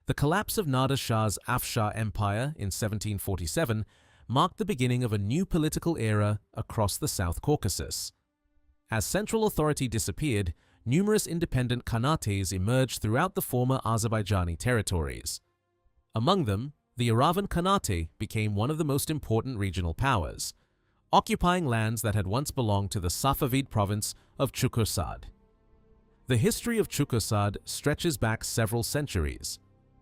The collapse of Nader Shah's Afshar Empire in 1747 marked the beginning of a new political era across the South Caucasus. As central authority disappeared, numerous independent khanates emerged throughout the former Azerbaijani territories. Among them, the Erivan Khanate became one of the most important regional powers, occupying lands that had once belonged to the Safavid province of Chukursad. The history of Chukursad stretches back several centuries.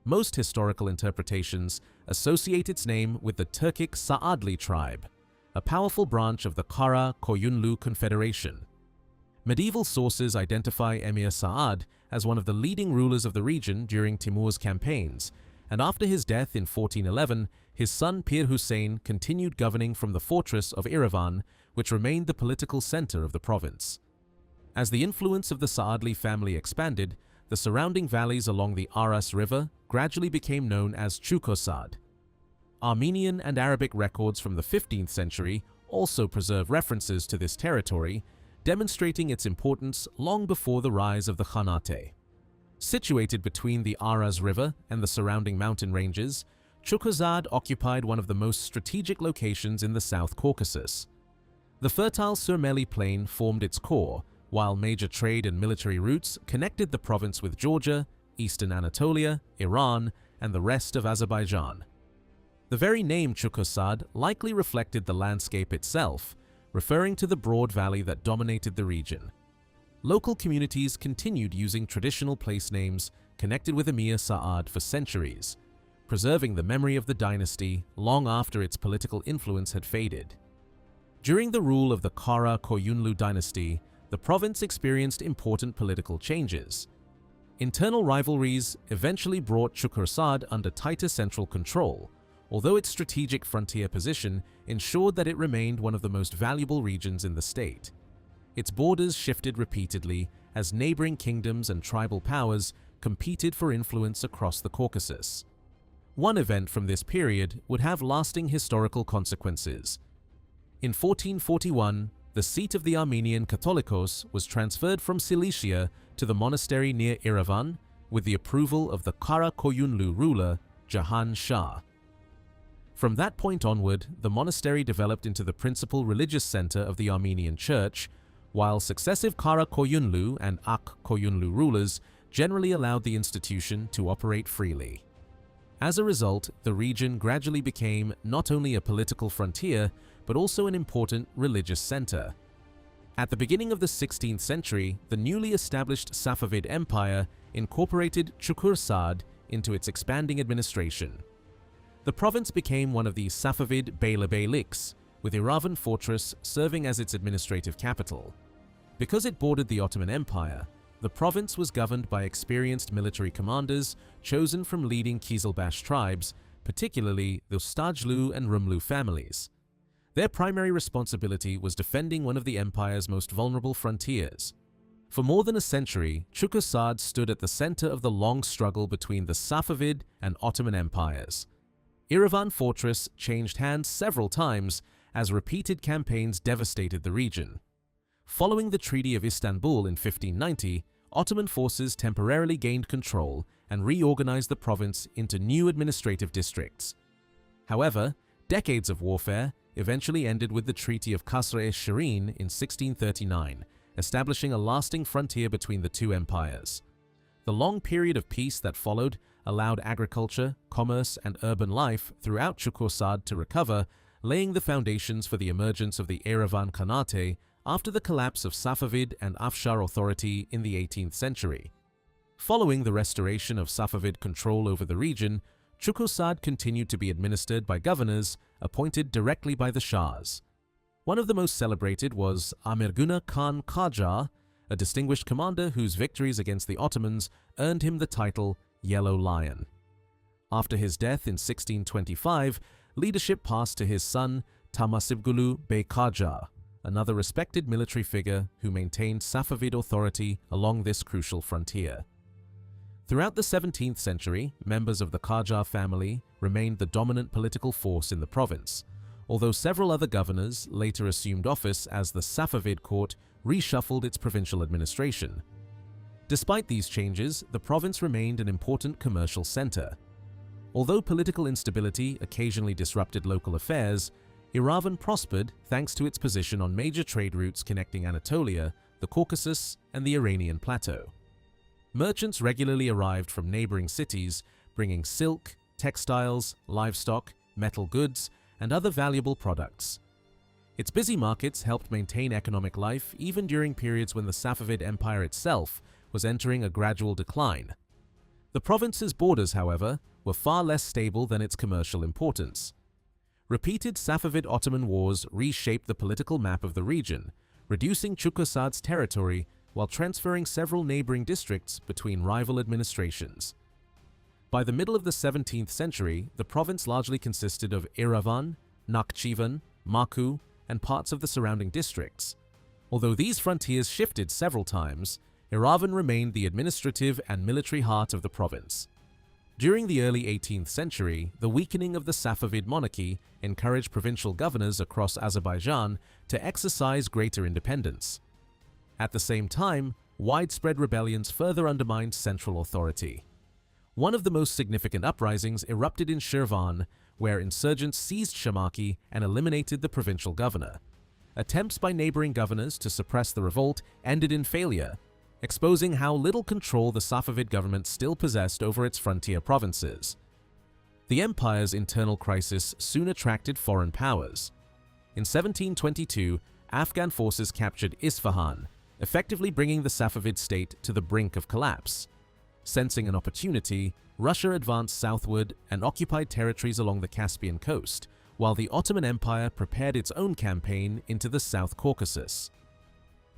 Most historical interpretations associate its name with the Turkic Saadli tribe, a powerful branch of the Kara Koyunlu Confederation. Medieval sources identify Emir Saad as one of the leading rulers of the region during Timur's campaigns, and after his death in 1411, his son Pir Hussein continued governing from the fortress of Erivan, which remained the political center of the province. As the influence of the Saadli family expanded, the surrounding valleys along the Aras River gradually became known as Chukursad. Armenian and Arabic records from the 15th century also preserve references to this territory, demonstrating its importance long before the rise of the Khanate. Situated between the Aras River and the surrounding mountain ranges, Chukursad occupied one of the most strategic locations in the South Caucasus. The fertile Surmeli Plain formed its core, while major trade and military routes connected the province with Georgia, eastern Anatolia, Iran, and the rest of Azerbaijan. The very name Chukursad likely reflected the landscape itself, referring to the broad valley that dominated the region. Local communities continued using traditional place names connected with Emir Saad for centuries, preserving the memory of the dynasty long after its political influence had faded. During the rule of the Kara Koyunlu dynasty, the province experienced important political changes. Internal rivalries eventually brought Chukursad under tighter central control, although its strategic frontier position ensured that it remained one of the most valuable regions in the state. Its borders shifted repeatedly as neighboring kingdoms and tribal powers competed for influence across the Caucasus. One event from this period would have lasting historical consequences. In 1441, the seat of the Armenian Catholicos was transferred from Cilicia to the monastery near Erivan with the approval of the Kara Koyunlu ruler, Jahan Shah. From that point onward, the monastery developed into the principal religious center of the Armenian Church, while successive Kara Koyunlu and Ak Koyunlu rulers generally allowed the institution to operate freely. As a result, the region gradually became not only a political frontier, but also an important religious center. At the beginning of the 16th century, the newly established Safavid Empire incorporated Chukursad into its expanding administration. The province became one of the Safavid Beylerbeyliks, with Erivan Fortress serving as its administrative capital. Because it bordered the Ottoman Empire, the province was governed by experienced military commanders chosen from leading Kizilbash tribes, particularly the Stajlu and Rumlu families. Their primary responsibility was defending one of the empire's most vulnerable frontiers. For more than a century, Chukursad stood at the center of the long struggle between the Safavid and Ottoman empires. Erivan Fortress changed hands several times as repeated campaigns devastated the region. Following the Treaty of Istanbul in 1590, Ottoman forces temporarily gained control and reorganized the province into new administrative districts. However, decades of warfare eventually ended with the Treaty of Kasr-e-Shirin in 1639, establishing a lasting frontier between the two empires. The long period of peace that followed allowed agriculture, commerce, and urban life throughout Chukursad to recover, laying the foundations for the emergence of the Erivan Khanate after the collapse of Safavid and Afshar authority in the 18th century. Following the restoration of Safavid control over the region, Chukursad continued to be administered by governors appointed directly by the Shahs. One of the most celebrated was Amirguna Khan Qajar, a distinguished commander whose victories against the Ottomans earned him the title Yellow Lion. After his death in 1625, leadership passed to his son Tamasibgulu Bey Qajar, another respected military figure who maintained Safavid authority along this crucial frontier. Throughout the 17th century, members of the Qajar family remained the dominant political force in the province, although several other governors later assumed office as the Safavid court reshuffled its provincial administration. Despite these changes, the province remained an important commercial center. Although political instability occasionally disrupted local affairs, Erivan prospered thanks to its position on major trade routes connecting Anatolia, the Caucasus, and the Iranian plateau. Merchants regularly arrived from neighboring cities, bringing silk, textiles, livestock, metal goods, and other valuable products. Its busy markets helped maintain economic life even during periods when the Safavid Empire itself was entering a gradual decline. The province's borders, however, were far less stable than its commercial importance. Repeated Safavid-Ottoman wars reshaped the political map of the region, reducing Chukosad's territory while transferring several neighboring districts between rival administrations. By the middle of the 17th century, the province largely consisted of Erivan, Nakhchivan, Maku, and parts of the surrounding districts. Although these frontiers shifted several times, Erivan remained the administrative and military heart of the province. During the early 18th century, the weakening of the Safavid monarchy encouraged provincial governors across Azerbaijan to exercise greater independence. At the same time, widespread rebellions further undermined central authority. One of the most significant uprisings erupted in Shirvan, where insurgents seized Shamaki and eliminated the provincial governor. Attempts by neighboring governors to suppress the revolt ended in failure, exposing how little control the Safavid government still possessed over its frontier provinces. The empire's internal crisis soon attracted foreign powers. In 1722, Afghan forces captured Isfahan, effectively bringing the Safavid state to the brink of collapse. Sensing an opportunity, Russia advanced southward and occupied territories along the Caspian coast, while the Ottoman Empire prepared its own campaign into the South Caucasus.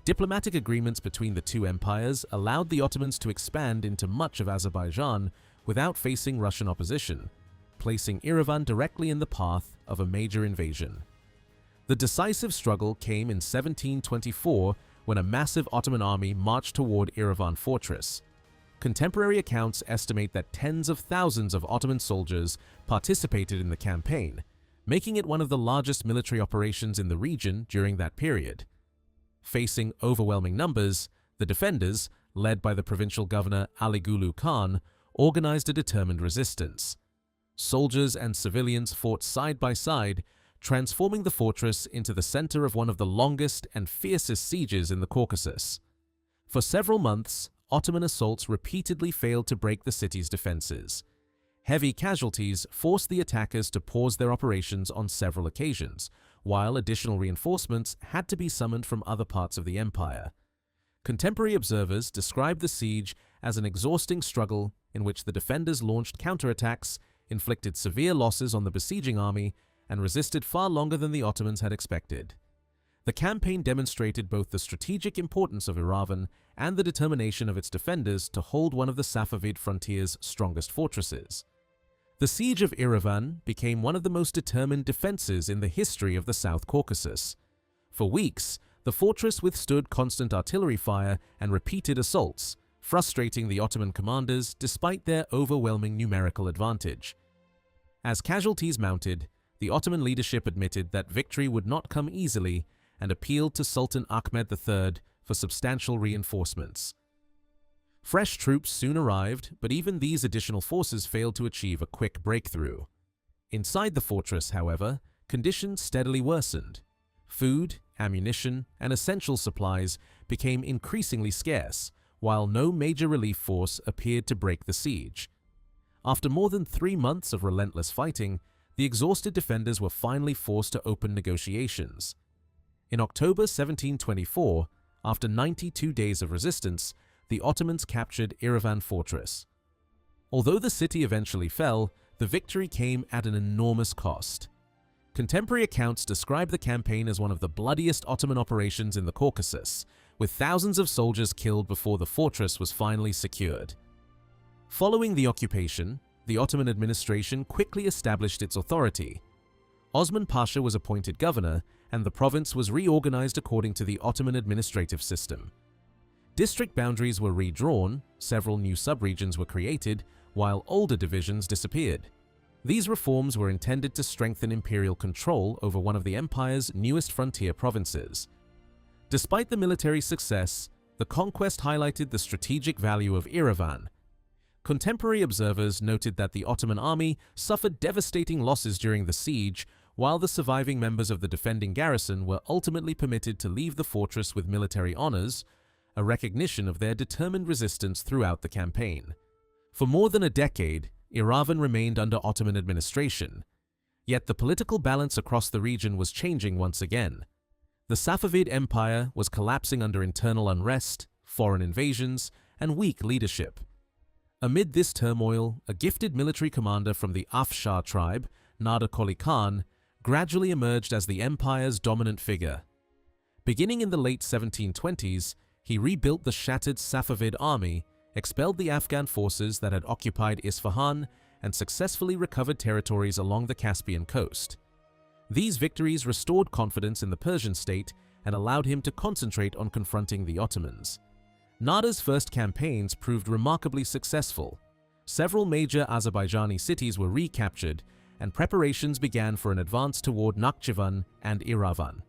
Diplomatic agreements between the two empires allowed the Ottomans to expand into much of Azerbaijan without facing Russian opposition, placing Erivan directly in the path of a major invasion. The decisive struggle came in 1724 when a massive Ottoman army marched toward Erivan fortress. Contemporary accounts estimate that tens of thousands of Ottoman soldiers participated in the campaign, making it one of the largest military operations in the region during that period. Facing overwhelming numbers, the defenders, led by the provincial governor Aligulu Khan, organized a determined resistance. Soldiers and civilians fought side by side, transforming the fortress into the center of one of the longest and fiercest sieges in the Caucasus. For several months, Ottoman assaults repeatedly failed to break the city's defenses. Heavy casualties forced the attackers to pause their operations on several occasions, while additional reinforcements had to be summoned from other parts of the empire. Contemporary observers describe the siege as an exhausting struggle in which the defenders launched counterattacks, inflicted severe losses on the besieging army, and resisted far longer than the Ottomans had expected. The campaign demonstrated both the strategic importance of Erivan and the determination of its defenders to hold one of the Safavid frontier's strongest fortresses. The siege of Erivan became one of the most determined defenses in the history of the South Caucasus. For weeks, the fortress withstood constant artillery fire and repeated assaults, frustrating the Ottoman commanders despite their overwhelming numerical advantage. As casualties mounted, the Ottoman leadership admitted that victory would not come easily and appealed to Sultan Ahmed III for substantial reinforcements. Fresh troops soon arrived, but even these additional forces failed to achieve a quick breakthrough. Inside the fortress, however, conditions steadily worsened. Food, ammunition, and essential supplies became increasingly scarce, while no major relief force appeared to break the siege. After more than 3 months of relentless fighting, the exhausted defenders were finally forced to open negotiations. In October 1724, after 92 days of resistance, the Ottomans captured Erivan fortress. Although the city eventually fell, the victory came at an enormous cost. Contemporary accounts describe the campaign as one of the bloodiest Ottoman operations in the Caucasus, with thousands of soldiers killed before the fortress was finally secured. Following the occupation, the Ottoman administration quickly established its authority. Osman Pasha was appointed governor, and the province was reorganized according to the Ottoman administrative system. District boundaries were redrawn, several new subregions were created, while older divisions disappeared. These reforms were intended to strengthen imperial control over one of the empire's newest frontier provinces. Despite the military success, The conquest highlighted the strategic value of Erivan. Contemporary observers noted that the Ottoman army suffered devastating losses during the siege, while the surviving members of the defending garrison were ultimately permitted to leave the fortress with military honors, a recognition of their determined resistance throughout the campaign. For more than a decade, Erivan remained under Ottoman administration. Yet the political balance across the region was changing once again. The Safavid Empire was collapsing under internal unrest, foreign invasions, and weak leadership. Amid this turmoil, a gifted military commander from the Afshar tribe, Nader Qoli Khan, gradually emerged as the empire's dominant figure. Beginning in the late 1720s, he rebuilt the shattered Safavid army, expelled the Afghan forces that had occupied Isfahan, and successfully recovered territories along the Caspian coast. These victories restored confidence in the Persian state and allowed him to concentrate on confronting the Ottomans. Nader's first campaigns proved remarkably successful. Several major Azerbaijani cities were recaptured, and preparations began for an advance toward Nakhchivan and Erivan.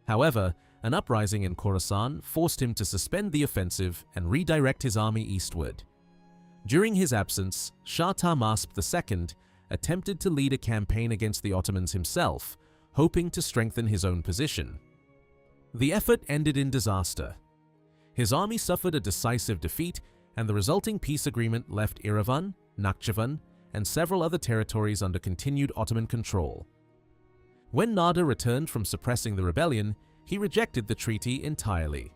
However, an uprising in Khorasan forced him to suspend the offensive and redirect his army eastward. During his absence, Shah Tahmasp II attempted to lead a campaign against the Ottomans himself, hoping to strengthen his own position. The effort ended in disaster. His army suffered a decisive defeat, and the resulting peace agreement left Erivan, Nakhchivan, and several other territories under continued Ottoman control. When Nader returned from suppressing the rebellion, he rejected the treaty entirely.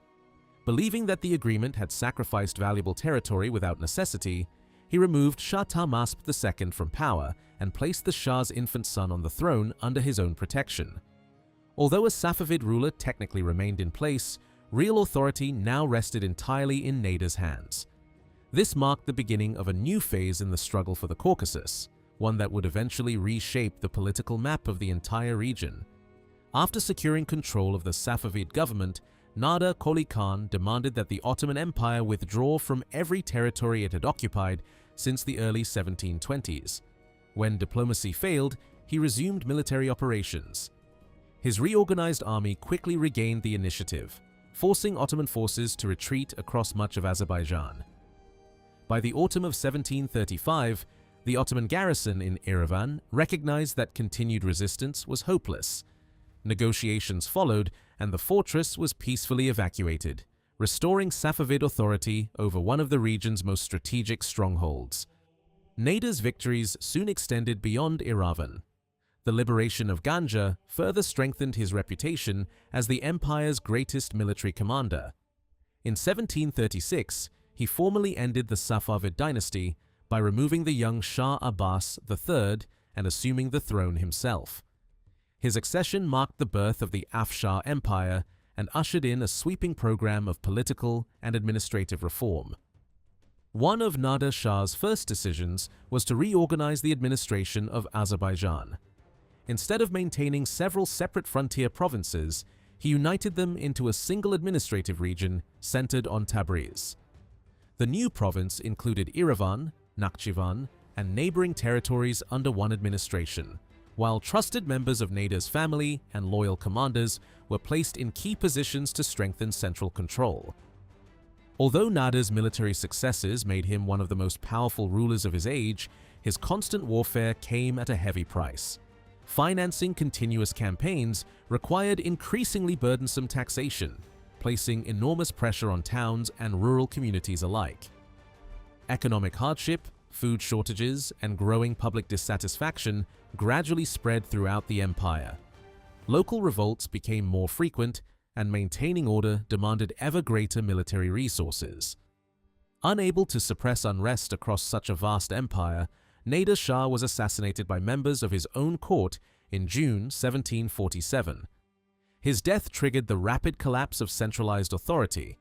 Believing that the agreement had sacrificed valuable territory without necessity, he removed Shah Tahmasp II from power and placed the Shah's infant son on the throne under his own protection. Although a Safavid ruler technically remained in place, real authority now rested entirely in Nader's hands. This marked the beginning of a new phase in the struggle for the Caucasus, one that would eventually reshape the political map of the entire region. After securing control of the Safavid government, Nader Qoli Khan demanded that the Ottoman Empire withdraw from every territory it had occupied since the early 1720s. When diplomacy failed, he resumed military operations. His reorganized army quickly regained the initiative, forcing Ottoman forces to retreat across much of Azerbaijan. By the autumn of 1735, the Ottoman garrison in Erivan recognized that continued resistance was hopeless. Negotiations followed, and the fortress was peacefully evacuated, restoring Safavid authority over one of the region's most strategic strongholds. Nader's victories soon extended beyond Erivan. The liberation of Ganja further strengthened his reputation as the empire's greatest military commander. In 1736, he formally ended the Safavid dynasty by removing the young Shah Abbas III and assuming the throne himself. His accession marked the birth of the Afshar Empire and ushered in a sweeping program of political and administrative reform. One of Nader Shah's first decisions was to reorganize the administration of Azerbaijan. Instead of maintaining several separate frontier provinces, he united them into a single administrative region centered on Tabriz. The new province included Erivan, Nakhchivan, and neighboring territories under one administration, while trusted members of Nader's family and loyal commanders were placed in key positions to strengthen central control. Although Nader's military successes made him one of the most powerful rulers of his age, his constant warfare came at a heavy price. Financing continuous campaigns required increasingly burdensome taxation, placing enormous pressure on towns and rural communities alike. Economic hardship, food shortages, and growing public dissatisfaction gradually spread throughout the empire. Local revolts became more frequent, and maintaining order demanded ever greater military resources. Unable to suppress unrest across such a vast empire, Nader Shah was assassinated by members of his own court in June 1747. His death triggered the rapid collapse of centralized authority.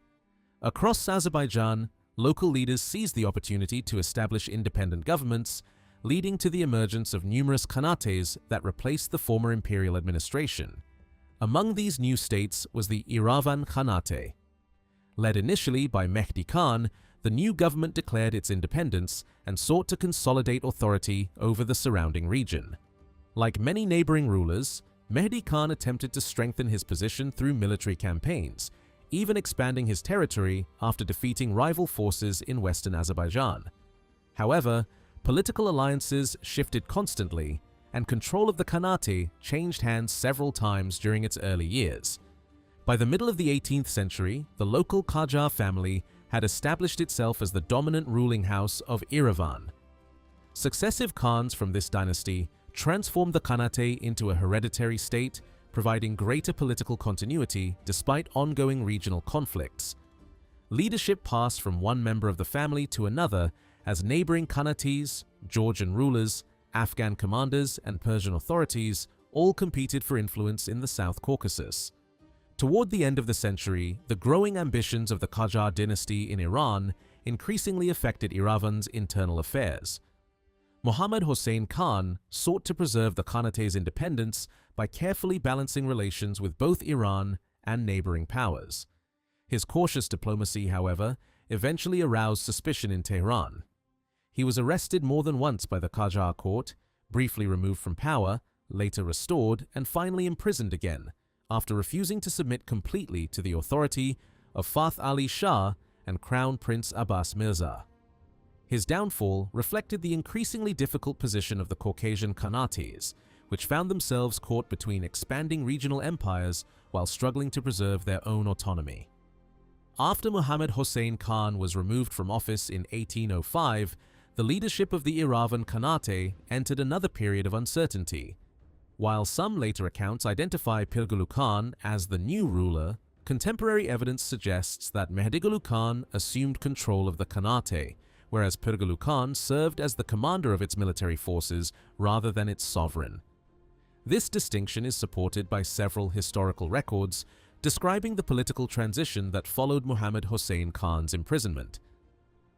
Across Azerbaijan, local leaders seized the opportunity to establish independent governments, leading to the emergence of numerous khanates that replaced the former imperial administration. Among these new states was the Erivan Khanate. Led initially by Mehdi Khan, the new government declared its independence and sought to consolidate authority over the surrounding region. Like many neighboring rulers, Mehdi Khan attempted to strengthen his position through military campaigns, even expanding his territory after defeating rival forces in western Azerbaijan. However, political alliances shifted constantly, and control of the Khanate changed hands several times during its early years. By the middle of the 18th century, the local Qajar family had established itself as the dominant ruling house of Erivan. Successive Khans from this dynasty transformed the Khanate into a hereditary state, providing greater political continuity despite ongoing regional conflicts. Leadership passed from one member of the family to another as neighboring Khanates, Georgian rulers, Afghan commanders, and Persian authorities all competed for influence in the South Caucasus. Toward the end of the century, the growing ambitions of the Qajar dynasty in Iran increasingly affected Erivan's internal affairs. Muhammad Hossein Khan sought to preserve the Khanate's independence by carefully balancing relations with both Iran and neighboring powers. His cautious diplomacy, however, eventually aroused suspicion in Tehran. He was arrested more than once by the Qajar court, briefly removed from power, later restored, and finally imprisoned again, after refusing to submit completely to the authority of Fath Ali Shah and Crown Prince Abbas Mirza. His downfall reflected the increasingly difficult position of the Caucasian Khanates, which found themselves caught between expanding regional empires while struggling to preserve their own autonomy. After Muhammad Hossein Khan was removed from office in 1805, the leadership of the Erivan Khanate entered another period of uncertainty. While some later accounts identify Pirgulu Khan as the new ruler, contemporary evidence suggests that Mehdigulu Khan assumed control of the Khanate, whereas Pirgulu Khan served as the commander of its military forces rather than its sovereign. This distinction is supported by several historical records describing the political transition that followed Muhammad Hossein Khan's imprisonment.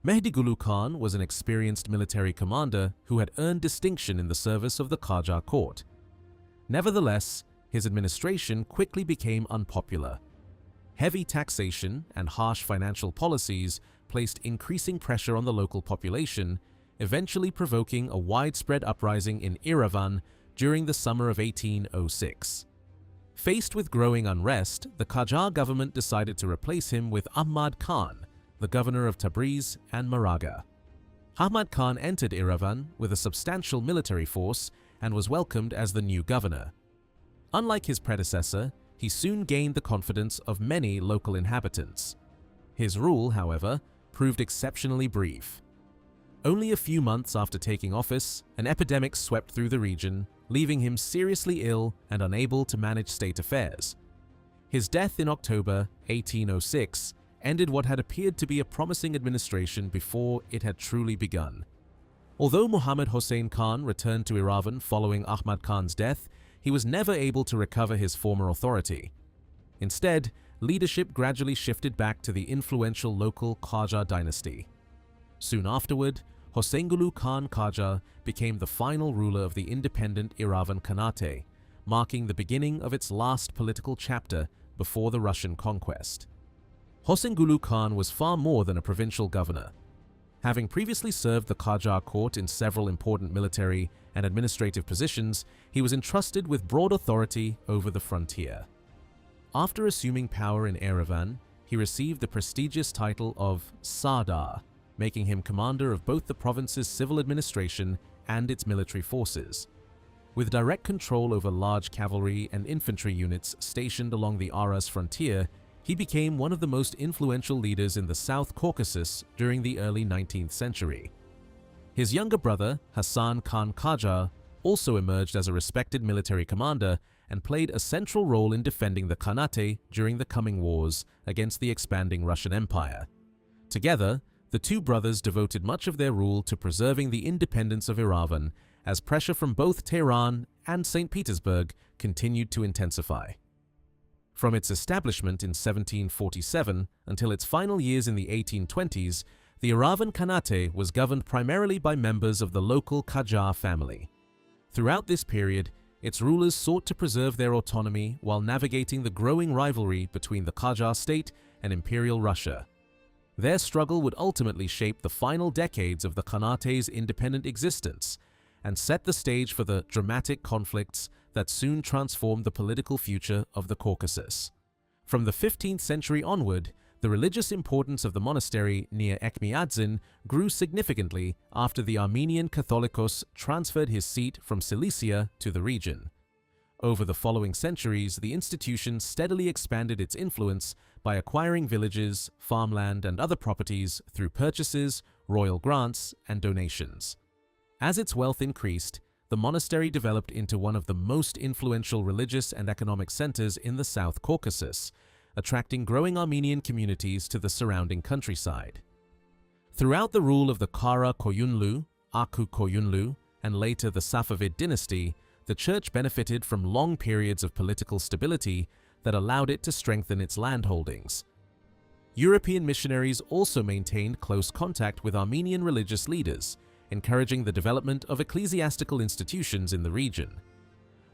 Mehdigulu Khan was an experienced military commander who had earned distinction in the service of the Qajar court. Nevertheless, his administration quickly became unpopular. Heavy taxation and harsh financial policies placed increasing pressure on the local population, eventually provoking a widespread uprising in Erivan during the summer of 1806. Faced with growing unrest, the Qajar government decided to replace him with Ahmad Khan, the governor of Tabriz and Maraga. Ahmad Khan entered Erivan with a substantial military force and was welcomed as the new governor. Unlike his predecessor, he soon gained the confidence of many local inhabitants. His rule, however, proved exceptionally brief. Only a few months after taking office, an epidemic swept through the region, leaving him seriously ill and unable to manage state affairs. His death in October 1806 ended what had appeared to be a promising administration before it had truly begun. Although Muhammad Hossein Khan returned to Erivan following Ahmad Khan's death, he was never able to recover his former authority. Instead, leadership gradually shifted back to the influential local Qajar dynasty. Soon afterward, Hosseinghulu Khan Qajar became the final ruler of the independent Erivan Khanate, marking the beginning of its last political chapter before the Russian conquest. Hosseinghulu Khan was far more than a provincial governor. Having previously served the Qajar court in several important military and administrative positions, he was entrusted with broad authority over the frontier. After assuming power in Erivan, he received the prestigious title of Sardar, making him commander of both the province's civil administration and its military forces. With direct control over large cavalry and infantry units stationed along the Aras frontier, he became one of the most influential leaders in the South Caucasus during the early 19th century. His younger brother, Hassan Khan Qajar, also emerged as a respected military commander and played a central role in defending the Khanate during the coming wars against the expanding Russian Empire. Together, the two brothers devoted much of their rule to preserving the independence of Erivan as pressure from both Tehran and St. Petersburg continued to intensify. From its establishment in 1747 until its final years in the 1820s, the Erivan Khanate was governed primarily by members of the local Qajar family. Throughout this period, its rulers sought to preserve their autonomy while navigating the growing rivalry between the Qajar state and Imperial Russia. Their struggle would ultimately shape the final decades of the Khanate's independent existence and set the stage for the dramatic conflicts that soon transformed the political future of the Caucasus. From the 15th century onward, the religious importance of the monastery near Etchmiadzin grew significantly after the Armenian Catholicos transferred his seat from Cilicia to the region. Over the following centuries, the institution steadily expanded its influence by acquiring villages, farmland, and other properties through purchases, royal grants, and donations. As its wealth increased, the monastery developed into one of the most influential religious and economic centers in the South Caucasus, attracting growing Armenian communities to the surrounding countryside. Throughout the rule of the Kara Koyunlu, Aku Koyunlu, and later the Safavid dynasty, the church benefited from long periods of political stability that allowed it to strengthen its landholdings. European missionaries also maintained close contact with Armenian religious leaders, encouraging the development of ecclesiastical institutions in the region.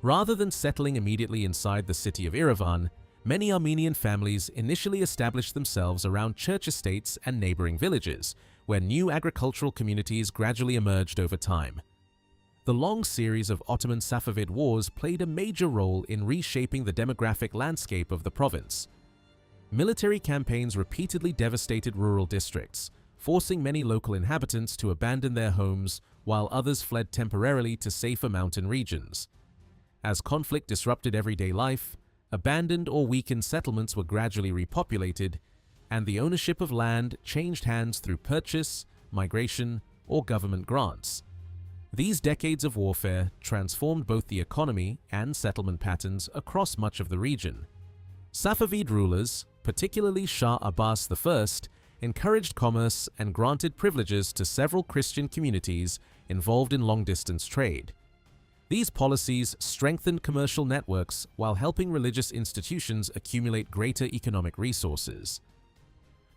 Rather than settling immediately inside the city of Erivan, many Armenian families initially established themselves around church estates and neighboring villages, where new agricultural communities gradually emerged over time. The long series of Ottoman Safavid wars played a major role in reshaping the demographic landscape of the province. Military campaigns repeatedly devastated rural districts, forcing many local inhabitants to abandon their homes while others fled temporarily to safer mountain regions. As conflict disrupted everyday life, abandoned or weakened settlements were gradually repopulated, and the ownership of land changed hands through purchase, migration, or government grants. These decades of warfare transformed both the economy and settlement patterns across much of the region. Safavid rulers, particularly Shah Abbas I, encouraged commerce and granted privileges to several Christian communities involved in long-distance trade. These policies strengthened commercial networks while helping religious institutions accumulate greater economic resources.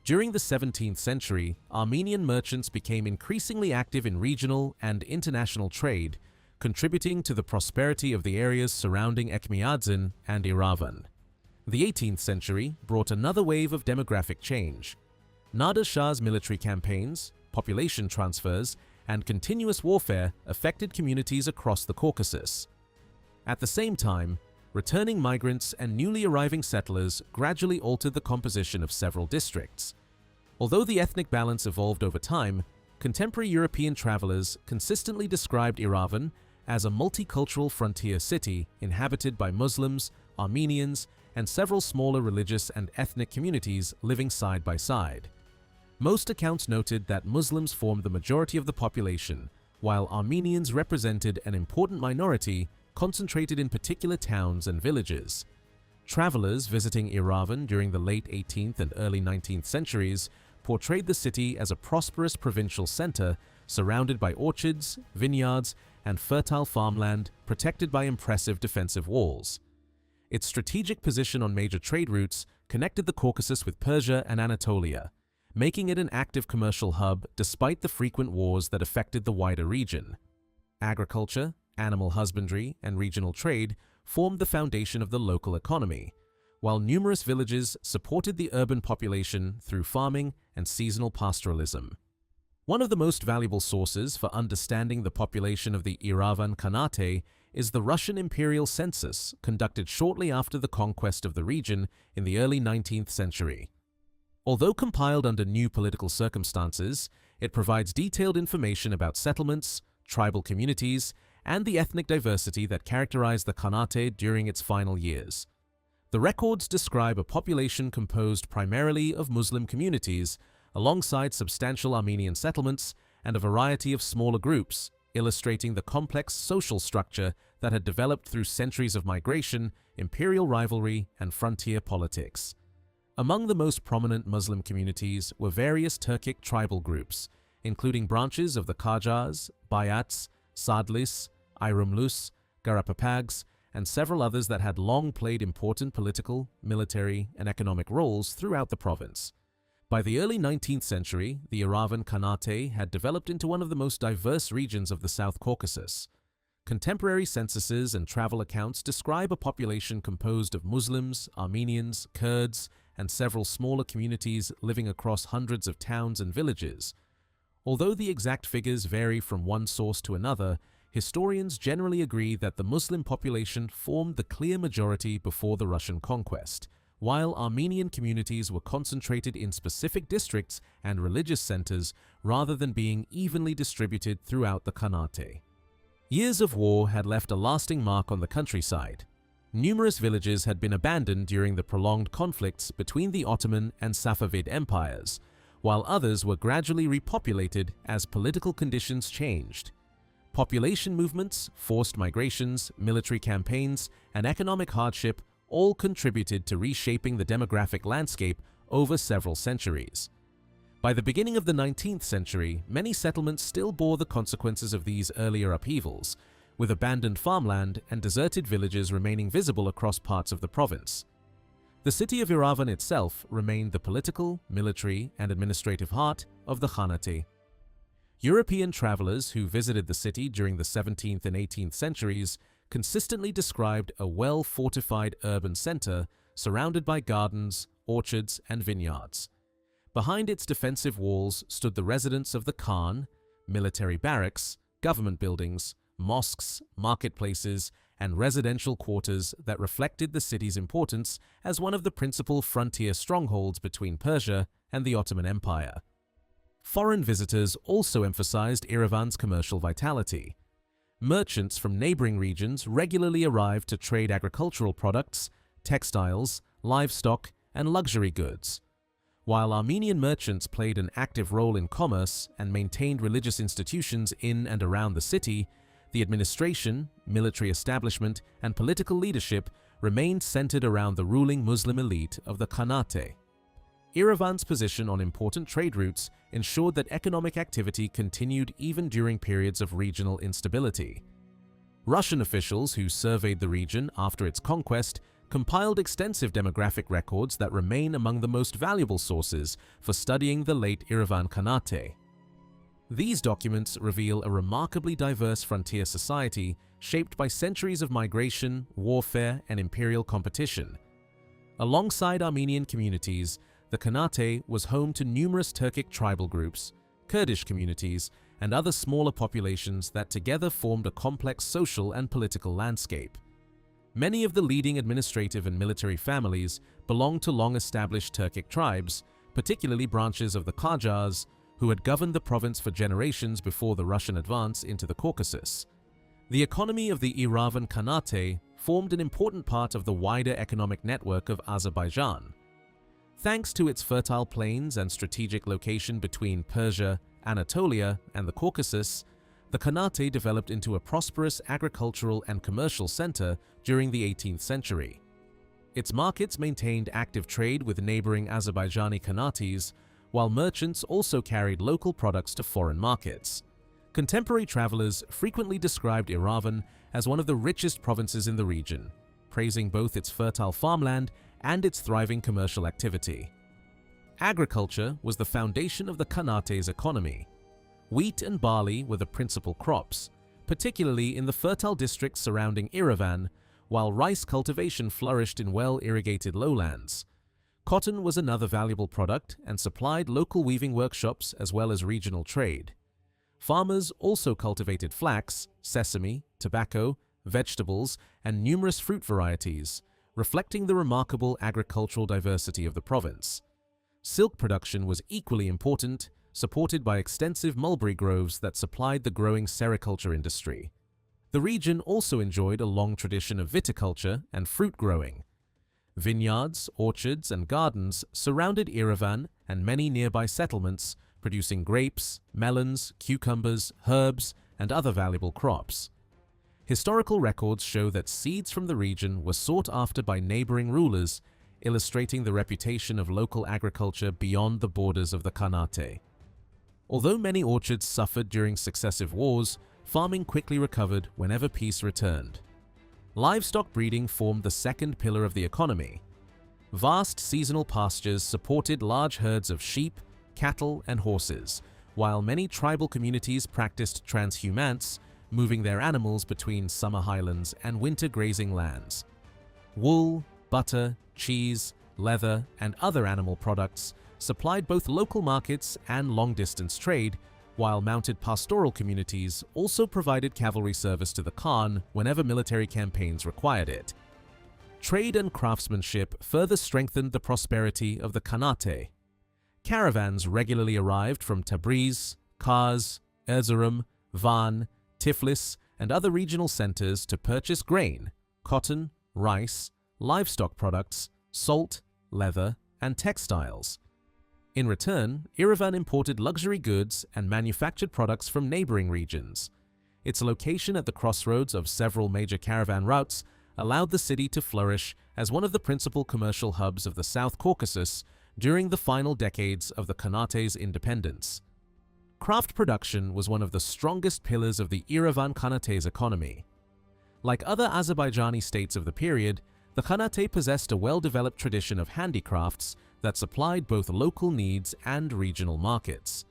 During the 17th century, Armenian merchants became increasingly active in regional and international trade, contributing to the prosperity of the areas surrounding Etchmiadzin and Erivan. The 18th century brought another wave of demographic change. Nader Shah's military campaigns, population transfers, and continuous warfare affected communities across the Caucasus. At the same time, returning migrants and newly arriving settlers gradually altered the composition of several districts. Although the ethnic balance evolved over time, contemporary European travelers consistently described Erivan as a multicultural frontier city inhabited by Muslims, Armenians, and several smaller religious and ethnic communities living side by side. Most accounts noted that Muslims formed the majority of the population, while Armenians represented an important minority concentrated in particular towns and villages. Travelers visiting Erivan during the late 18th and early 19th centuries portrayed the city as a prosperous provincial center surrounded by orchards, vineyards, and fertile farmland protected by impressive defensive walls. Its strategic position on major trade routes connected the Caucasus with Persia and Anatolia, making it an active commercial hub despite the frequent wars that affected the wider region. Agriculture, animal husbandry, and regional trade formed the foundation of the local economy, while numerous villages supported the urban population through farming and seasonal pastoralism. One of the most valuable sources for understanding the population of the Erivan Khanate is the Russian imperial census conducted shortly after the conquest of the region in the early 19th century. Although compiled under new political circumstances, it provides detailed information about settlements, tribal communities, and the ethnic diversity that characterized the Khanate during its final years. The records describe a population composed primarily of Muslim communities, alongside substantial Armenian settlements and a variety of smaller groups, illustrating the complex social structure that had developed through centuries of migration, imperial rivalry, and frontier politics. Among the most prominent Muslim communities were various Turkic tribal groups, including branches of the Qajars, Bayats, Sadlis, Irumlus, Garapapags, and several others that had long played important political, military, and economic roles throughout the province. By the early 19th century, the Erivan Khanate had developed into one of the most diverse regions of the South Caucasus. Contemporary censuses and travel accounts describe a population composed of Muslims, Armenians, Kurds, and several smaller communities living across hundreds of towns and villages. Although the exact figures vary from one source to another, historians generally agree that the Muslim population formed the clear majority before the Russian conquest, while Armenian communities were concentrated in specific districts and religious centers rather than being evenly distributed throughout the Khanate. Years of war had left a lasting mark on the countryside. Numerous villages had been abandoned during the prolonged conflicts between the Ottoman and Safavid empires, while others were gradually repopulated as political conditions changed. Population movements, forced migrations, military campaigns, and economic hardship all contributed to reshaping the demographic landscape over several centuries. By the beginning of the 19th century, many settlements still bore the consequences of these earlier upheavals, with abandoned farmland and deserted villages remaining visible across parts of the province. The city of Erivan itself remained the political, military, and administrative heart of the Khanate. European travelers who visited the city during the 17th and 18th centuries consistently described a well-fortified urban center surrounded by gardens, orchards, and vineyards. Behind its defensive walls stood the residence of the Khan, military barracks, government buildings, mosques, marketplaces, and residential quarters that reflected the city's importance as one of the principal frontier strongholds between Persia and the Ottoman Empire. Foreign visitors also emphasized Erivan's commercial vitality. Merchants from neighboring regions regularly arrived to trade agricultural products, textiles, livestock, and luxury goods. While Armenian merchants played an active role in commerce and maintained religious institutions in and around the city, the administration, military establishment, and political leadership remained centered around the ruling Muslim elite of the Khanate. Erivan's position on important trade routes ensured that economic activity continued even during periods of regional instability. Russian officials who surveyed the region after its conquest compiled extensive demographic records that remain among the most valuable sources for studying the late Erivan Khanate. These documents reveal a remarkably diverse frontier society shaped by centuries of migration, warfare, and imperial competition. Alongside Armenian communities, the Khanate was home to numerous Turkic tribal groups, Kurdish communities, and other smaller populations that together formed a complex social and political landscape. Many of the leading administrative and military families belonged to long-established Turkic tribes, particularly branches of the Qajars, who had governed the province for generations before the Russian advance into the Caucasus. The economy of the Erivan Khanate formed an important part of the wider economic network of Azerbaijan. Thanks to its fertile plains and strategic location between Persia, Anatolia, and the Caucasus, the Khanate developed into a prosperous agricultural and commercial center during the 18th century. Its markets maintained active trade with neighboring Azerbaijani Khanates, while merchants also carried local products to foreign markets. Contemporary travelers frequently described Erivan as one of the richest provinces in the region, praising both its fertile farmland and its thriving commercial activity. Agriculture was the foundation of the Khanate's economy. Wheat and barley were the principal crops, particularly in the fertile districts surrounding Erivan, while rice cultivation flourished in well-irrigated lowlands. Cotton was another valuable product and supplied local weaving workshops as well as regional trade. Farmers also cultivated flax, sesame, tobacco, vegetables, and numerous fruit varieties, reflecting the remarkable agricultural diversity of the province. Silk production was equally important, supported by extensive mulberry groves that supplied the growing sericulture industry. The region also enjoyed a long tradition of viticulture and fruit growing. Vineyards, orchards, and gardens surrounded Erivan and many nearby settlements, producing grapes, melons, cucumbers, herbs, and other valuable crops. Historical records show that seeds from the region were sought after by neighboring rulers, illustrating the reputation of local agriculture beyond the borders of the Khanate. Although many orchards suffered during successive wars, farming quickly recovered whenever peace returned. Livestock breeding formed the second pillar of the economy. Vast seasonal pastures supported large herds of sheep, cattle, and horses, while many tribal communities practiced transhumance, moving their animals between summer highlands and winter grazing lands. Wool, butter, cheese, leather, and other animal products supplied both local markets and long-distance trade, while mounted pastoral communities also provided cavalry service to the Khan whenever military campaigns required it. Trade and craftsmanship further strengthened the prosperity of the Khanate. Caravans regularly arrived from Tabriz, Kars, Erzurum, Van, Tiflis, and other regional centers to purchase grain, cotton, rice, livestock products, salt, leather, and textiles. In return, Erivan imported luxury goods and manufactured products from neighboring regions. Its location at the crossroads of several major caravan routes allowed the city to flourish as one of the principal commercial hubs of the South Caucasus during the final decades of the Khanate's independence. Craft production was one of the strongest pillars of the Erivan Khanate's economy. Like other Azerbaijani states of the period, the Khanate possessed a well-developed tradition of handicrafts that supplied both local needs and regional markets.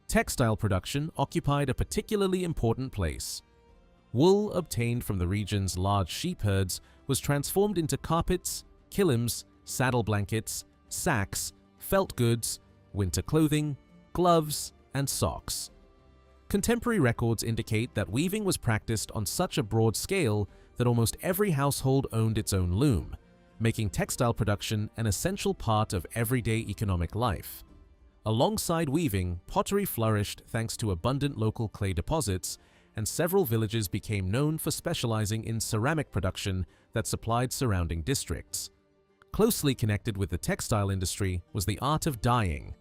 Textile production occupied a particularly important place. Wool obtained from the region's large sheep herds was transformed into carpets, kilims, saddle blankets, sacks, felt goods, winter clothing, gloves, and socks. Contemporary records indicate that weaving was practiced on such a broad scale that almost every household owned its own loom, making textile production an essential part of everyday economic life. Alongside weaving, pottery flourished thanks to abundant local clay deposits, and several villages became known for specializing in ceramic production that supplied surrounding districts. Closely connected with the textile industry was the art of dyeing.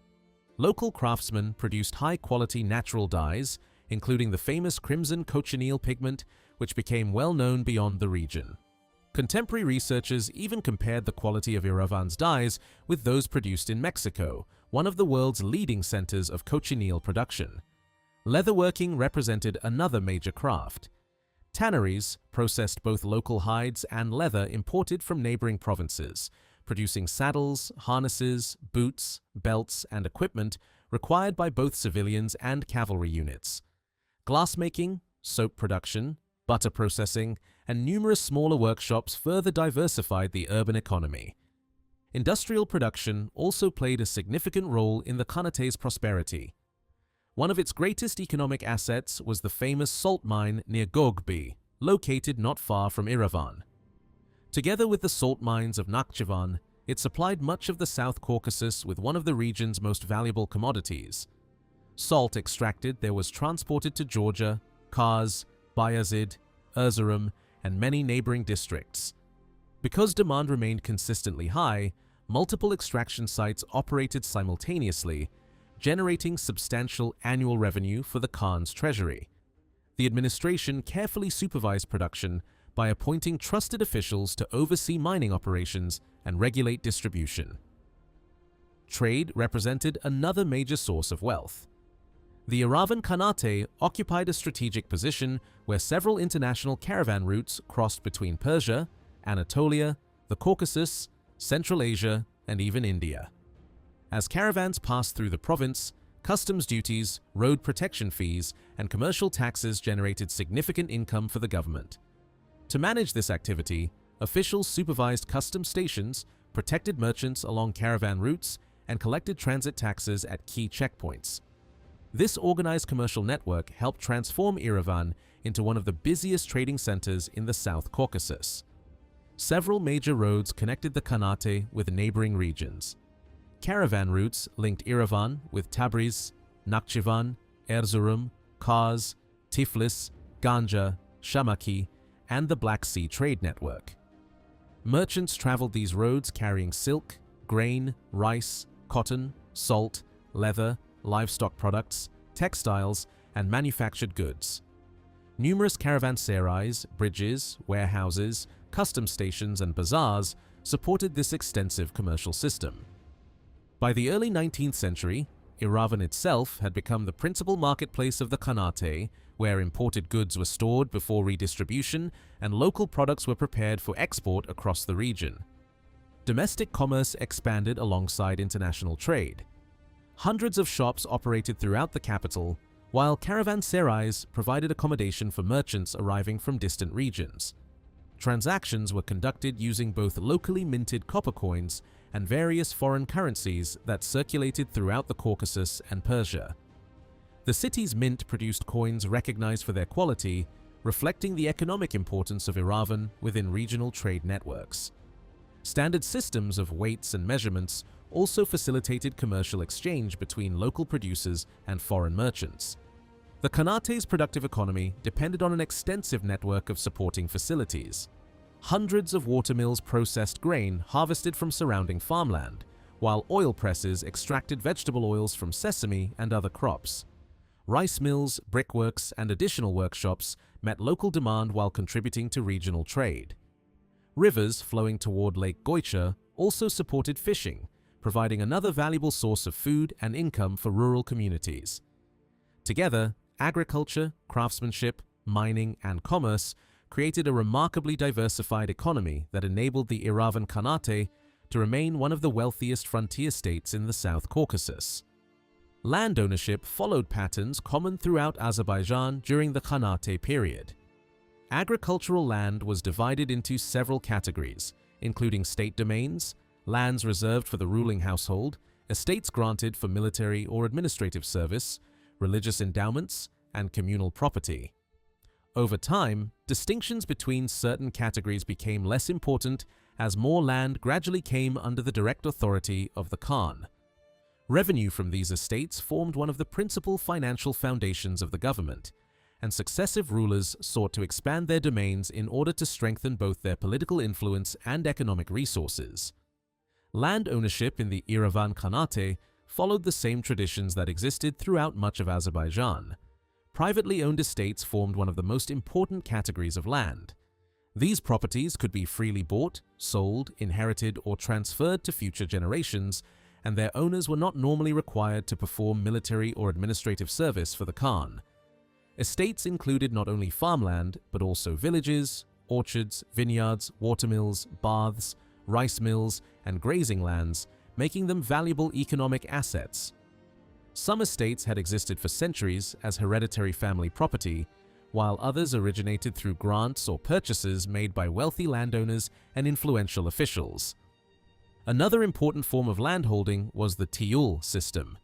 Local craftsmen produced high-quality natural dyes, including the famous crimson cochineal pigment, which became well known beyond the region. Contemporary researchers even compared the quality of Erivan's dyes with those produced in Mexico, one of the world's leading centers of cochineal production. Leatherworking represented another major craft. Tanneries processed both local hides and leather imported from neighboring provinces, producing saddles, harnesses, boots, belts, and equipment required by both civilians and cavalry units. Glassmaking, soap production, butter processing, and numerous smaller workshops further diversified the urban economy. Industrial production also played a significant role in the Khanate's prosperity. One of its greatest economic assets was the famous salt mine near Gogbi, located not far from Erivan. Together with the salt mines of Nakhchivan, it supplied much of the South Caucasus with one of the region's most valuable commodities. Salt extracted there was transported to Georgia, Kars, Bayazid, Erzurum, and many neighboring districts. Because demand remained consistently high, multiple extraction sites operated simultaneously, generating substantial annual revenue for the Khan's treasury. The administration carefully supervised production by appointing trusted officials to oversee mining operations and regulate distribution. Trade represented another major source of wealth. The Erivan Khanate occupied a strategic position where several international caravan routes crossed between Persia, Anatolia, the Caucasus, Central Asia, and even India. As caravans passed through the province, customs duties, road protection fees, and commercial taxes generated significant income for the government. To manage this activity, officials supervised customs stations, protected merchants along caravan routes, and collected transit taxes at key checkpoints. This organized commercial network helped transform Erivan into one of the busiest trading centers in the South Caucasus. Several major roads connected the Khanate with neighboring regions. Caravan routes linked Erivan with Tabriz, Nakhchivan, Erzurum, Kars, Tiflis, Ganja, Shamaki, and the Black Sea trade network. Merchants traveled these roads carrying silk, grain, rice, cotton, salt, leather, livestock products, textiles, and manufactured goods. Numerous caravanserais, bridges, warehouses, customs stations, and bazaars supported this extensive commercial system. By the early 19th century, Erivan itself had become the principal marketplace of the Khanate, where imported goods were stored before redistribution and local products were prepared for export across the region. Domestic commerce expanded alongside international trade. Hundreds of shops operated throughout the capital, while caravanserais provided accommodation for merchants arriving from distant regions. Transactions were conducted using both locally minted copper coins and various foreign currencies that circulated throughout the Caucasus and Persia. The city's mint produced coins recognized for their quality, reflecting the economic importance of Erivan within regional trade networks. Standard systems of weights and measurements also facilitated commercial exchange between local producers and foreign merchants. The Khanate's productive economy depended on an extensive network of supporting facilities. Hundreds of watermills processed grain harvested from surrounding farmland, while oil presses extracted vegetable oils from sesame and other crops. Rice mills, brickworks, and additional workshops met local demand while contributing to regional trade. Rivers flowing toward Lake Goicha also supported fishing, providing another valuable source of food and income for rural communities. Together, agriculture, craftsmanship, mining, and commerce created a remarkably diversified economy that enabled the Erivan Khanate to remain one of the wealthiest frontier states in the South Caucasus. Land ownership followed patterns common throughout Azerbaijan during the Khanate period. Agricultural land was divided into several categories, including state domains, lands reserved for the ruling household, estates granted for military or administrative service, religious endowments, and communal property. Over time, distinctions between certain categories became less important as more land gradually came under the direct authority of the Khan. Revenue from these estates formed one of the principal financial foundations of the government, and successive rulers sought to expand their domains in order to strengthen both their political influence and economic resources. Land ownership in the Erivan Khanate followed the same traditions that existed throughout much of Azerbaijan. Privately owned estates formed one of the most important categories of land. These properties could be freely bought, sold, inherited, or transferred to future generations, and their owners were not normally required to perform military or administrative service for the Khan. Estates included not only farmland, but also villages, orchards, vineyards, watermills, baths, rice mills, and grazing lands, making them valuable economic assets. Some estates had existed for centuries as hereditary family property, while others originated through grants or purchases made by wealthy landowners and influential officials. Another important form of landholding was the tiyul system.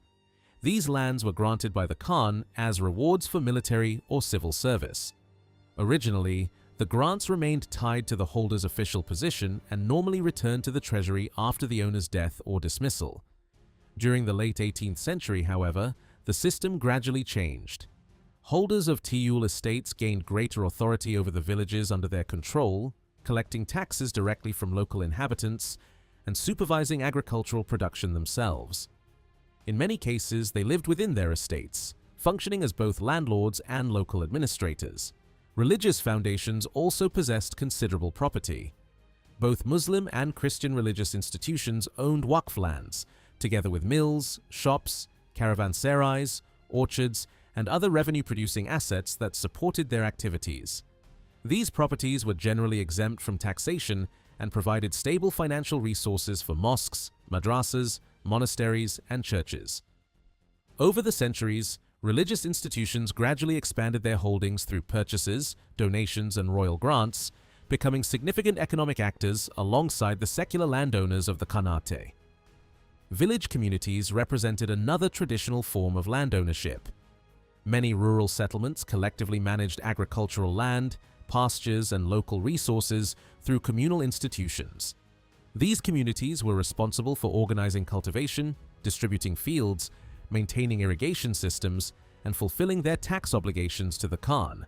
These lands were granted by the Khan as rewards for military or civil service. Originally, the grants remained tied to the holder's official position and normally returned to the treasury after the owner's death or dismissal. During the late 18th century, however, the system gradually changed. Holders of tiyul estates gained greater authority over the villages under their control, collecting taxes directly from local inhabitants and supervising agricultural production themselves. In many cases, they lived within their estates, functioning as both landlords and local administrators. Religious foundations also possessed considerable property. Both Muslim and Christian religious institutions owned waqf lands, together with mills, shops, caravanserais, orchards, and other revenue-producing assets that supported their activities. These properties were generally exempt from taxation and provided stable financial resources for mosques, madrasas, monasteries, and churches. Over the centuries, religious institutions gradually expanded their holdings through purchases, donations, and royal grants, becoming significant economic actors alongside the secular landowners of the Khanate. Village communities represented another traditional form of land ownership. Many rural settlements collectively managed agricultural land, pastures, and local resources through communal institutions. These communities were responsible for organizing cultivation, distributing fields, maintaining irrigation systems, and fulfilling their tax obligations to the Khan.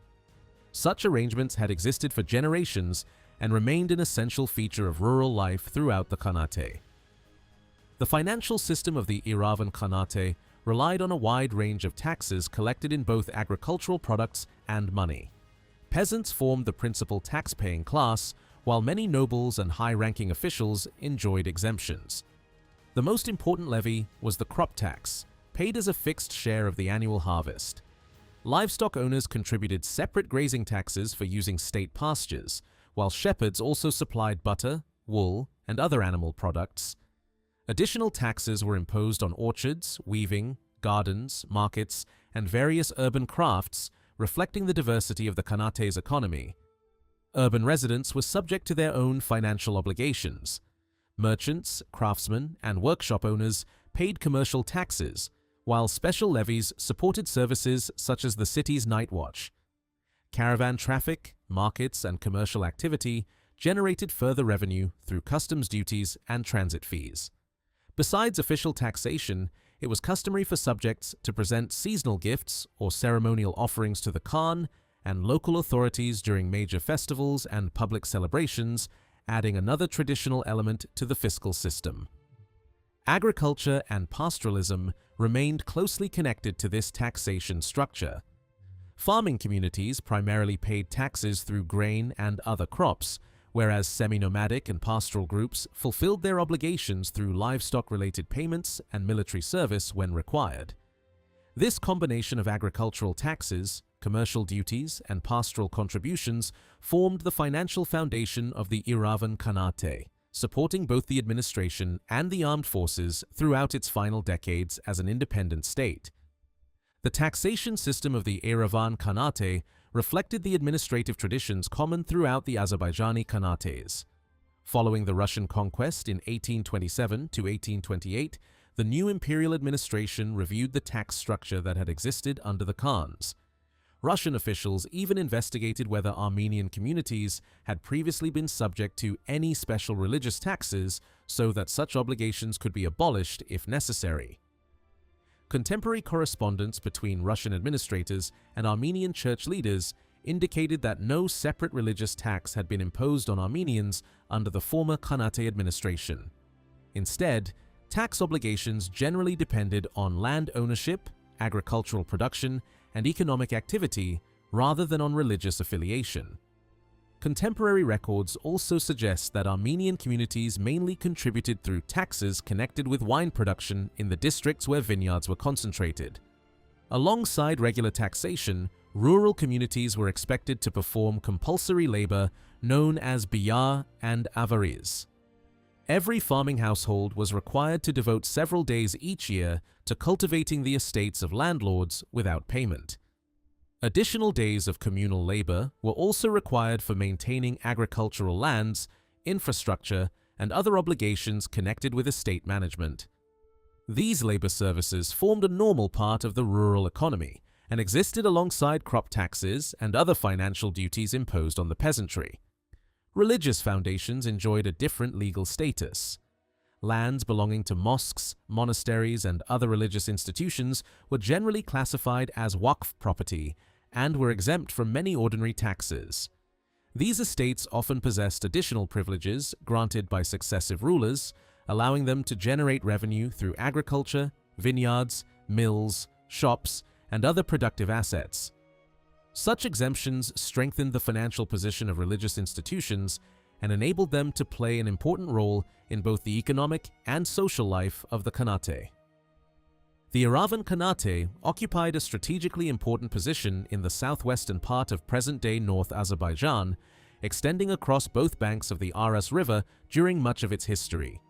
Such arrangements had existed for generations and remained an essential feature of rural life throughout the Khanate. The financial system of the Erivan Khanate relied on a wide range of taxes collected in both agricultural products and money. Peasants formed the principal tax-paying class, while many nobles and high-ranking officials enjoyed exemptions. The most important levy was the crop tax, paid as a fixed share of the annual harvest. Livestock owners contributed separate grazing taxes for using state pastures, while shepherds also supplied butter, wool, and other animal products. Additional taxes were imposed on orchards, weaving, gardens, markets, and various urban crafts, reflecting the diversity of the Khanate's economy. Urban residents were subject to their own financial obligations. Merchants, craftsmen, and workshop owners paid commercial taxes, while special levies supported services such as the city's night watch. Caravan traffic, markets, and commercial activity generated further revenue through customs duties and transit fees. Besides official taxation, it was customary for subjects to present seasonal gifts or ceremonial offerings to the Khan and local authorities during major festivals and public celebrations, adding another traditional element to the fiscal system. Agriculture and pastoralism remained closely connected to this taxation structure. Farming communities primarily paid taxes through grain and other crops, whereas semi-nomadic and pastoral groups fulfilled their obligations through livestock-related payments and military service when required. This combination of agricultural taxes, commercial duties, and pastoral contributions formed the financial foundation of the Erivan Khanate, supporting both the administration and the armed forces throughout its final decades as an independent state. The taxation system of the Erivan Khanate reflected the administrative traditions common throughout the Azerbaijani Khanates. Following the Russian conquest in 1827 to 1828, the new imperial administration reviewed the tax structure that had existed under the Khans. Russian officials even investigated whether Armenian communities had previously been subject to any special religious taxes so that such obligations could be abolished if necessary. Contemporary correspondence between Russian administrators and Armenian church leaders indicated that no separate religious tax had been imposed on Armenians under the former Khanate administration. Instead, tax obligations generally depended on land ownership, agricultural production, and economic activity rather than on religious affiliation. Contemporary records also suggest that Armenian communities mainly contributed through taxes connected with wine production in the districts where vineyards were concentrated. Alongside regular taxation, rural communities were expected to perform compulsory labor known as biyar and avariz. Every farming household was required to devote several days each year to cultivating the estates of landlords without payment. Additional days of communal labor were also required for maintaining agricultural lands, infrastructure, and other obligations connected with estate management. These labor services formed a normal part of the rural economy and existed alongside crop taxes and other financial duties imposed on the peasantry. Religious foundations enjoyed a different legal status. Lands belonging to mosques, monasteries, and other religious institutions were generally classified as waqf property and were exempt from many ordinary taxes. These estates often possessed additional privileges granted by successive rulers, allowing them to generate revenue through agriculture, vineyards, mills, shops, and other productive assets. Such exemptions strengthened the financial position of religious institutions and enabled them to play an important role in both the economic and social life of the Khanate. The Erivan Khanate occupied a strategically important position in the southwestern part of present-day North Azerbaijan, extending across both banks of the Aras River during much of its history.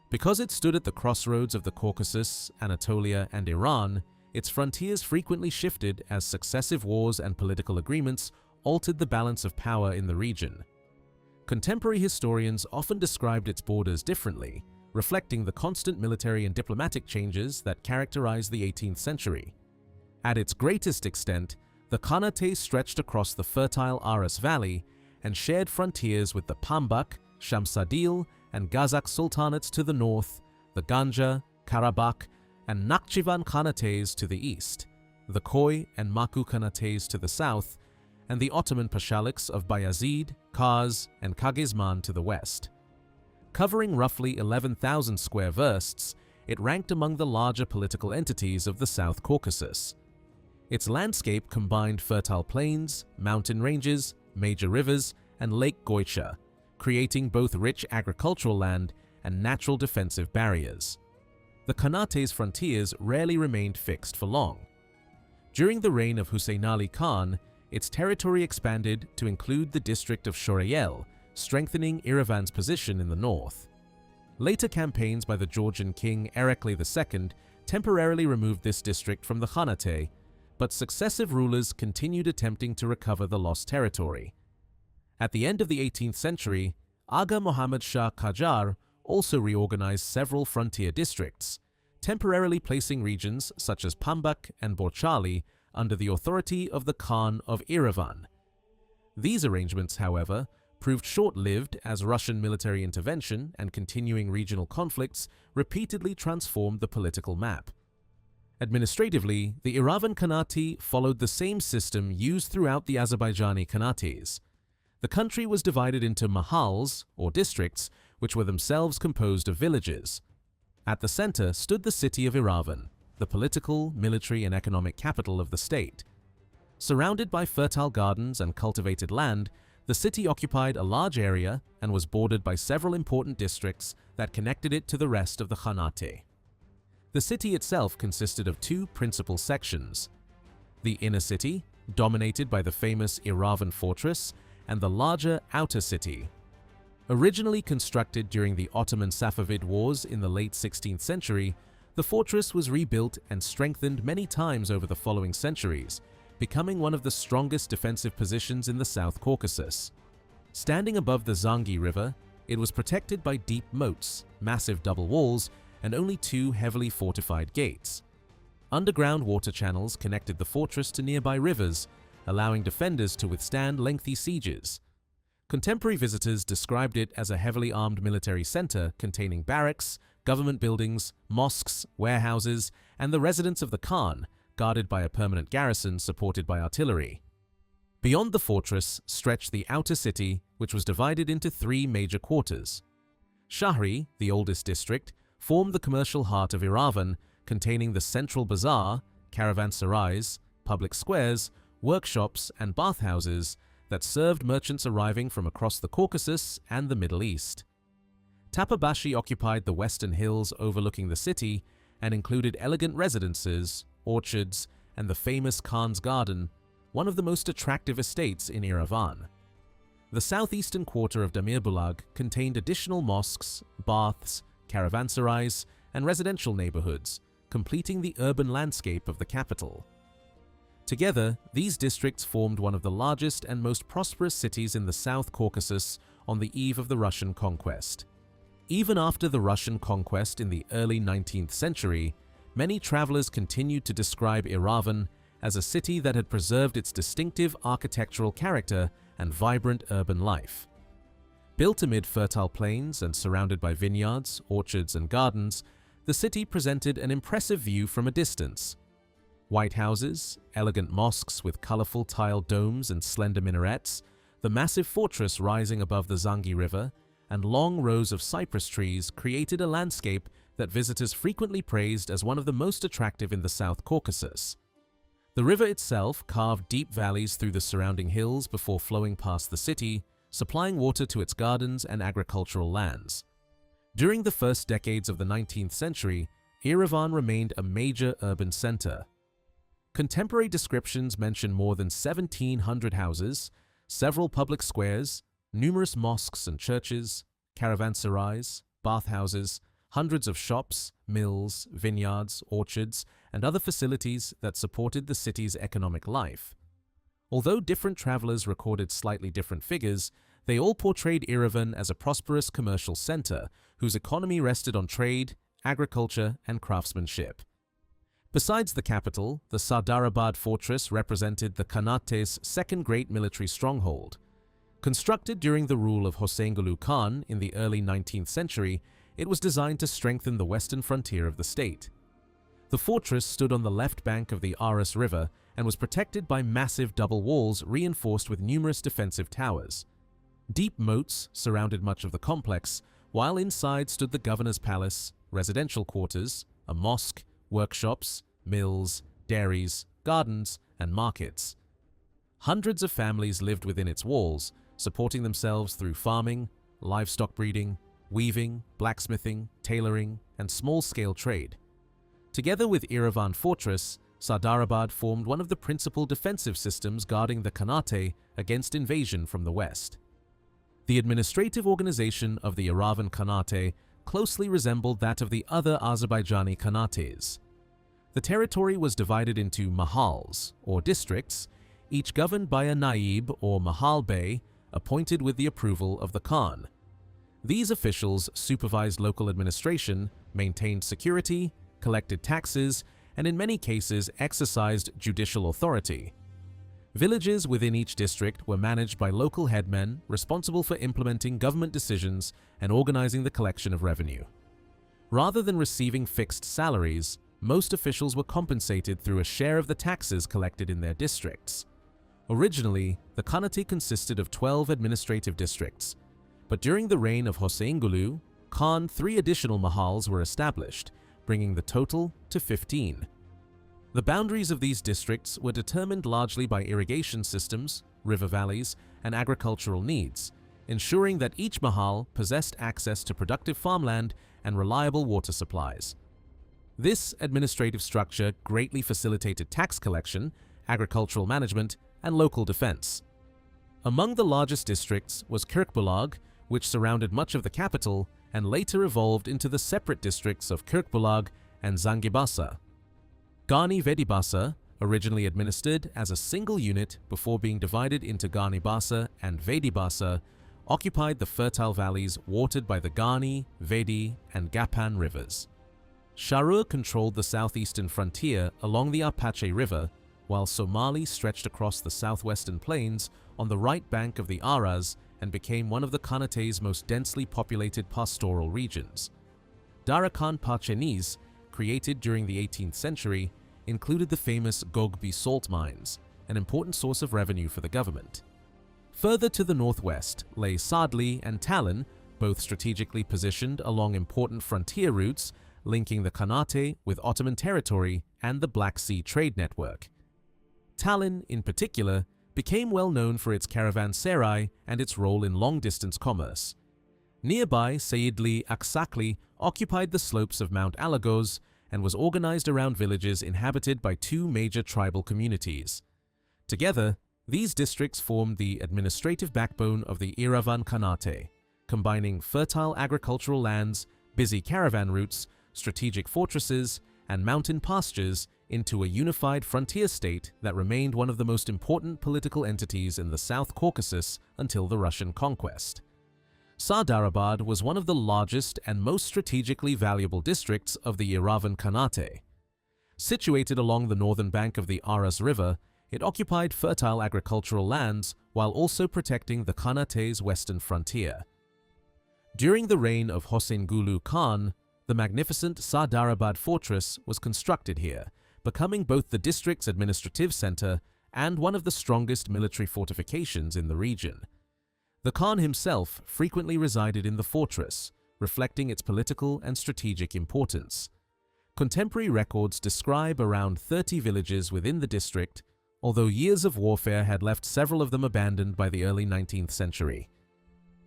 Because it stood at the crossroads of the Caucasus, Anatolia, and Iran, its frontiers frequently shifted as successive wars and political agreements altered the balance of power in the region. Contemporary historians often described its borders differently, reflecting the constant military and diplomatic changes that characterized the 18th century. At its greatest extent, the Khanate stretched across the fertile Aras Valley and shared frontiers with the Pambak, Shamsadil, and Gazakh sultanates to the north, the Ganja, Karabakh, and Nakhchivan Khanates to the east, the Khoi and Maku Khanates to the south, and the Ottoman Pashaliks of Bayazid, Kars, and Kagizman to the west. Covering roughly 11,000 square versts, it ranked among the larger political entities of the South Caucasus. Its landscape combined fertile plains, mountain ranges, major rivers, and Lake Goicha, creating both rich agricultural land and natural defensive barriers. The Khanate's frontiers rarely remained fixed for long. During the reign of Husayn Ali Khan, its territory expanded to include the district of Shorayel, strengthening Erivan's position in the north. Later campaigns by the Georgian king Erekli II temporarily removed this district from the Khanate, but successive rulers continued attempting to recover the lost territory. At the end of the 18th century, Aga Muhammad Shah Qajar also reorganized several frontier districts, temporarily placing regions such as Pambak and Borchali under the authority of the Khan of Erivan. These arrangements, however, proved short-lived as Russian military intervention and continuing regional conflicts repeatedly transformed the political map. Administratively, the Erivan Khanate followed the same system used throughout the Azerbaijani Khanates. The country was divided into mahals, or districts, which were themselves composed of villages. At the center stood the city of Erivan, the political, military, and economic capital of the state. Surrounded by fertile gardens and cultivated land, the city occupied a large area and was bordered by several important districts that connected it to the rest of the Khanate. The city itself consisted of two principal sections: the inner city, dominated by the famous Erivan fortress, and the larger outer city. Originally constructed during the Ottoman-Safavid Wars in the late 16th century, the fortress was rebuilt and strengthened many times over the following centuries, becoming one of the strongest defensive positions in the South Caucasus. Standing above the Zangi River, it was protected by deep moats, massive double walls, and only two heavily fortified gates. Underground water channels connected the fortress to nearby rivers, allowing defenders to withstand lengthy sieges. Contemporary visitors described it as a heavily armed military center containing barracks, government buildings, mosques, warehouses, and the residence of the Khan, guarded by a permanent garrison supported by artillery. Beyond the fortress stretched the outer city, which was divided into three major quarters. Shahri, the oldest district, formed the commercial heart of Erivan, containing the central bazaar, caravanserais, public squares, workshops, and bathhouses that served merchants arriving from across the Caucasus and the Middle East. Tapabashi occupied the western hills overlooking the city and included elegant residences, orchards, and the famous Khan's Garden, one of the most attractive estates in Erivan. The southeastern quarter of Demirbulag contained additional mosques, baths, caravanserais, and residential neighborhoods, completing the urban landscape of the capital. Together, these districts formed one of the largest and most prosperous cities in the South Caucasus on the eve of the Russian conquest. Even after the Russian conquest in the early 19th century, many travelers continued to describe Erivan as a city that had preserved its distinctive architectural character and vibrant urban life. Built amid fertile plains and surrounded by vineyards, orchards, and gardens, the city presented an impressive view from a distance. White houses, elegant mosques with colorful tiled domes and slender minarets, the massive fortress rising above the Zangi River, and long rows of cypress trees created a landscape that visitors frequently praised as one of the most attractive in the South Caucasus. The river itself carved deep valleys through the surrounding hills before flowing past the city, supplying water to its gardens and agricultural lands. During the first decades of the 19th century, Erivan remained a major urban center. Contemporary descriptions mention more than 1,700 houses, several public squares, numerous mosques and churches, caravanserais, bathhouses, hundreds of shops, mills, vineyards, orchards, and other facilities that supported the city's economic life. Although different travelers recorded slightly different figures, they all portrayed Erivan as a prosperous commercial center whose economy rested on trade, agriculture, and craftsmanship. Besides the capital, the Sardarabad fortress represented the Khanate's second great military stronghold. Constructed during the rule of Hosseingulu Khan in the early 19th century, it was designed to strengthen the western frontier of the state. The fortress stood on the left bank of the Aras River and was protected by massive double walls reinforced with numerous defensive towers. Deep moats surrounded much of the complex, while inside stood the governor's palace, residential quarters, a mosque, workshops, mills, dairies, gardens, and markets. Hundreds of families lived within its walls, supporting themselves through farming, livestock breeding, weaving, blacksmithing, tailoring, and small-scale trade. Together with Erivan Fortress, Sardarabad formed one of the principal defensive systems guarding the Khanate against invasion from the west. The administrative organization of the Erivan Khanate closely resembled that of the other Azerbaijani Khanates. The territory was divided into mahals, or districts, each governed by a naib or mahal bey appointed with the approval of the Khan. These officials supervised local administration, maintained security, collected taxes, and in many cases exercised judicial authority. Villages within each district were managed by local headmen responsible for implementing government decisions and organizing the collection of revenue. Rather than receiving fixed salaries, most officials were compensated through a share of the taxes collected in their districts. Originally, the Khanate consisted of 12 administrative districts, but during the reign of Hossein Khan, 3 additional mahals were established, bringing the total to 15. The boundaries of these districts were determined largely by irrigation systems, river valleys, and agricultural needs, ensuring that each mahal possessed access to productive farmland and reliable water supplies. This administrative structure greatly facilitated tax collection, agricultural management, and local defense. Among the largest districts was Kirkbulag, which surrounded much of the capital and later evolved into the separate districts of Kirkbulag and Zangibasa. Gani Vedibasa, originally administered as a single unit before being divided into Ganibasa and Vedibasa, occupied the fertile valleys watered by the Gani, Vedi, and Gapan rivers. Sharur controlled the southeastern frontier along the Apache River, while Somali stretched across the southwestern plains on the right bank of the Aras and became one of the Khanate's most densely populated pastoral regions. Darakan Parchenis, created during the 18th century, included the famous Gogbi salt mines, an important source of revenue for the government. Further to the northwest lay Sadli and Tallinn, both strategically positioned along important frontier routes linking the Khanate with Ottoman territory and the Black Sea trade network. Tallinn, in particular, became well known for its caravanserai and its role in long-distance commerce. Nearby, Seyidli Aksakli occupied the slopes of Mount Alagos and was organized around villages inhabited by 2 major tribal communities. Together, these districts formed the administrative backbone of the Erivan Khanate, combining fertile agricultural lands, busy caravan routes, strategic fortresses, and mountain pastures into a unified frontier state that remained one of the most important political entities in the South Caucasus until the Russian conquest. Sardarabad was one of the largest and most strategically valuable districts of the Erivan Khanate. Situated along the northern bank of the Aras River, it occupied fertile agricultural lands while also protecting the Khanate's western frontier. During the reign of Hossein Khan, the magnificent Sardarabad fortress was constructed here, becoming both the district's administrative center and one of the strongest military fortifications in the region. The Khan himself frequently resided in the fortress, reflecting its political and strategic importance. Contemporary records describe around 30 villages within the district, although years of warfare had left several of them abandoned by the early 19th century.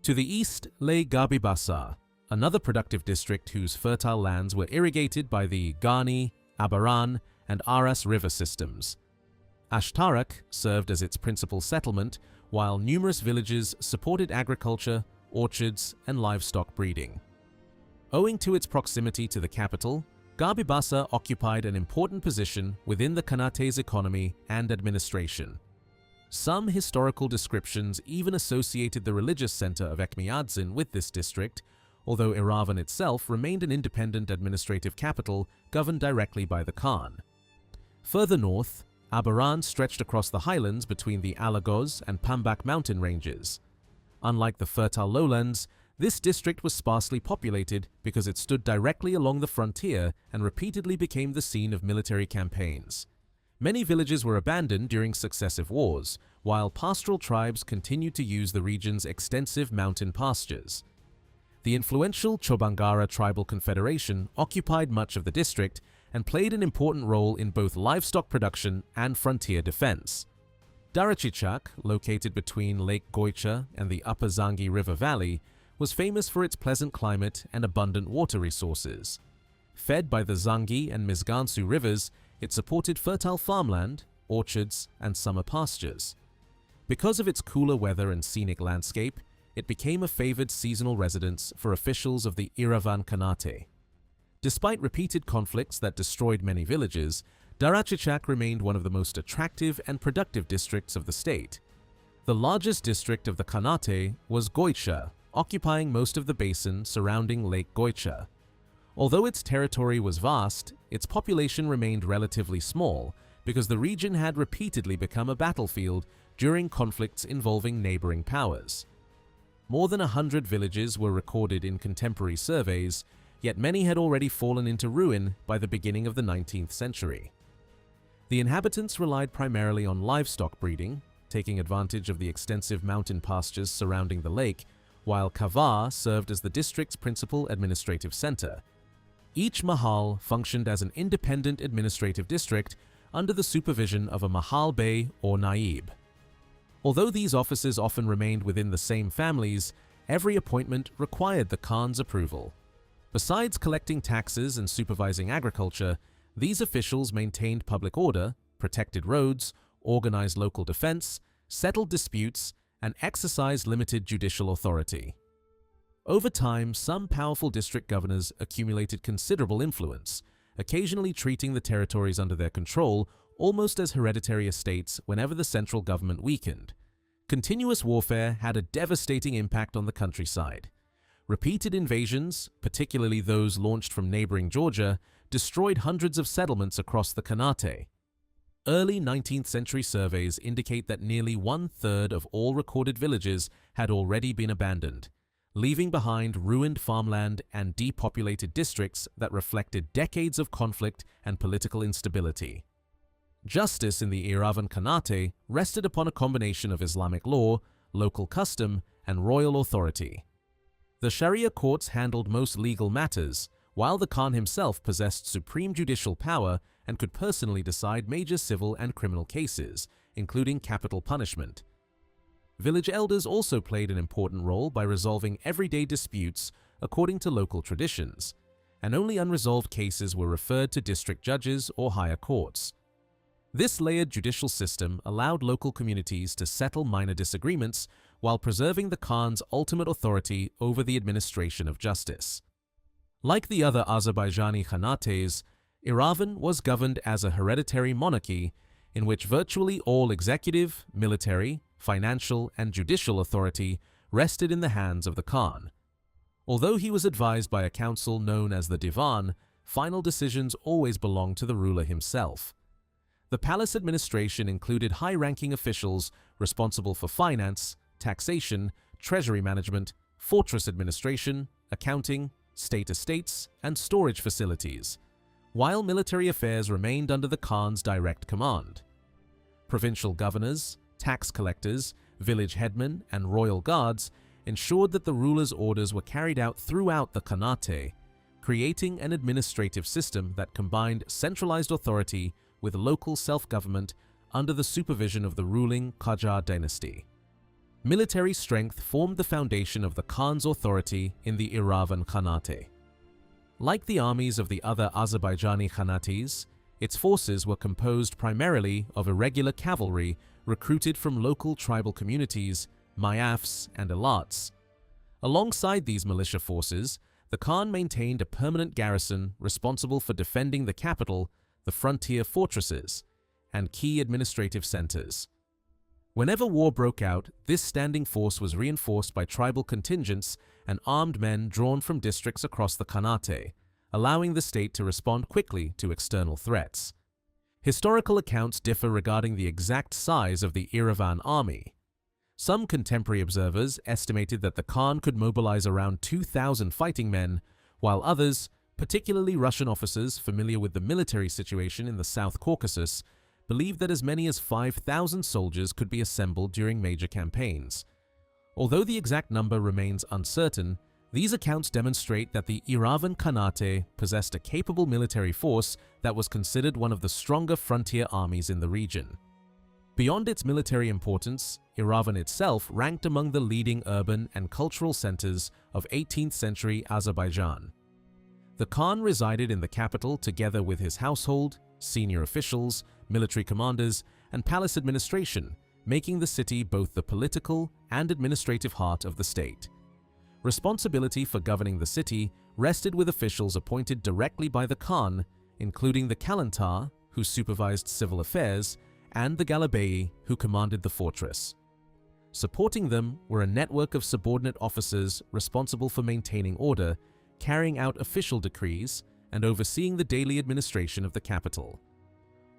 To the east lay Gabibasa, another productive district whose fertile lands were irrigated by the Gani, Abaran, and Aras river systems. Ashtarak served as its principal settlement, while numerous villages supported agriculture, orchards, and livestock breeding. Owing to its proximity to the capital, Gabibasa occupied an important position within the Khanate's economy and administration. Some historical descriptions even associated the religious center of Ekmiadzin with this district, although Erivan itself remained an independent administrative capital governed directly by the Khan. Further north, Abaran stretched across the highlands between the Alagos and Pambak mountain ranges. Unlike the fertile lowlands, this district was sparsely populated because it stood directly along the frontier and repeatedly became the scene of military campaigns. Many villages were abandoned during successive wars, while pastoral tribes continued to use the region's extensive mountain pastures. The influential Chobangara Tribal Confederation occupied much of the district and played an important role in both livestock production and frontier defense. Darachichak, located between Lake Goicha and the Upper Zangi River Valley, was famous for its pleasant climate and abundant water resources. Fed by the Zangi and Mizgansu rivers, it supported fertile farmland, orchards, and summer pastures. Because of its cooler weather and scenic landscape, it became a favored seasonal residence for officials of the Erivan Khanate. Despite repeated conflicts that destroyed many villages, Darachichak remained one of the most attractive and productive districts of the state. The largest district of the Khanate was Goicha, occupying most of the basin surrounding Lake Goicha. Although its territory was vast, its population remained relatively small because the region had repeatedly become a battlefield during conflicts involving neighboring powers. More than 100 villages were recorded in contemporary surveys, yet many had already fallen into ruin by the beginning of the 19th century. The inhabitants relied primarily on livestock breeding, taking advantage of the extensive mountain pastures surrounding the lake, while Kavar served as the district's principal administrative center. Each mahal functioned as an independent administrative district under the supervision of a mahal bey or naib. Although these offices often remained within the same families, every appointment required the Khan's approval. Besides collecting taxes and supervising agriculture, these officials maintained public order, protected roads, organized local defense, settled disputes, and exercised limited judicial authority. Over time, some powerful district governors accumulated considerable influence, occasionally treating the territories under their control almost as hereditary estates whenever the central government weakened. Continuous warfare had a devastating impact on the countryside. Repeated invasions, particularly those launched from neighboring Georgia, destroyed hundreds of settlements across the Khanate. Early 19th century surveys indicate that nearly one-third of all recorded villages had already been abandoned, leaving behind ruined farmland and depopulated districts that reflected decades of conflict and political instability. Justice in the Erivan Khanate rested upon a combination of Islamic law, local custom, and royal authority. The Sharia courts handled most legal matters, while the Khan himself possessed supreme judicial power and could personally decide major civil and criminal cases, including capital punishment. Village elders also played an important role by resolving everyday disputes according to local traditions, and only unresolved cases were referred to district judges or higher courts. This layered judicial system allowed local communities to settle minor disagreements while preserving the Khan's ultimate authority over the administration of justice. Like the other Azerbaijani Khanates, Erivan was governed as a hereditary monarchy in which virtually all executive, military, financial, and judicial authority rested in the hands of the Khan. Although he was advised by a council known as the Divan, final decisions always belonged to the ruler himself. The palace administration included high-ranking officials responsible for finance, taxation, treasury management, fortress administration, accounting, state estates, and storage facilities, while military affairs remained under the Khan's direct command. Provincial governors, tax collectors, village headmen, and royal guards ensured that the ruler's orders were carried out throughout the Khanate, creating an administrative system that combined centralized authority with local self-government under the supervision of the ruling Qajar dynasty. Military strength formed the foundation of the Khan's authority in the Erivan Khanate. Like the armies of the other Azerbaijani Khanates, its forces were composed primarily of irregular cavalry recruited from local tribal communities, mayafs, and elats. Alongside these militia forces, the Khan maintained a permanent garrison responsible for defending the capital, the frontier fortresses, and key administrative centers. Whenever war broke out, this standing force was reinforced by tribal contingents and armed men drawn from districts across the Khanate, allowing the state to respond quickly to external threats. Historical accounts differ regarding the exact size of the Erivan army. Some contemporary observers estimated that the Khan could mobilize around 2,000 fighting men, while others, particularly Russian officers familiar with the military situation in the South Caucasus, believed that as many as 5,000 soldiers could be assembled during major campaigns. Although the exact number remains uncertain, these accounts demonstrate that the Erivan Khanate possessed a capable military force that was considered one of the stronger frontier armies in the region. Beyond its military importance, Erivan itself ranked among the leading urban and cultural centers of 18th century Azerbaijan. The Khan resided in the capital together with his household, senior officials, military commanders, and palace administration, making the city both the political and administrative heart of the state. Responsibility for governing the city rested with officials appointed directly by the Khan, including the Kalantar, who supervised civil affairs, and the Galabei, who commanded the fortress. Supporting them were a network of subordinate officers responsible for maintaining order, carrying out official decrees, and overseeing the daily administration of the capital.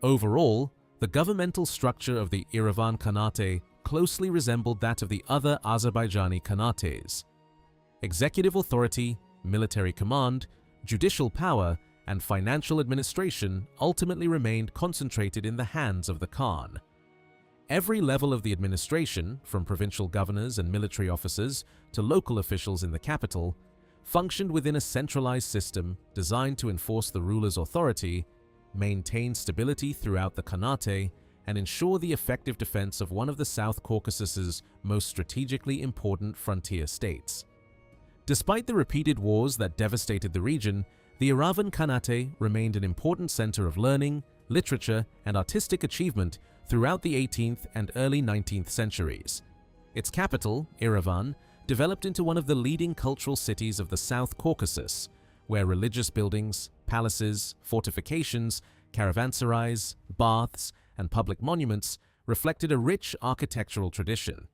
Overall, the governmental structure of the Erivan Khanate closely resembled that of the other Azerbaijani Khanates. Executive authority, military command, judicial power, and financial administration ultimately remained concentrated in the hands of the Khan. Every level of the administration, from provincial governors and military officers to local officials in the capital, functioned within a centralized system designed to enforce the ruler's authority, maintain stability throughout the Khanate, and ensure the effective defense of one of the South Caucasus's most strategically important frontier states. Despite the repeated wars that devastated the region, the Erivan Khanate remained an important center of learning, literature, and artistic achievement throughout the 18th and early 19th centuries. Its capital, Erivan, developed into one of the leading cultural cities of the South Caucasus, where religious buildings, palaces, fortifications, caravanserais, baths, and public monuments reflected a rich architectural tradition.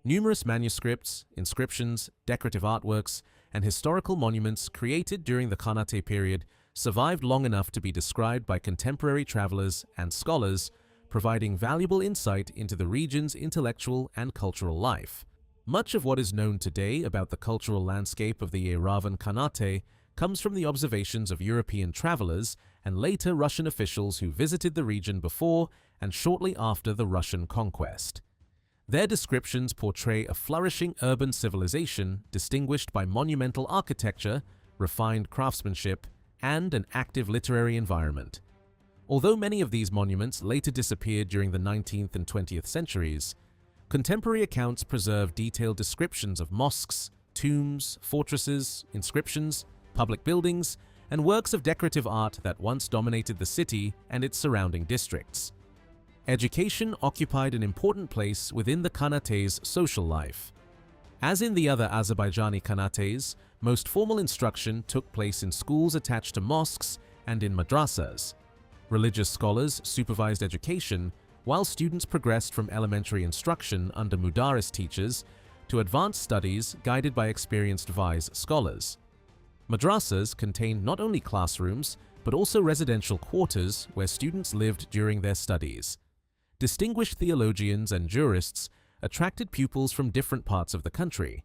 Numerous manuscripts, inscriptions, decorative artworks, and historical monuments created during the Khanate period survived long enough to be described by contemporary travelers and scholars, providing valuable insight into the region's intellectual and cultural life. Much of what is known today about the cultural landscape of the Erivan Khanate comes from the observations of European travelers and later Russian officials who visited the region before and shortly after the Russian conquest. Their descriptions portray a flourishing urban civilization distinguished by monumental architecture, refined craftsmanship, and an active literary environment. Although many of these monuments later disappeared during the 19th and 20th centuries, contemporary accounts preserve detailed descriptions of mosques, tombs, fortresses, inscriptions, public buildings, and works of decorative art that once dominated the city and its surrounding districts. Education occupied an important place within the Khanate's social life. As in the other Azerbaijani Khanates, most formal instruction took place in schools attached to mosques and in madrasas. Religious scholars supervised education, while students progressed from elementary instruction under mudaris teachers to advanced studies guided by experienced vice scholars. Madrasas contained not only classrooms, but also residential quarters where students lived during their studies. Distinguished theologians and jurists attracted pupils from different parts of the country,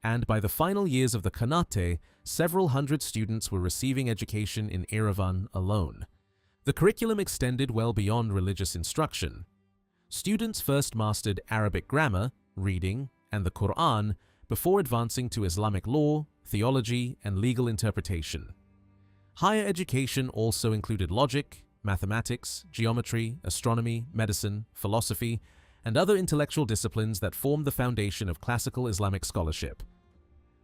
and by the final years of the Khanate, several hundred students were receiving education in Erivan alone. The curriculum extended well beyond religious instruction. Students first mastered Arabic grammar, reading, and the Quran before advancing to Islamic law, theology, and legal interpretation. Higher education also included logic, mathematics, geometry, astronomy, medicine, philosophy, and other intellectual disciplines that formed the foundation of classical Islamic scholarship.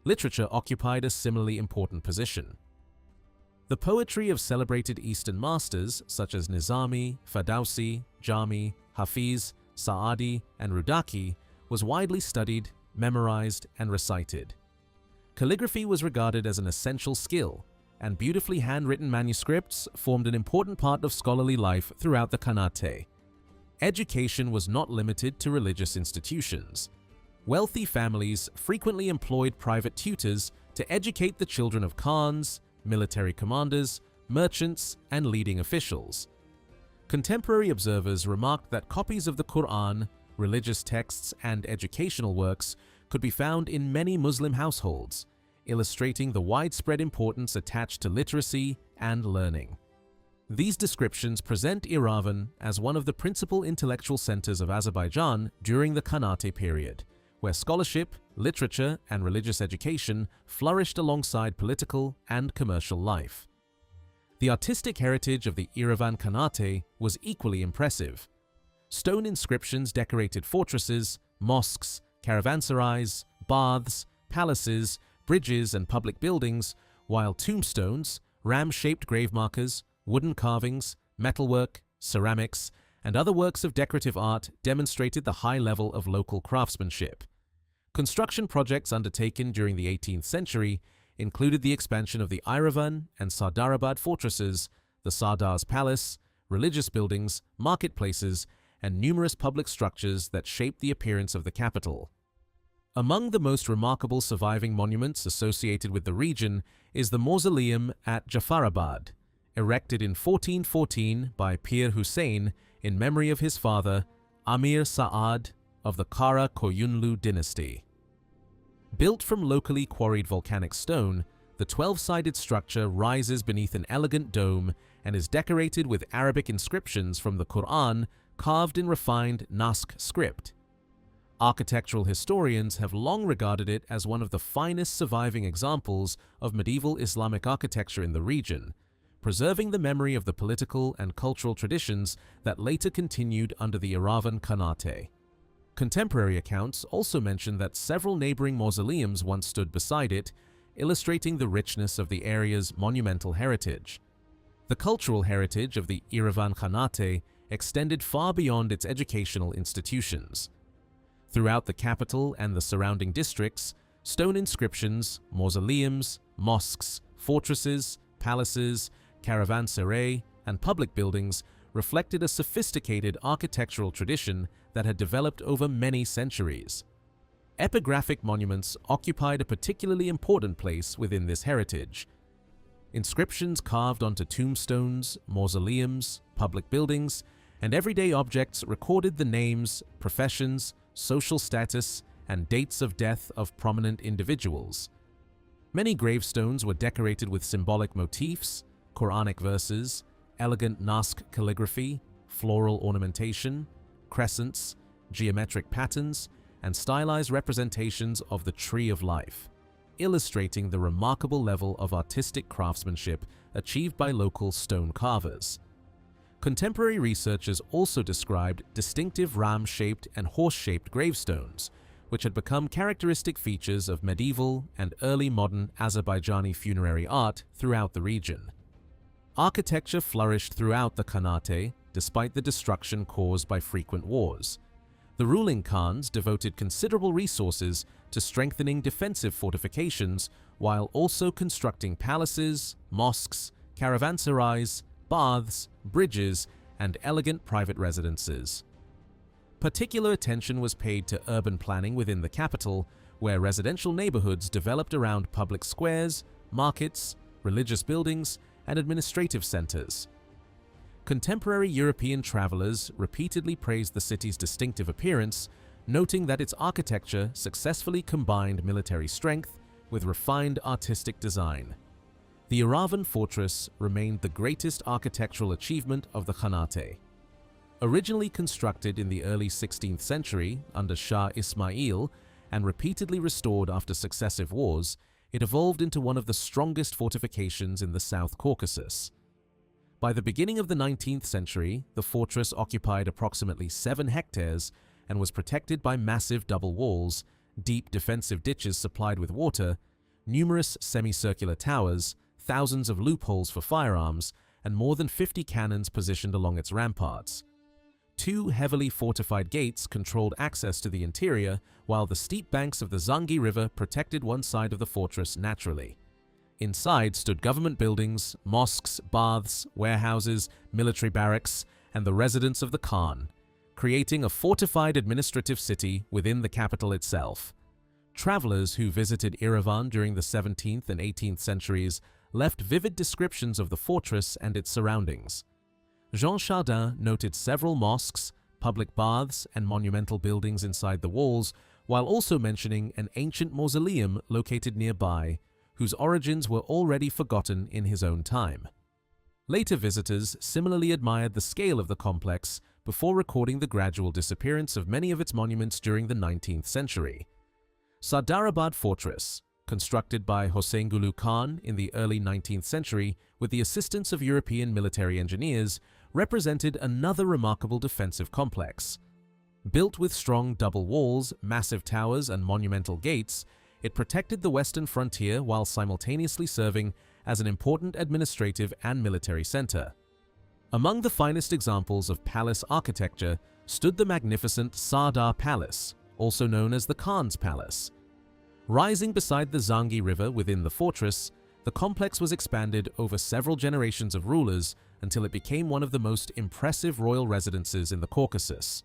Literature occupied a similarly important position. The poetry of celebrated Eastern masters such as Nizami, Ferdowsi, Jami, Hafiz, Saadi, and Rudaki was widely studied, memorized, and recited. Calligraphy was regarded as an essential skill, and beautifully handwritten manuscripts formed an important part of scholarly life throughout the Khanate. Education was not limited to religious institutions. Wealthy families frequently employed private tutors to educate the children of khans, military commanders, merchants, and leading officials. Contemporary observers remarked that copies of the Quran, religious texts, and educational works could be found in many Muslim households, illustrating the widespread importance attached to literacy and learning. These descriptions present Erivan as one of the principal intellectual centers of Azerbaijan during the Khanate period, where scholarship, literature, and religious education flourished alongside political and commercial life. The artistic heritage of the Erivan Khanate was equally impressive. Stone inscriptions decorated fortresses, mosques, caravanserais, baths, palaces, bridges, and public buildings, while tombstones, ram-shaped grave markers, wooden carvings, metalwork, ceramics, and other works of decorative art demonstrated the high level of local craftsmanship. Construction projects undertaken during the 18th century included the expansion of the Erivan and Sardarabad fortresses, the Sardar's palace, religious buildings, marketplaces, and numerous public structures that shaped the appearance of the capital. Among the most remarkable surviving monuments associated with the region is the mausoleum at Jafarabad, erected in 1414 by Pir Hussein in memory of his father, Amir Sa'ad of the Kara Koyunlu dynasty. Built from locally quarried volcanic stone, the 12-sided structure rises beneath an elegant dome and is decorated with Arabic inscriptions from the Quran carved in refined Naskh script. Architectural historians have long regarded it as one of the finest surviving examples of medieval Islamic architecture in the region, preserving the memory of the political and cultural traditions that later continued under the Erivan Khanate. Contemporary accounts also mention that several neighboring mausoleums once stood beside it, illustrating the richness of the area's monumental heritage. The cultural heritage of the Erivan Khanate extended far beyond its educational institutions. Throughout the capital and the surrounding districts, stone inscriptions, mausoleums, mosques, fortresses, palaces, caravanserai, and public buildings reflected a sophisticated architectural tradition that had developed over many centuries. Epigraphic monuments occupied a particularly important place within this heritage. Inscriptions carved onto tombstones, mausoleums, public buildings, and everyday objects recorded the names, professions, social status, and dates of death of prominent individuals. Many gravestones were decorated with symbolic motifs, Quranic verses, elegant Naskh calligraphy, floral ornamentation, crescents, geometric patterns, and stylized representations of the Tree of Life, illustrating the remarkable level of artistic craftsmanship achieved by local stone carvers. Contemporary researchers also described distinctive ram-shaped and horse-shaped gravestones, which had become characteristic features of medieval and early modern Azerbaijani funerary art throughout the region. Architecture flourished throughout the Khanate, despite the destruction caused by frequent wars. The ruling Khans devoted considerable resources to strengthening defensive fortifications while also constructing palaces, mosques, caravanserais, baths, bridges, and elegant private residences. Particular attention was paid to urban planning within the capital, where residential neighborhoods developed around public squares, markets, religious buildings, and administrative centers. Contemporary European travelers repeatedly praised the city's distinctive appearance, noting that its architecture successfully combined military strength with refined artistic design. The Erivan fortress remained the greatest architectural achievement of the Khanate. Originally constructed in the early 16th century under Shah Ismail and repeatedly restored after successive wars, it evolved into one of the strongest fortifications in the South Caucasus. By the beginning of the 19th century, the fortress occupied approximately 7 hectares and was protected by massive double walls, deep defensive ditches supplied with water, numerous semicircular towers, thousands of loopholes for firearms, and more than 50 cannons positioned along its ramparts. 2 heavily fortified gates controlled access to the interior, while the steep banks of the Zangi River protected one side of the fortress naturally. Inside stood government buildings, mosques, baths, warehouses, military barracks, and the residence of the Khan, creating a fortified administrative city within the capital itself. Travelers who visited Erivan during the 17th and 18th centuries left vivid descriptions of the fortress and its surroundings. Jean Chardin noted several mosques, public baths, and monumental buildings inside the walls, while also mentioning an ancient mausoleum located nearby, whose origins were already forgotten in his own time. Later visitors similarly admired the scale of the complex before recording the gradual disappearance of many of its monuments during the 19th century. Sardarabad Fortress, constructed by Hosseingulu Khan in the early 19th century with the assistance of European military engineers, represented another remarkable defensive complex. Built with strong double walls, massive towers, and monumental gates, it protected the western frontier while simultaneously serving as an important administrative and military center. Among the finest examples of palace architecture stood the magnificent Sardar Palace, also known as the Khan's Palace. Rising beside the Zangi River within the fortress, the complex was expanded over several generations of rulers until it became one of the most impressive royal residences in the Caucasus.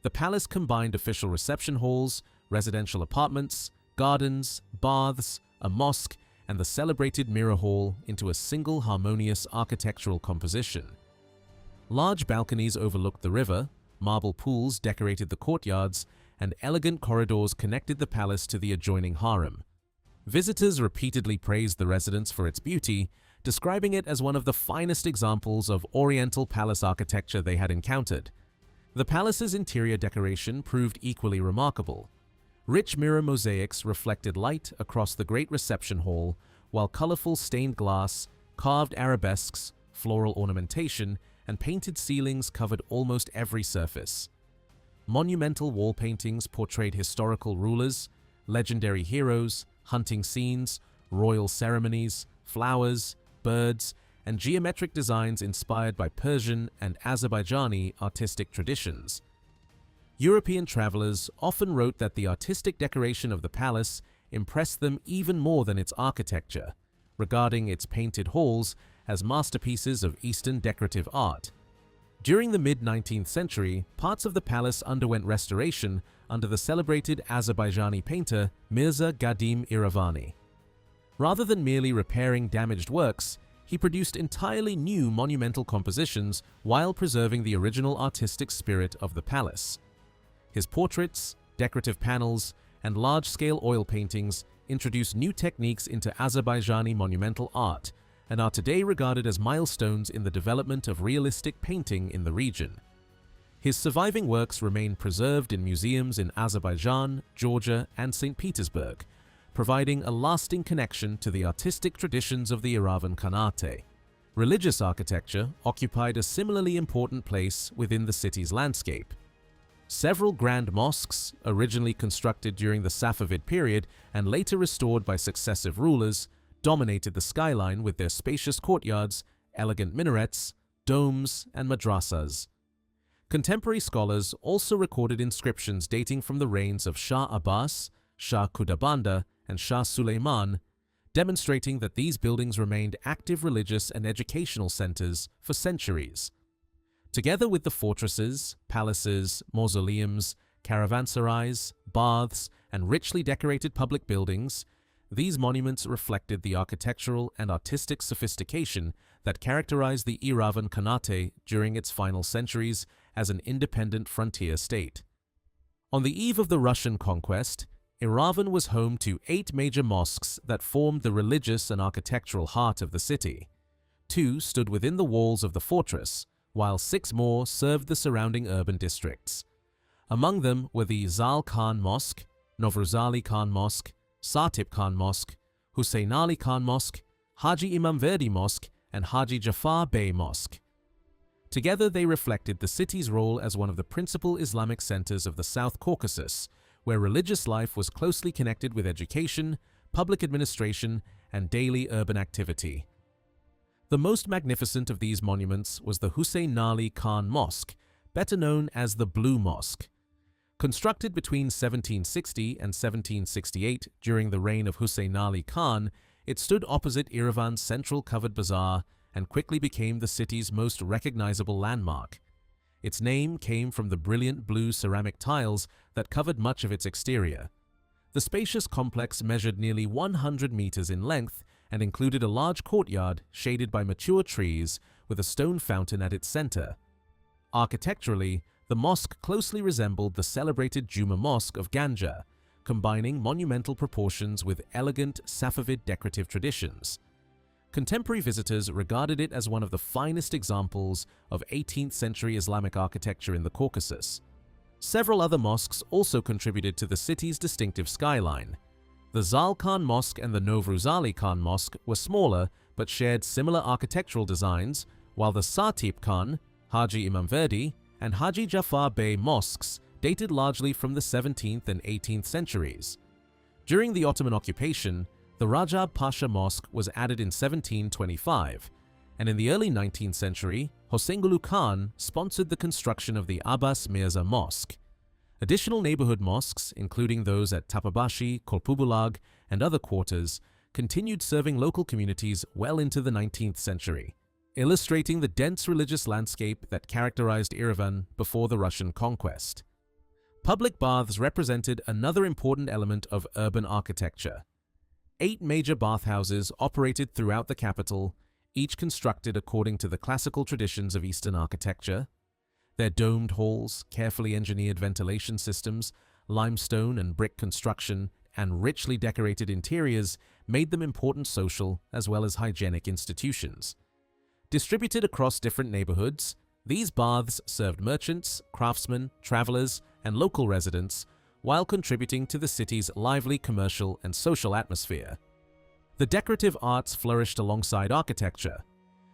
The palace combined official reception halls, residential apartments, gardens, baths, a mosque, and the celebrated mirror hall into a single harmonious architectural composition. Large balconies overlooked the river, marble pools decorated the courtyards, and elegant corridors connected the palace to the adjoining harem. Visitors repeatedly praised the residence for its beauty, describing it as one of the finest examples of Oriental palace architecture they had encountered. The palace's interior decoration proved equally remarkable. Rich mirror mosaics reflected light across the great reception hall, while colorful stained glass, carved arabesques, floral ornamentation, and painted ceilings covered almost every surface. Monumental wall paintings portrayed historical rulers, legendary heroes, hunting scenes, royal ceremonies, flowers, birds, and geometric designs inspired by Persian and Azerbaijani artistic traditions. European travelers often wrote that the artistic decoration of the palace impressed them even more than its architecture, regarding its painted halls as masterpieces of Eastern decorative art. During the mid-19th century, parts of the palace underwent restoration under the celebrated Azerbaijani painter Mirza Gadim Iravani. Rather than merely repairing damaged works, he produced entirely new monumental compositions while preserving the original artistic spirit of the palace. His portraits, decorative panels, and large-scale oil paintings introduced new techniques into Azerbaijani monumental art and are today regarded as milestones in the development of realistic painting in the region. His surviving works remain preserved in museums in Azerbaijan, Georgia, and St. Petersburg, providing a lasting connection to the artistic traditions of the Erivan Khanate. Religious architecture occupied a similarly important place within the city's landscape. Several grand mosques, originally constructed during the Safavid period and later restored by successive rulers, dominated the skyline with their spacious courtyards, elegant minarets, domes, and madrasas. Contemporary scholars also recorded inscriptions dating from the reigns of Shah Abbas, Shah Khudabanda, and Shah Suleiman, demonstrating that these buildings remained active religious and educational centers for centuries. Together with the fortresses, palaces, mausoleums, caravanserais, baths, and richly decorated public buildings, these monuments reflected the architectural and artistic sophistication that characterized the Erivan Khanate during its final centuries as an independent frontier state. On the eve of the Russian conquest, Erivan was home to 8 major mosques that formed the religious and architectural heart of the city. 2 stood within the walls of the fortress, while 6 more served the surrounding urban districts. Among them were the Zal Khan Mosque, Novruzali Khan Mosque, Satip Khan Mosque, Hussein Ali Khan Mosque, Haji Imam Verdi Mosque, and Haji Jafar Bey Mosque. Together they reflected the city's role as one of the principal Islamic centers of the South Caucasus, where religious life was closely connected with education, public administration, and daily urban activity. The most magnificent of these monuments was the Hussein Ali Khan Mosque, better known as the Blue Mosque. Constructed between 1760 and 1768 during the reign of Hussein Ali Khan, it stood opposite Erivan's central covered bazaar and quickly became the city's most recognizable landmark. Its name came from the brilliant blue ceramic tiles that covered much of its exterior. The spacious complex measured nearly 100 meters in length and included a large courtyard shaded by mature trees with a stone fountain at its center. Architecturally, the mosque closely resembled the celebrated Juma Mosque of Ganja, combining monumental proportions with elegant Safavid decorative traditions. Contemporary visitors regarded it as one of the finest examples of 18th century Islamic architecture in the Caucasus. Several other mosques also contributed to the city's distinctive skyline. The Zal Khan Mosque and the Novruzali Khan Mosque were smaller but shared similar architectural designs, while the Satip Khan, Haji Imam Verdi, and Haji Jafar Bey mosques dated largely from the 17th and 18th centuries. During the Ottoman occupation, the Rajab Pasha Mosque was added in 1725, and in the early 19th century, Hosseingulu Khan sponsored the construction of the Abbas Mirza Mosque. Additional neighborhood mosques, including those at Tapabashi, Kolpubulag, and other quarters, continued serving local communities well into the 19th century, illustrating the dense religious landscape that characterized Erivan before the Russian conquest. Public baths represented another important element of urban architecture. 8 major bathhouses operated throughout the capital, each constructed according to the classical traditions of Eastern architecture. Their domed halls, carefully engineered ventilation systems, limestone and brick construction, and richly decorated interiors made them important social as well as hygienic institutions. Distributed across different neighborhoods, these baths served merchants, craftsmen, travelers, and local residents, while contributing to the city's lively commercial and social atmosphere. The decorative arts flourished alongside architecture.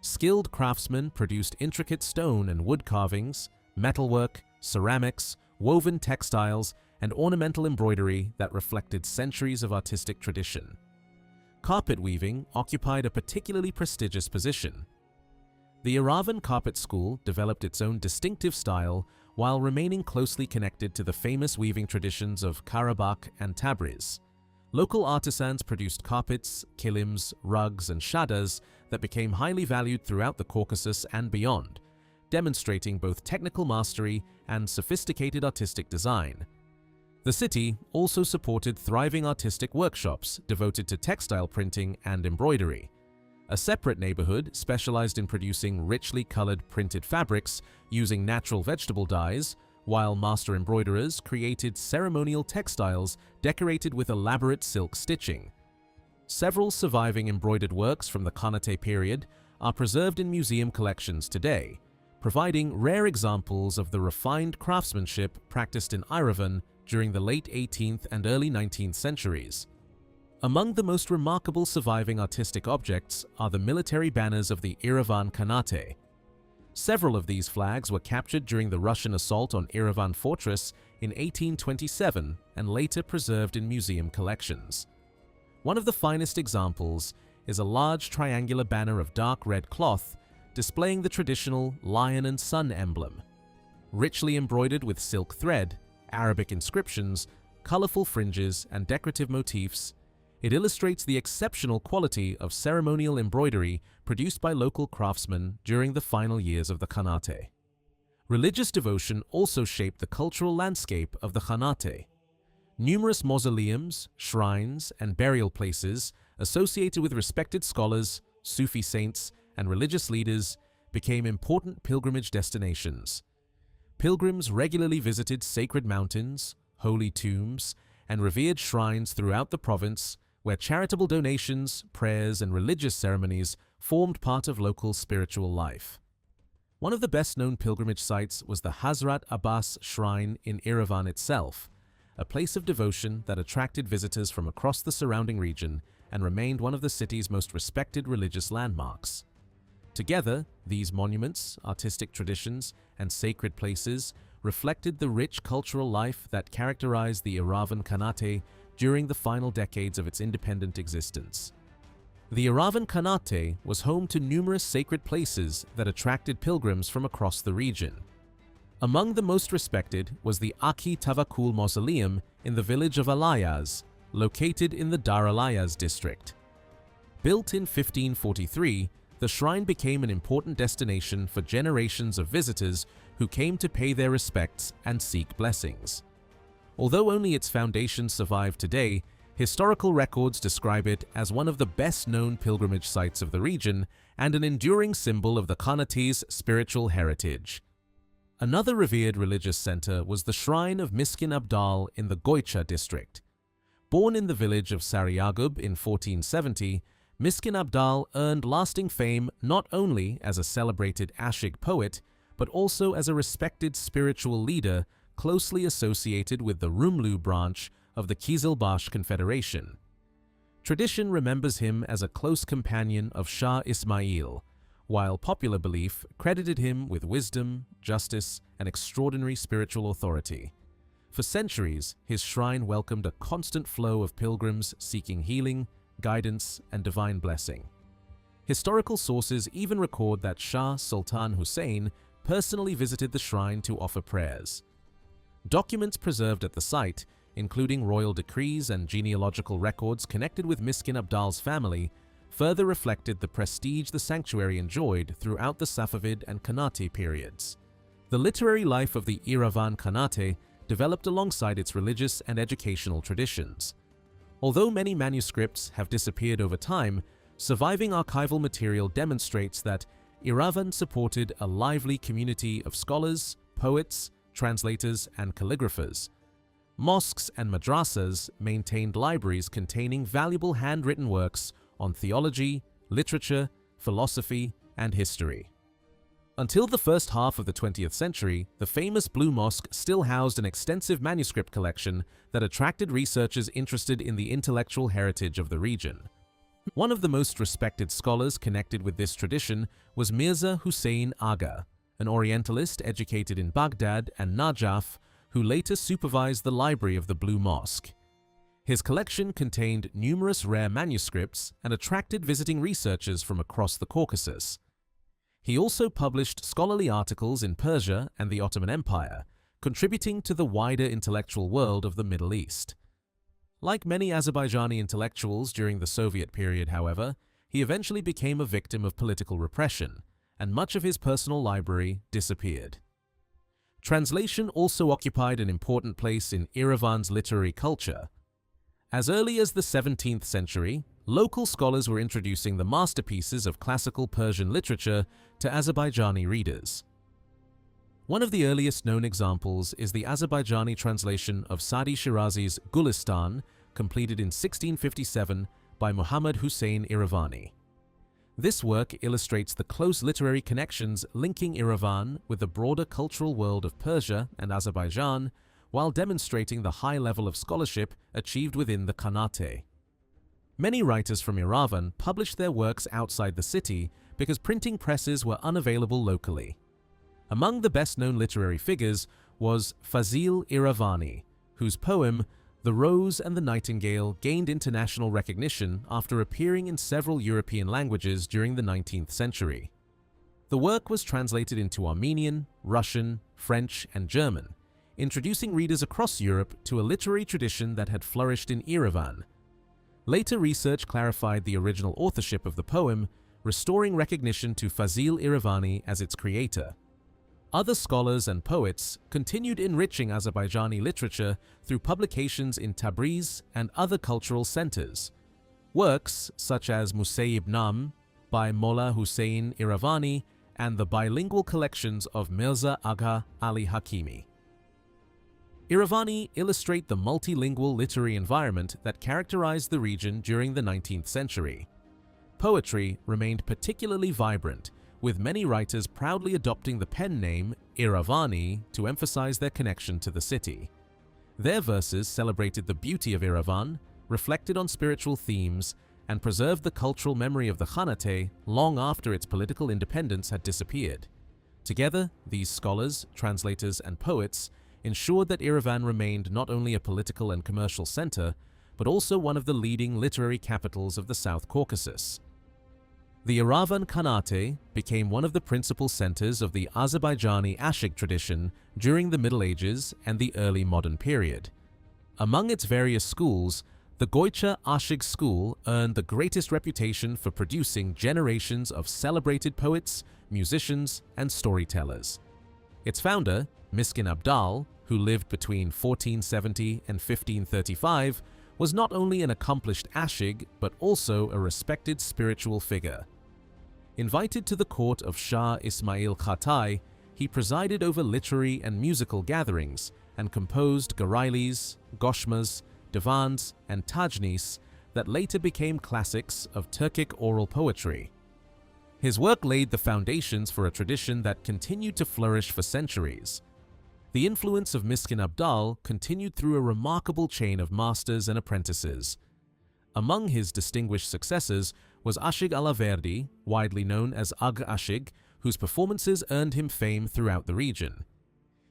Skilled craftsmen produced intricate stone and wood carvings, metalwork, ceramics, woven textiles, and ornamental embroidery that reflected centuries of artistic tradition. Carpet weaving occupied a particularly prestigious position. The Erivan Carpet School developed its own distinctive style while remaining closely connected to the famous weaving traditions of Karabakh and Tabriz. Local artisans produced carpets, kilims, rugs, and chadars that became highly valued throughout the Caucasus and beyond, demonstrating both technical mastery and sophisticated artistic design. The city also supported thriving artistic workshops devoted to textile printing and embroidery. A separate neighborhood specialized in producing richly colored printed fabrics using natural vegetable dyes, while master embroiderers created ceremonial textiles decorated with elaborate silk stitching. Several surviving embroidered works from the Khanate period are preserved in museum collections today, providing rare examples of the refined craftsmanship practiced in Erivan during the late 18th and early 19th centuries. Among the most remarkable surviving artistic objects are the military banners of the Erivan Khanate. Several of these flags were captured during the Russian assault on Erivan Fortress in 1827 and later preserved in museum collections. One of the finest examples is a large triangular banner of dark red cloth displaying the traditional lion and sun emblem. Richly embroidered with silk thread, Arabic inscriptions, colorful fringes, and decorative motifs, it illustrates the exceptional quality of ceremonial embroidery produced by local craftsmen during the final years of the Khanate. Religious devotion also shaped the cultural landscape of the Khanate. Numerous mausoleums, shrines, and burial places associated with respected scholars, Sufi saints, and religious leaders became important pilgrimage destinations. Pilgrims regularly visited sacred mountains, holy tombs, and revered shrines throughout the province, where charitable donations, prayers, and religious ceremonies formed part of local spiritual life. One of the best-known pilgrimage sites was the Hazrat Abbas Shrine in Erivan itself, a place of devotion that attracted visitors from across the surrounding region and remained one of the city's most respected religious landmarks. Together, these monuments, artistic traditions, and sacred places reflected the rich cultural life that characterized the Erivan Khanate during the final decades of its independent existence. The Erivan Khanate was home to numerous sacred places that attracted pilgrims from across the region. Among the most respected was the Aki Tavakul Mausoleum in the village of Alayaz, located in the Dar Alayaz district. Built in 1543, the shrine became an important destination for generations of visitors who came to pay their respects and seek blessings. Although only its foundations survive today, historical records describe it as one of the best-known pilgrimage sites of the region and an enduring symbol of the Khanate's spiritual heritage. Another revered religious center was the shrine of Miskin Abdal in the Goycha district. Born in the village of Saryagub in 1470, Miskin Abdal earned lasting fame not only as a celebrated Ashig poet, but also as a respected spiritual leader closely associated with the Rumlu branch of the Kizilbash Confederation. Tradition remembers him as a close companion of Shah Ismail, while popular belief credited him with wisdom, justice, and extraordinary spiritual authority. For centuries, his shrine welcomed a constant flow of pilgrims seeking healing, guidance, and divine blessing. Historical sources even record that Shah Sultan Hussein personally visited the shrine to offer prayers. Documents preserved at the site, including royal decrees and genealogical records connected with Miskin Abdal's family, further reflected the prestige the sanctuary enjoyed throughout the Safavid and Khanate periods. The literary life of the Erivan Khanate developed alongside its religious and educational traditions. Although many manuscripts have disappeared over time, surviving archival material demonstrates that Erivan supported a lively community of scholars, poets, translators, and calligraphers. Mosques and madrasas maintained libraries containing valuable handwritten works on theology, literature, philosophy, and history. Until the first half of the 20th century, the famous Blue Mosque still housed an extensive manuscript collection that attracted researchers interested in the intellectual heritage of the region. One of the most respected scholars connected with this tradition was Mirza Hussein Agha, an Orientalist educated in Baghdad and Najaf, who later supervised the library of the Blue Mosque. His collection contained numerous rare manuscripts and attracted visiting researchers from across the Caucasus. He also published scholarly articles in Persia and the Ottoman Empire, contributing to the wider intellectual world of the Middle East. Like many Azerbaijani intellectuals during the Soviet period, however, he eventually became a victim of political repression, and much of his personal library disappeared. Translation also occupied an important place in Erivan's literary culture. As early as the 17th century, local scholars were introducing the masterpieces of classical Persian literature to Azerbaijani readers. One of the earliest known examples is the Azerbaijani translation of Sadi Shirazi's Gulistan, completed in 1657 by Muhammad Hussein Erivani. This work illustrates the close literary connections linking Erivan with the broader cultural world of Persia and Azerbaijan, while demonstrating the high level of scholarship achieved within the Khanate. Many writers from Erivan published their works outside the city because printing presses were unavailable locally. Among the best-known literary figures was Fazil Erivani, whose poem The Rose and the Nightingale gained international recognition after appearing in several European languages during the 19th century. The work was translated into Armenian, Russian, French, and German, introducing readers across Europe to a literary tradition that had flourished in Erivan. Later research clarified the original authorship of the poem, restoring recognition to Fazil Erivani as its creator. Other scholars and poets continued enriching Azerbaijani literature through publications in Tabriz and other cultural centers. Works such as Musayib Nam by Molla Hussein Erivani and the bilingual collections of Mirza Agha Ali Hakimi. Erivani illustrate the multilingual literary environment that characterized the region during the 19th century. Poetry remained particularly vibrant, with many writers proudly adopting the pen name Erivani to emphasize their connection to the city. Their verses celebrated the beauty of Erivan, reflected on spiritual themes, and preserved the cultural memory of the Khanate long after its political independence had disappeared. Together, these scholars, translators, and poets ensured that Erivan remained not only a political and commercial center, but also one of the leading literary capitals of the South Caucasus. The Erivan Khanate became one of the principal centers of the Azerbaijani Ashig tradition during the Middle Ages and the early modern period. Among its various schools, the Goycha Ashig school earned the greatest reputation for producing generations of celebrated poets, musicians, and storytellers. Its founder, Miskin Abdal, who lived between 1470 and 1535, was not only an accomplished Ashig, but also a respected spiritual figure. Invited to the court of Shah Ismail Khatai, he presided over literary and musical gatherings and composed garailis, goshmas, divans, and tajnis that later became classics of Turkic oral poetry. His work laid the foundations for a tradition that continued to flourish for centuries. The influence of Miskin Abdal continued through a remarkable chain of masters and apprentices. Among his distinguished successors was Ashig Alaverdi, widely known as Agha Ashig, whose performances earned him fame throughout the region.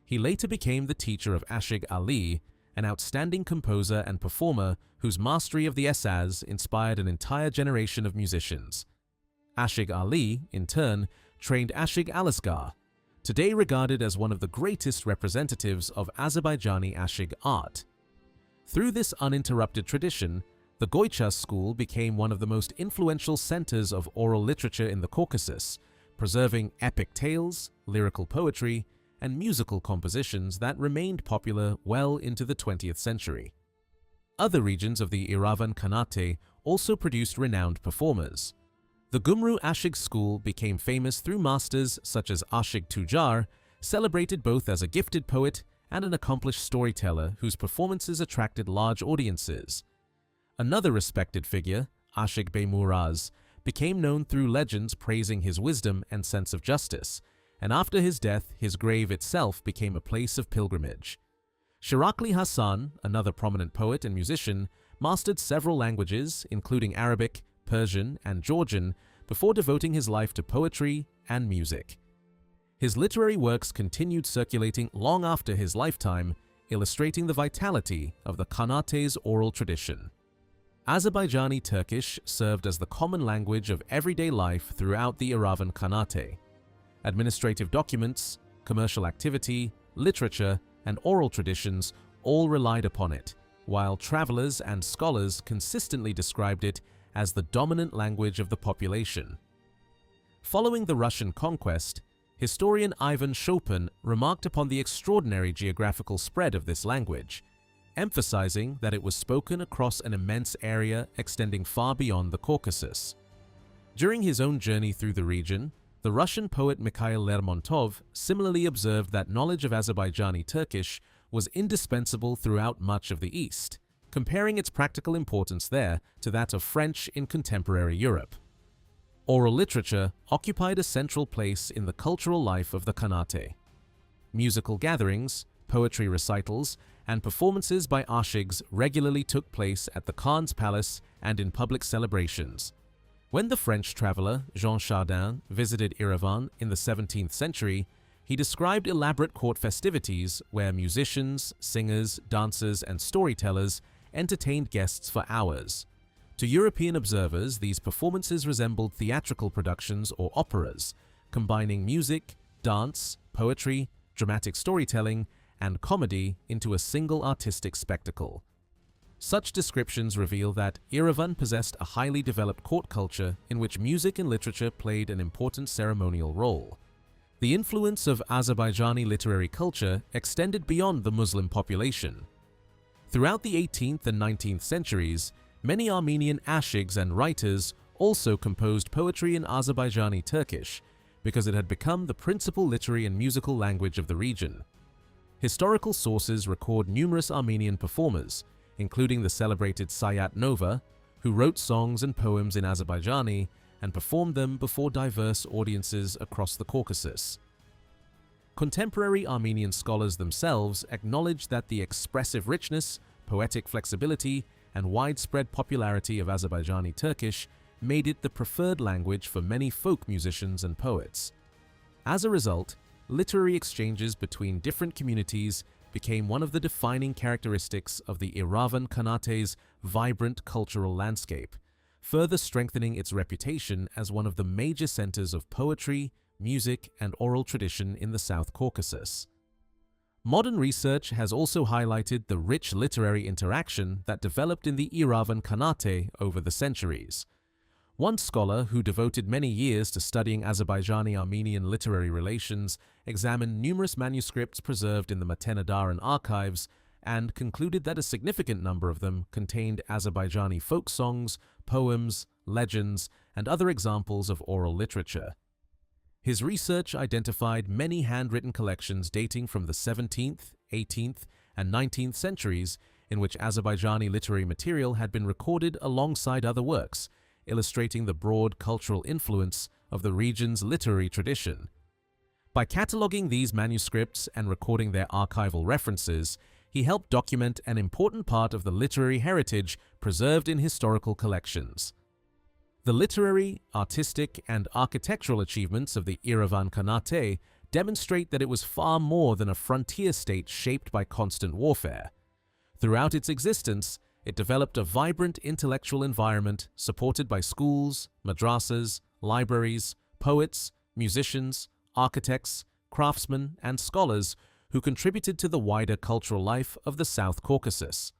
He later became the teacher of Ashig Ali, an outstanding composer and performer whose mastery of the Esaz inspired an entire generation of musicians. Ashig Ali, in turn, trained Ashig Alisgar, today regarded as one of the greatest representatives of Azerbaijani Ashig art. Through this uninterrupted tradition, the Goycha school became one of the most influential centers of oral literature in the Caucasus, preserving epic tales, lyrical poetry, and musical compositions that remained popular well into the 20th century. Other regions of the Erivan Khanate also produced renowned performers. The Gumru Ashig school became famous through masters such as Ashig Tujar, celebrated both as a gifted poet and an accomplished storyteller whose performances attracted large audiences. Another respected figure, Ashig Bey Muraz, became known through legends praising his wisdom and sense of justice, and after his death, his grave itself became a place of pilgrimage. Shirakli Hassan, another prominent poet and musician, mastered several languages, including Arabic, Persian, and Georgian, before devoting his life to poetry and music. His literary works continued circulating long after his lifetime, illustrating the vitality of the Khanate's oral tradition. Azerbaijani Turkish served as the common language of everyday life throughout the Erivan Khanate. Administrative documents, commercial activity, literature, and oral traditions all relied upon it, while travelers and scholars consistently described it as the dominant language of the population. Following the Russian conquest, historian Ivan Chopin remarked upon the extraordinary geographical spread of this language, emphasizing that it was spoken across an immense area extending far beyond the Caucasus. During his own journey through the region, the Russian poet Mikhail Lermontov similarly observed that knowledge of Azerbaijani Turkish was indispensable throughout much of the East, comparing its practical importance there to that of French in contemporary Europe. Oral literature occupied a central place in the cultural life of the Khanate. Musical gatherings, poetry recitals, and performances by ashigs regularly took place at the Khan's palace and in public celebrations. When the French traveler Jean Chardin visited Erivan in the 17th century, he described elaborate court festivities where musicians, singers, dancers, and storytellers entertained guests for hours. To European observers, these performances resembled theatrical productions or operas, combining music, dance, poetry, dramatic storytelling, and comedy into a single artistic spectacle. Such descriptions reveal that Erivan possessed a highly developed court culture in which music and literature played an important ceremonial role. The influence of Azerbaijani literary culture extended beyond the Muslim population. Throughout the 18th and 19th centuries, many Armenian ashigs and writers also composed poetry in Azerbaijani Turkish because it had become the principal literary and musical language of the region. Historical sources record numerous Armenian performers, including the celebrated Sayat Nova, who wrote songs and poems in Azerbaijani and performed them before diverse audiences across the Caucasus. Contemporary Armenian scholars themselves acknowledge that the expressive richness, poetic flexibility, and widespread popularity of Azerbaijani Turkish made it the preferred language for many folk musicians and poets. As a result, literary exchanges between different communities became one of the defining characteristics of the Erivan Khanate's vibrant cultural landscape, further strengthening its reputation as one of the major centers of poetry, music, and oral tradition in the South Caucasus. Modern research has also highlighted the rich literary interaction that developed in the Erivan Khanate over the centuries. One scholar who devoted many years to studying Azerbaijani-Armenian literary relations examined numerous manuscripts preserved in the Matenadaran archives and concluded that a significant number of them contained Azerbaijani folk songs, poems, legends, and other examples of oral literature. His research identified many handwritten collections dating from the 17th, 18th, and 19th centuries in which Azerbaijani literary material had been recorded alongside other works, illustrating the broad cultural influence of the region's literary tradition. By cataloging these manuscripts and recording their archival references, he helped document an important part of the literary heritage preserved in historical collections. The literary, artistic, and architectural achievements of the Erivan Khanate demonstrate that it was far more than a frontier state shaped by constant warfare. Throughout its existence, it developed a vibrant intellectual environment supported by schools, madrasas, libraries, poets, musicians, architects, craftsmen, and scholars who contributed to the wider cultural life of the South Caucasus.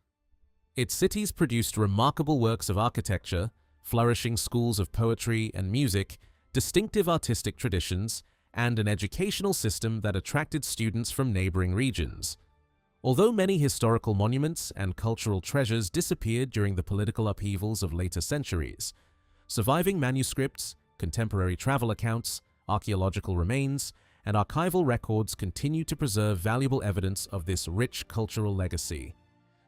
Its cities produced remarkable works of architecture, flourishing schools of poetry and music, distinctive artistic traditions, and an educational system that attracted students from neighboring regions. Although many historical monuments and cultural treasures disappeared during the political upheavals of later centuries, surviving manuscripts, contemporary travel accounts, archaeological remains, and archival records continue to preserve valuable evidence of this rich cultural legacy.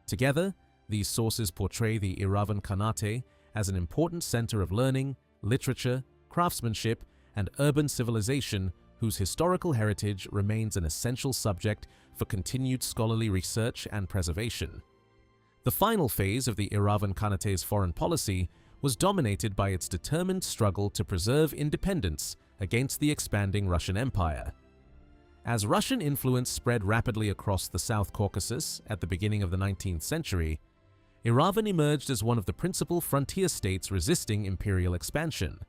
Together, these sources portray the Erivan Khanate as an important center of learning, literature, craftsmanship, and urban civilization whose historical heritage remains an essential subject for continued scholarly research and preservation. The final phase of the Erivan Khanate's foreign policy was dominated by its determined struggle to preserve independence against the expanding Russian Empire. As Russian influence spread rapidly across the South Caucasus at the beginning of the 19th century, Erivan emerged as one of the principal frontier states resisting imperial expansion.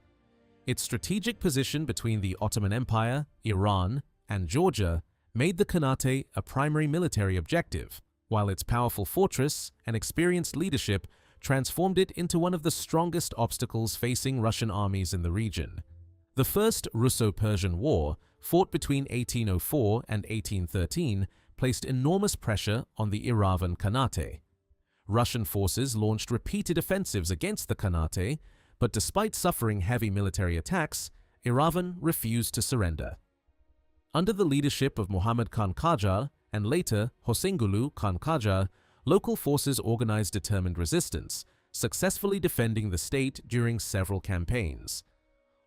Its strategic position between the Ottoman Empire, Iran, and Georgia made the Khanate a primary military objective, while its powerful fortress and experienced leadership transformed it into one of the strongest obstacles facing Russian armies in the region. The First Russo-Persian War, fought between 1804 and 1813, placed enormous pressure on the Erivan Khanate. Russian forces launched repeated offensives against the Khanate, but despite suffering heavy military attacks, Erivan refused to surrender. Under the leadership of Muhammad Khan Qajar and later Hosseingulu Khan Qajar, local forces organized determined resistance, successfully defending the state during several campaigns.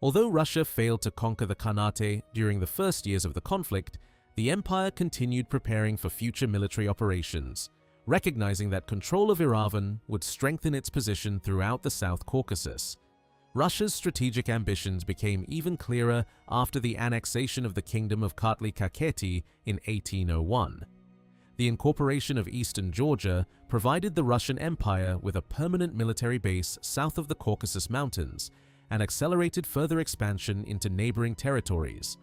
Although Russia failed to conquer the Khanate during the first years of the conflict, the empire continued preparing for future military operations, recognizing that control of Erivan would strengthen its position throughout the South Caucasus. Russia's strategic ambitions became even clearer after the annexation of the Kingdom of Kartli-Kakheti in 1801. The incorporation of eastern Georgia provided the Russian Empire with a permanent military base south of the Caucasus Mountains and accelerated further expansion into neighboring territories.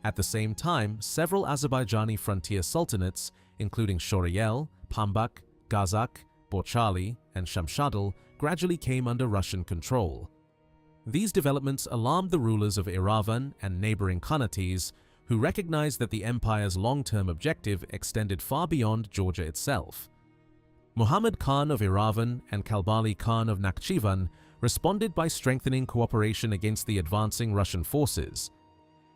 At the same time, several Azerbaijani frontier sultanates, including Shoryel, Pambak, Gazak, Borchali, and Shamshadal, gradually came under Russian control. These developments alarmed the rulers of Erivan and neighboring Khanates, who recognized that the empire's long-term objective extended far beyond Georgia itself. Muhammad Khan of Erivan and Kalbali Khan of Nakhchivan responded by strengthening cooperation against the advancing Russian forces.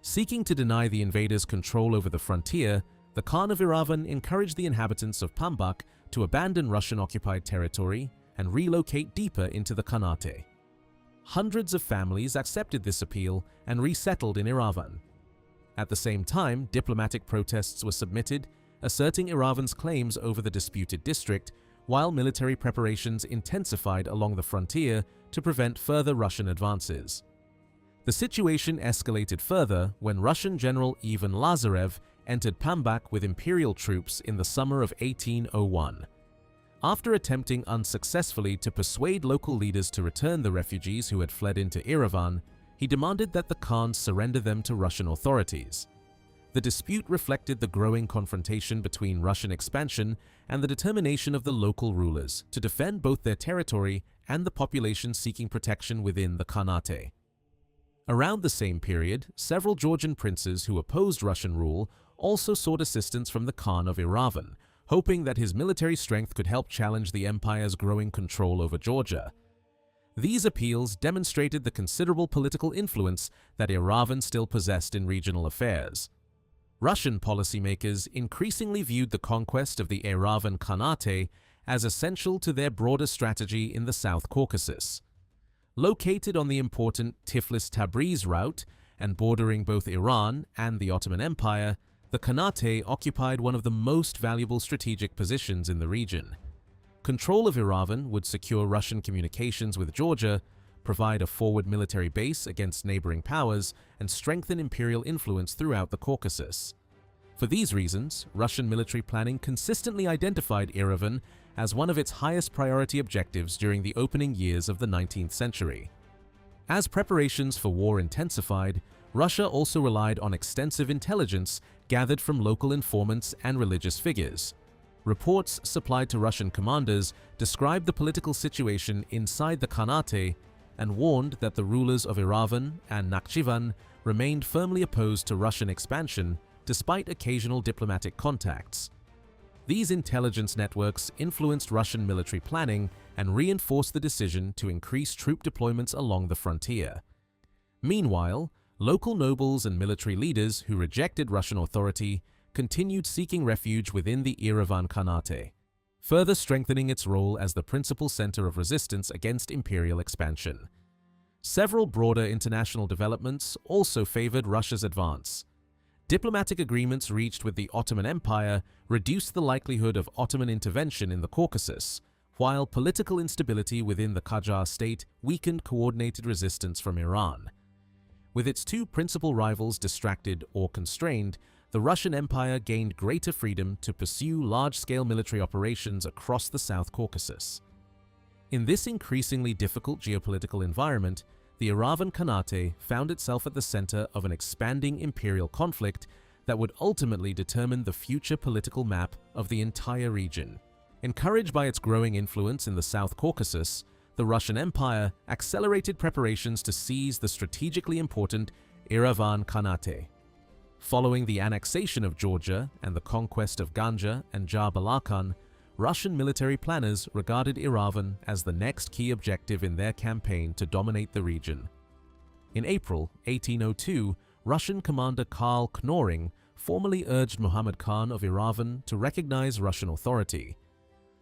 Seeking to deny the invaders control over the frontier, the Khan of Erivan encouraged the inhabitants of Pambak to abandon Russian-occupied territory and relocate deeper into the Khanate. Hundreds of families accepted this appeal and resettled in Erivan. At the same time, diplomatic protests were submitted, asserting Erivan's claims over the disputed district, while military preparations intensified along the frontier to prevent further Russian advances. The situation escalated further when Russian General Ivan Lazarev entered Pambak with imperial troops in the summer of 1801. After attempting unsuccessfully to persuade local leaders to return the refugees who had fled into Erivan, he demanded that the Khans surrender them to Russian authorities. The dispute reflected the growing confrontation between Russian expansion and the determination of the local rulers to defend both their territory and the population seeking protection within the Khanate. Around the same period, several Georgian princes who opposed Russian rule also sought assistance from the Khan of Erivan, hoping that his military strength could help challenge the empire's growing control over Georgia. These appeals demonstrated the considerable political influence that Erivan still possessed in regional affairs. Russian policymakers increasingly viewed the conquest of the Erivan Khanate as essential to their broader strategy in the South Caucasus. Located on the important Tiflis-Tabriz route and bordering both Iran and the Ottoman Empire, the Khanate occupied one of the most valuable strategic positions in the region. Control of Erivan would secure Russian communications with Georgia, provide a forward military base against neighboring powers, and strengthen imperial influence throughout the Caucasus. For these reasons, Russian military planning consistently identified Erivan as one of its highest priority objectives during the opening years of the 19th century. As preparations for war intensified, Russia also relied on extensive intelligence gathered from local informants and religious figures. Reports supplied to Russian commanders described the political situation inside the Khanate and warned that the rulers of Erivan and Nakhchivan remained firmly opposed to Russian expansion despite occasional diplomatic contacts. These intelligence networks influenced Russian military planning and reinforced the decision to increase troop deployments along the frontier. Meanwhile, local nobles and military leaders who rejected Russian authority continued seeking refuge within the Erivan Khanate, further strengthening its role as the principal center of resistance against imperial expansion. Several broader international developments also favored Russia's advance. Diplomatic agreements reached with the Ottoman Empire reduced the likelihood of Ottoman intervention in the Caucasus, while political instability within the Qajar state weakened coordinated resistance from Iran. With its two principal rivals distracted or constrained, the Russian Empire gained greater freedom to pursue large-scale military operations across the South Caucasus. In this increasingly difficult geopolitical environment, the Erivan Khanate found itself at the center of an expanding imperial conflict that would ultimately determine the future political map of the entire region. Encouraged by its growing influence in the South Caucasus, the Russian Empire accelerated preparations to seize the strategically important Erivan Khanate. Following the annexation of Georgia and the conquest of Ganja and Jar-Balakhan, Russian military planners regarded Erivan as the next key objective in their campaign to dominate the region. In April 1802, Russian commander Karl Knoring formally urged Muhammad Khan of Erivan to recognize Russian authority.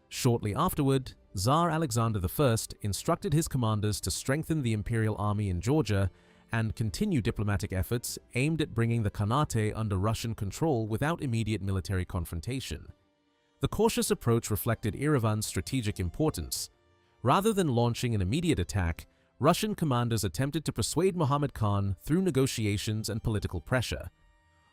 Shortly afterward, Tsar Alexander I instructed his commanders to strengthen the imperial army in Georgia and continue diplomatic efforts aimed at bringing the Khanate under Russian control without immediate military confrontation. The cautious approach reflected Erivan's strategic importance. Rather than launching an immediate attack, Russian commanders attempted to persuade Muhammad Khan through negotiations and political pressure.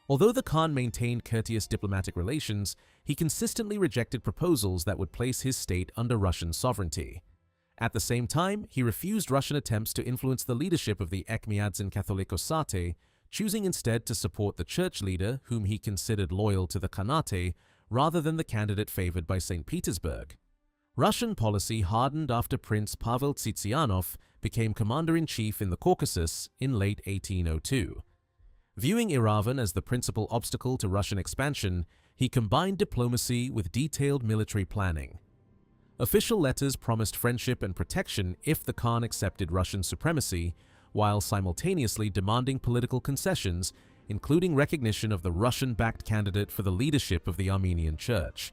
Although the Khan maintained courteous diplomatic relations, he consistently rejected proposals that would place his state under Russian sovereignty. At the same time, he refused Russian attempts to influence the leadership of the Ekmiadzin Catholicosate, choosing instead to support the church leader whom he considered loyal to the Khanate rather than the candidate favored by St. Petersburg. Russian policy hardened after Prince Pavel Tsitsianov became commander-in-chief in the Caucasus in late 1802. Viewing Erivan as the principal obstacle to Russian expansion, he combined diplomacy with detailed military planning. Official letters promised friendship and protection if the Khan accepted Russian supremacy, while simultaneously demanding political concessions, including recognition of the Russian-backed candidate for the leadership of the Armenian Church.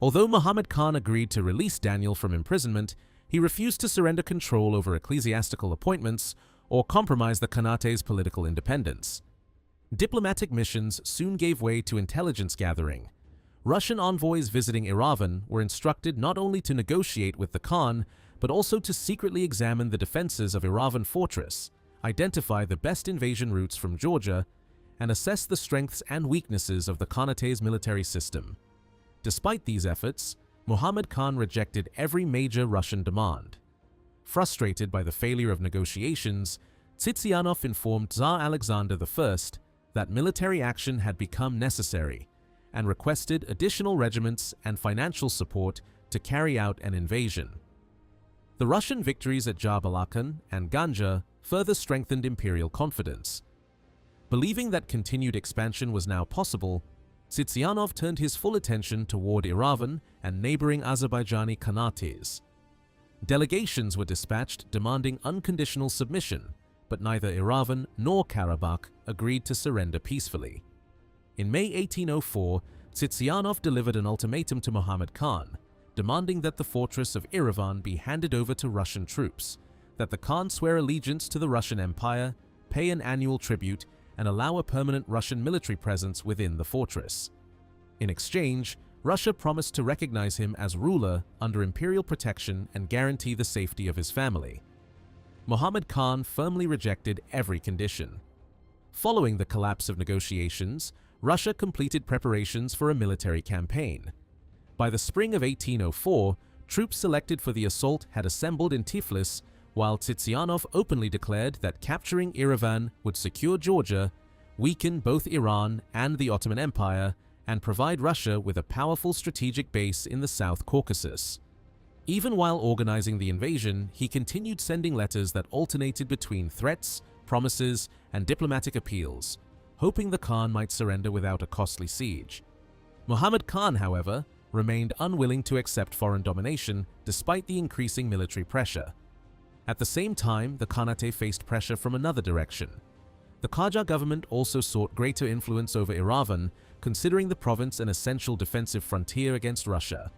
Although Muhammad Khan agreed to release Daniel from imprisonment, he refused to surrender control over ecclesiastical appointments or compromise the Khanate's political independence. Diplomatic missions soon gave way to intelligence gathering. Russian envoys visiting Erivan were instructed not only to negotiate with the Khan, but also to secretly examine the defenses of Erivan fortress, identify the best invasion routes from Georgia, and assess the strengths and weaknesses of the Khanate's military system. Despite these efforts, Muhammad Khan rejected every major Russian demand. Frustrated by the failure of negotiations, Tsitsianov informed Tsar Alexander I that military action had become necessary and requested additional regiments and financial support to carry out an invasion. The Russian victories at Jar-Balakhan and Ganja further strengthened imperial confidence. Believing that continued expansion was now possible, Tsitsianov turned his full attention toward Erivan and neighboring Azerbaijani Khanates. Delegations were dispatched demanding unconditional submission, but neither Erivan nor Karabakh agreed to surrender peacefully. In May 1804, Tsitsianov delivered an ultimatum to Muhammad Khan, demanding that the fortress of Erivan be handed over to Russian troops, that the Khan swear allegiance to the Russian Empire, pay an annual tribute, and allow a permanent Russian military presence within the fortress. In exchange, Russia promised to recognize him as ruler under imperial protection and guarantee the safety of his family. Muhammad Khan firmly rejected every condition. Following the collapse of negotiations, Russia completed preparations for a military campaign. By the spring of 1804, troops selected for the assault had assembled in Tiflis, while Tsitsianov openly declared that capturing Erivan would secure Georgia, weaken both Iran and the Ottoman Empire, and provide Russia with a powerful strategic base in the South Caucasus. Even while organizing the invasion, he continued sending letters that alternated between threats, promises, and diplomatic appeals, hoping the Khan might surrender without a costly siege. Muhammad Khan, however, remained unwilling to accept foreign domination despite the increasing military pressure. At the same time, the Khanate faced pressure from another direction. The Qajar government also sought greater influence over Erivan, considering the province an essential defensive frontier against Russia.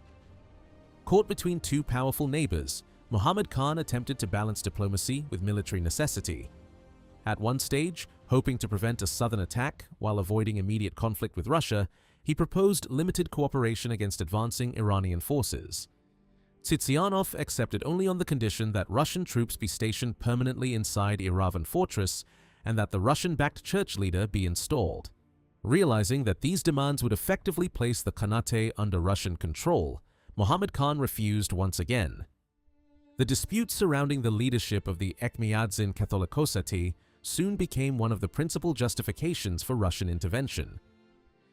Caught between two powerful neighbors, Muhammad Khan attempted to balance diplomacy with military necessity. At one stage, hoping to prevent a southern attack while avoiding immediate conflict with Russia, he proposed limited cooperation against advancing Iranian forces. Tsitsianov accepted only on the condition that Russian troops be stationed permanently inside Erivan fortress and that the Russian-backed church leader be installed. Realizing that these demands would effectively place the Khanate under Russian control, Muhammad Khan refused once again. The dispute surrounding the leadership of the Ekmiadzin Catholicosati soon became one of the principal justifications for Russian intervention.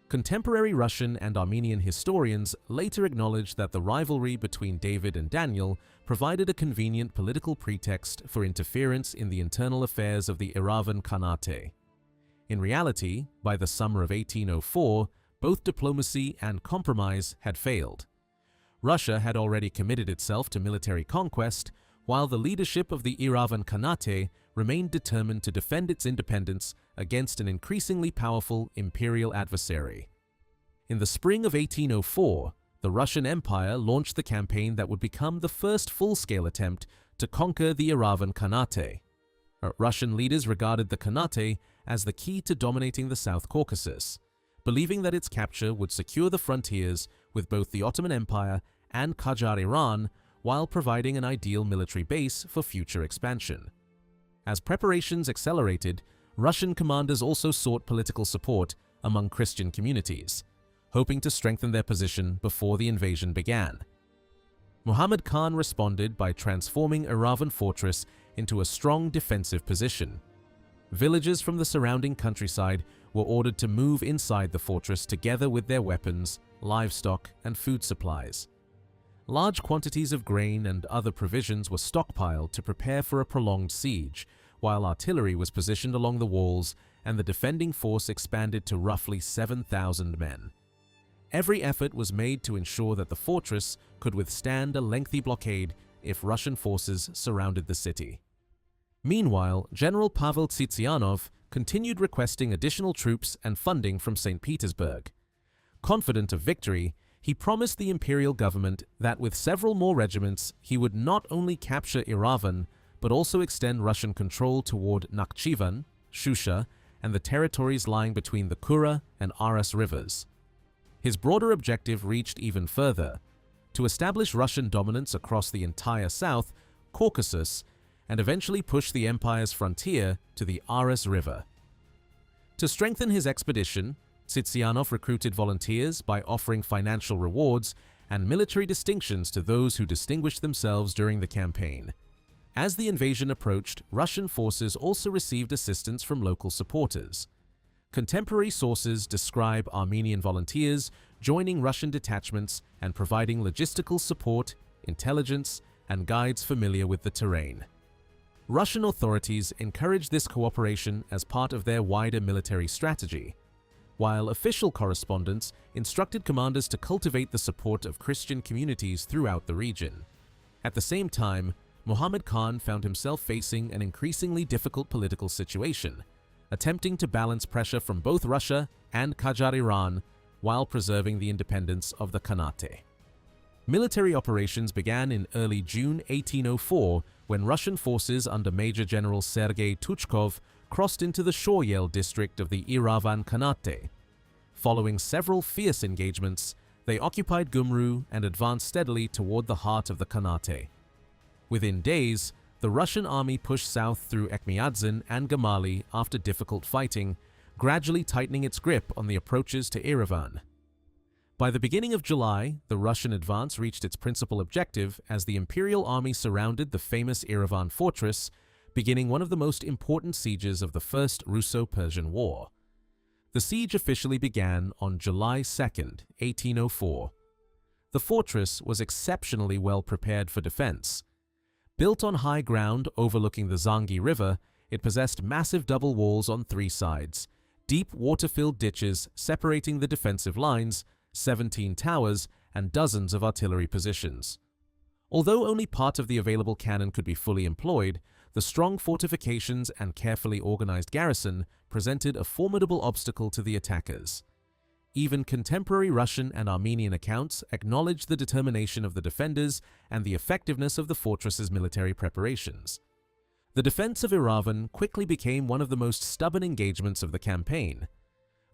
Contemporary Russian and Armenian historians later acknowledged that the rivalry between David and Daniel provided a convenient political pretext for interference in the internal affairs of the Erivan Khanate. In reality, by the summer of 1804, both diplomacy and compromise had failed. Russia had already committed itself to military conquest, while the leadership of the Erivan Khanate remained determined to defend its independence against an increasingly powerful imperial adversary. In the spring of 1804, the Russian Empire launched the campaign that would become the first full-scale attempt to conquer the Erivan Khanate. Russian leaders regarded the Khanate as the key to dominating the South Caucasus, believing that its capture would secure the frontiers with both the Ottoman Empire and Qajar Iran, while providing an ideal military base for future expansion. As preparations accelerated, Russian commanders also sought political support among Christian communities, hoping to strengthen their position before the invasion began. Muhammad Khan responded by transforming Erivan fortress into a strong defensive position. Villagers from the surrounding countryside were ordered to move inside the fortress together with their weapons, livestock, and food supplies. Large quantities of grain and other provisions were stockpiled to prepare for a prolonged siege, while artillery was positioned along the walls and the defending force expanded to roughly 7,000 men. Every effort was made to ensure that the fortress could withstand a lengthy blockade if Russian forces surrounded the city. Meanwhile, General Pavel Tsitsianov continued requesting additional troops and funding from St. Petersburg. Confident of victory, he promised the imperial government that with several more regiments, he would not only capture Erivan, but also extend Russian control toward Nakhchivan, Shusha, and the territories lying between the Kura and Aras rivers. His broader objective reached even further, to establish Russian dominance across the entire South Caucasus and eventually push the empire's frontier to the Aras River. To strengthen his expedition, Tsitsianov recruited volunteers by offering financial rewards and military distinctions to those who distinguished themselves during the campaign. As the invasion approached, Russian forces also received assistance from local supporters. Contemporary sources describe Armenian volunteers joining Russian detachments and providing logistical support, intelligence, and guides familiar with the terrain. Russian authorities encouraged this cooperation as part of their wider military strategy, while official correspondents instructed commanders to cultivate the support of Christian communities throughout the region. At the same time, Muhammad Khan found himself facing an increasingly difficult political situation, attempting to balance pressure from both Russia and Qajar Iran while preserving the independence of the Khanate. Military operations began in early June 1804 when Russian forces under Major General Sergei Tuchkov crossed into the Shoryel district of the Erivan Khanate. Following several fierce engagements, they occupied Gumru and advanced steadily toward the heart of the Khanate. Within days, the Russian army pushed south through Ekmiadzin and Gamali after difficult fighting, gradually tightening its grip on the approaches to Erivan. By the beginning of July, the Russian advance reached its principal objective as the imperial army surrounded the famous Erivan fortress, beginning one of the most important sieges of the First Russo-Persian War. The siege officially began on July 2, 1804. The fortress was exceptionally well prepared for defense. Built on high ground overlooking the Zangi River, it possessed massive double walls on three sides, deep water-filled ditches separating the defensive lines, 17 towers, and dozens of artillery positions. Although only part of the available cannon could be fully employed, the strong fortifications and carefully organized garrison presented a formidable obstacle to the attackers. Even contemporary Russian and Armenian accounts acknowledge the determination of the defenders and the effectiveness of the fortress's military preparations. The defense of Erivan quickly became one of the most stubborn engagements of the campaign.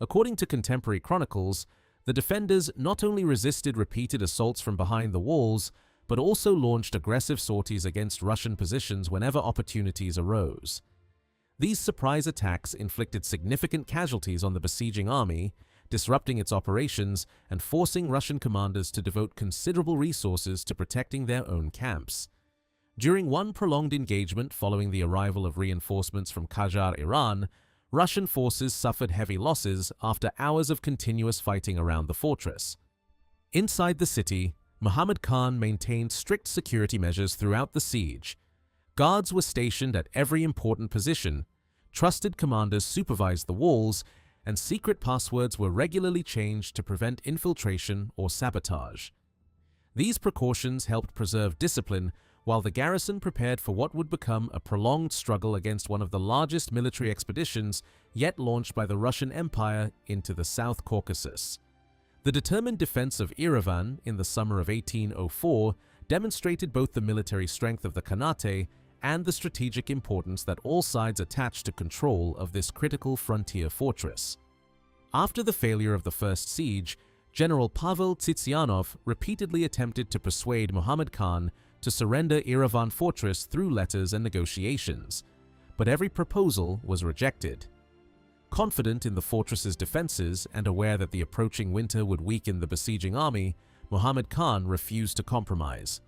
According to contemporary chronicles, the defenders not only resisted repeated assaults from behind the walls, but also launched aggressive sorties against Russian positions whenever opportunities arose. These surprise attacks inflicted significant casualties on the besieging army, disrupting its operations and forcing Russian commanders to devote considerable resources to protecting their own camps. During one prolonged engagement following the arrival of reinforcements from Qajar, Iran, Russian forces suffered heavy losses after hours of continuous fighting around the fortress. Inside the city, Muhammad Khan maintained strict security measures throughout the siege. Guards were stationed at every important position, trusted commanders supervised the walls, and secret passwords were regularly changed to prevent infiltration or sabotage. These precautions helped preserve discipline while the garrison prepared for what would become a prolonged struggle against one of the largest military expeditions yet launched by the Russian Empire into the South Caucasus. The determined defense of Erivan in the summer of 1804 demonstrated both the military strength of the Khanate and the strategic importance that all sides attached to control of this critical frontier fortress. After the failure of the first siege, General Pavel Tsitsianov repeatedly attempted to persuade Muhammad Khan to surrender Erivan fortress through letters and negotiations, but every proposal was rejected. Confident in the fortress's defenses and aware that the approaching winter would weaken the besieging army, Muhammad Khan refused to compromise.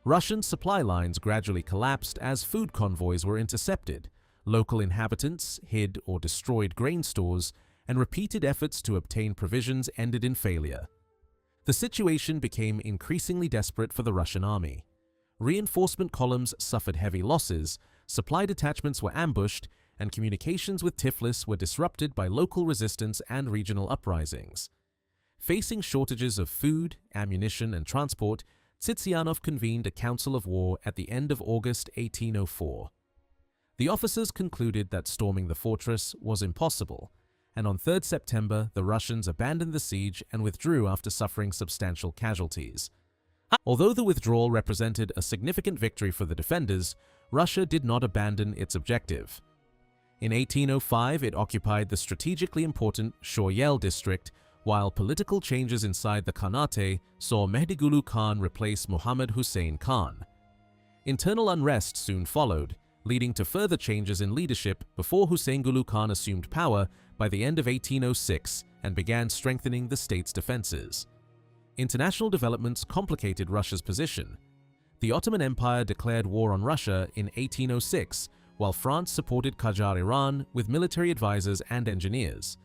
Russian supply lines gradually collapsed as food convoys were intercepted, local inhabitants hid or destroyed grain stores, and repeated efforts to obtain provisions ended in failure. The situation became increasingly desperate for the Russian army. Reinforcement columns suffered heavy losses, supply detachments were ambushed, and communications with Tiflis were disrupted by local resistance and regional uprisings. Facing shortages of food, ammunition, and transport, Tsitsianov convened a council of war at the end of August 1804. The officers concluded that storming the fortress was impossible, and on 3rd September the Russians abandoned the siege and withdrew after suffering substantial casualties. Although the withdrawal represented a significant victory for the defenders, Russia did not abandon its objective. In 1805, it occupied the strategically important Shoryel district, while political changes inside the Khanate saw Mehdigulu Khan replace Muhammad Hussein Khan. Internal unrest soon followed, leading to further changes in leadership before Huseingulu Khan assumed power by the end of 1806 and began strengthening the state's defenses. International developments complicated Russia's position. The Ottoman Empire declared war on Russia in 1806, while France supported Qajar Iran with military advisors and engineers.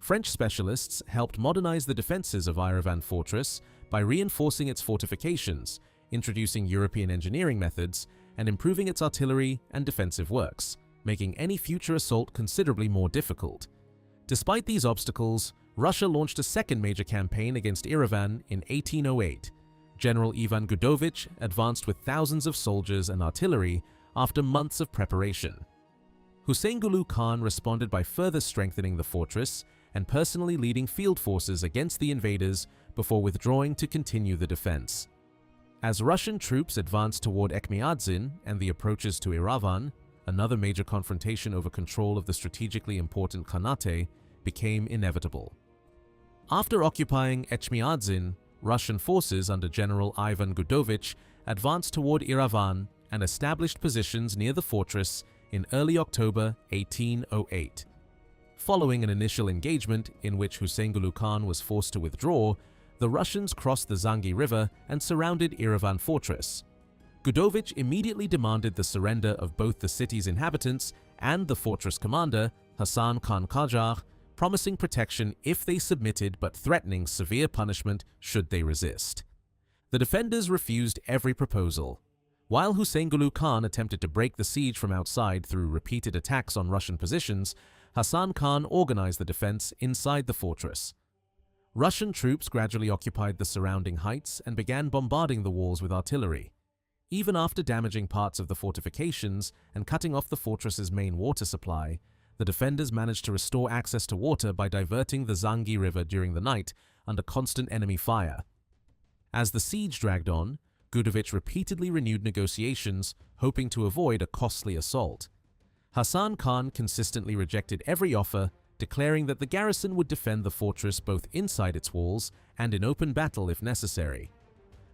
French specialists helped modernize the defenses of Erivan fortress by reinforcing its fortifications, introducing European engineering methods, and improving its artillery and defensive works, making any future assault considerably more difficult. Despite these obstacles, Russia launched a second major campaign against Erivan in 1808. General Ivan Gudovich advanced with thousands of soldiers and artillery after months of preparation. Huseingulu Khan responded by further strengthening the fortress and personally leading field forces against the invaders before withdrawing to continue the defense. As Russian troops advanced toward Etchmiadzin and the approaches to Erivan, another major confrontation over control of the strategically important Khanate became inevitable. After occupying Etchmiadzin, Russian forces under General Ivan Gudovich advanced toward Erivan and established positions near the fortress in early October 1808. Following an initial engagement in which Huseingulu Khan was forced to withdraw, the Russians crossed the Zangi River and surrounded Erivan fortress. Gudovich immediately demanded the surrender of both the city's inhabitants and the fortress commander, Hasan Khan Qajar, promising protection if they submitted but threatening severe punishment should they resist. The defenders refused every proposal. While Huseingulu Khan attempted to break the siege from outside through repeated attacks on Russian positions, Hasan Khan organized the defense inside the fortress. Russian troops gradually occupied the surrounding heights and began bombarding the walls with artillery. Even after damaging parts of the fortifications and cutting off the fortress's main water supply, the defenders managed to restore access to water by diverting the Zangi River during the night under constant enemy fire. As the siege dragged on, Gudovich repeatedly renewed negotiations, hoping to avoid a costly assault. Hasan Khan consistently rejected every offer, declaring that the garrison would defend the fortress both inside its walls and in open battle if necessary.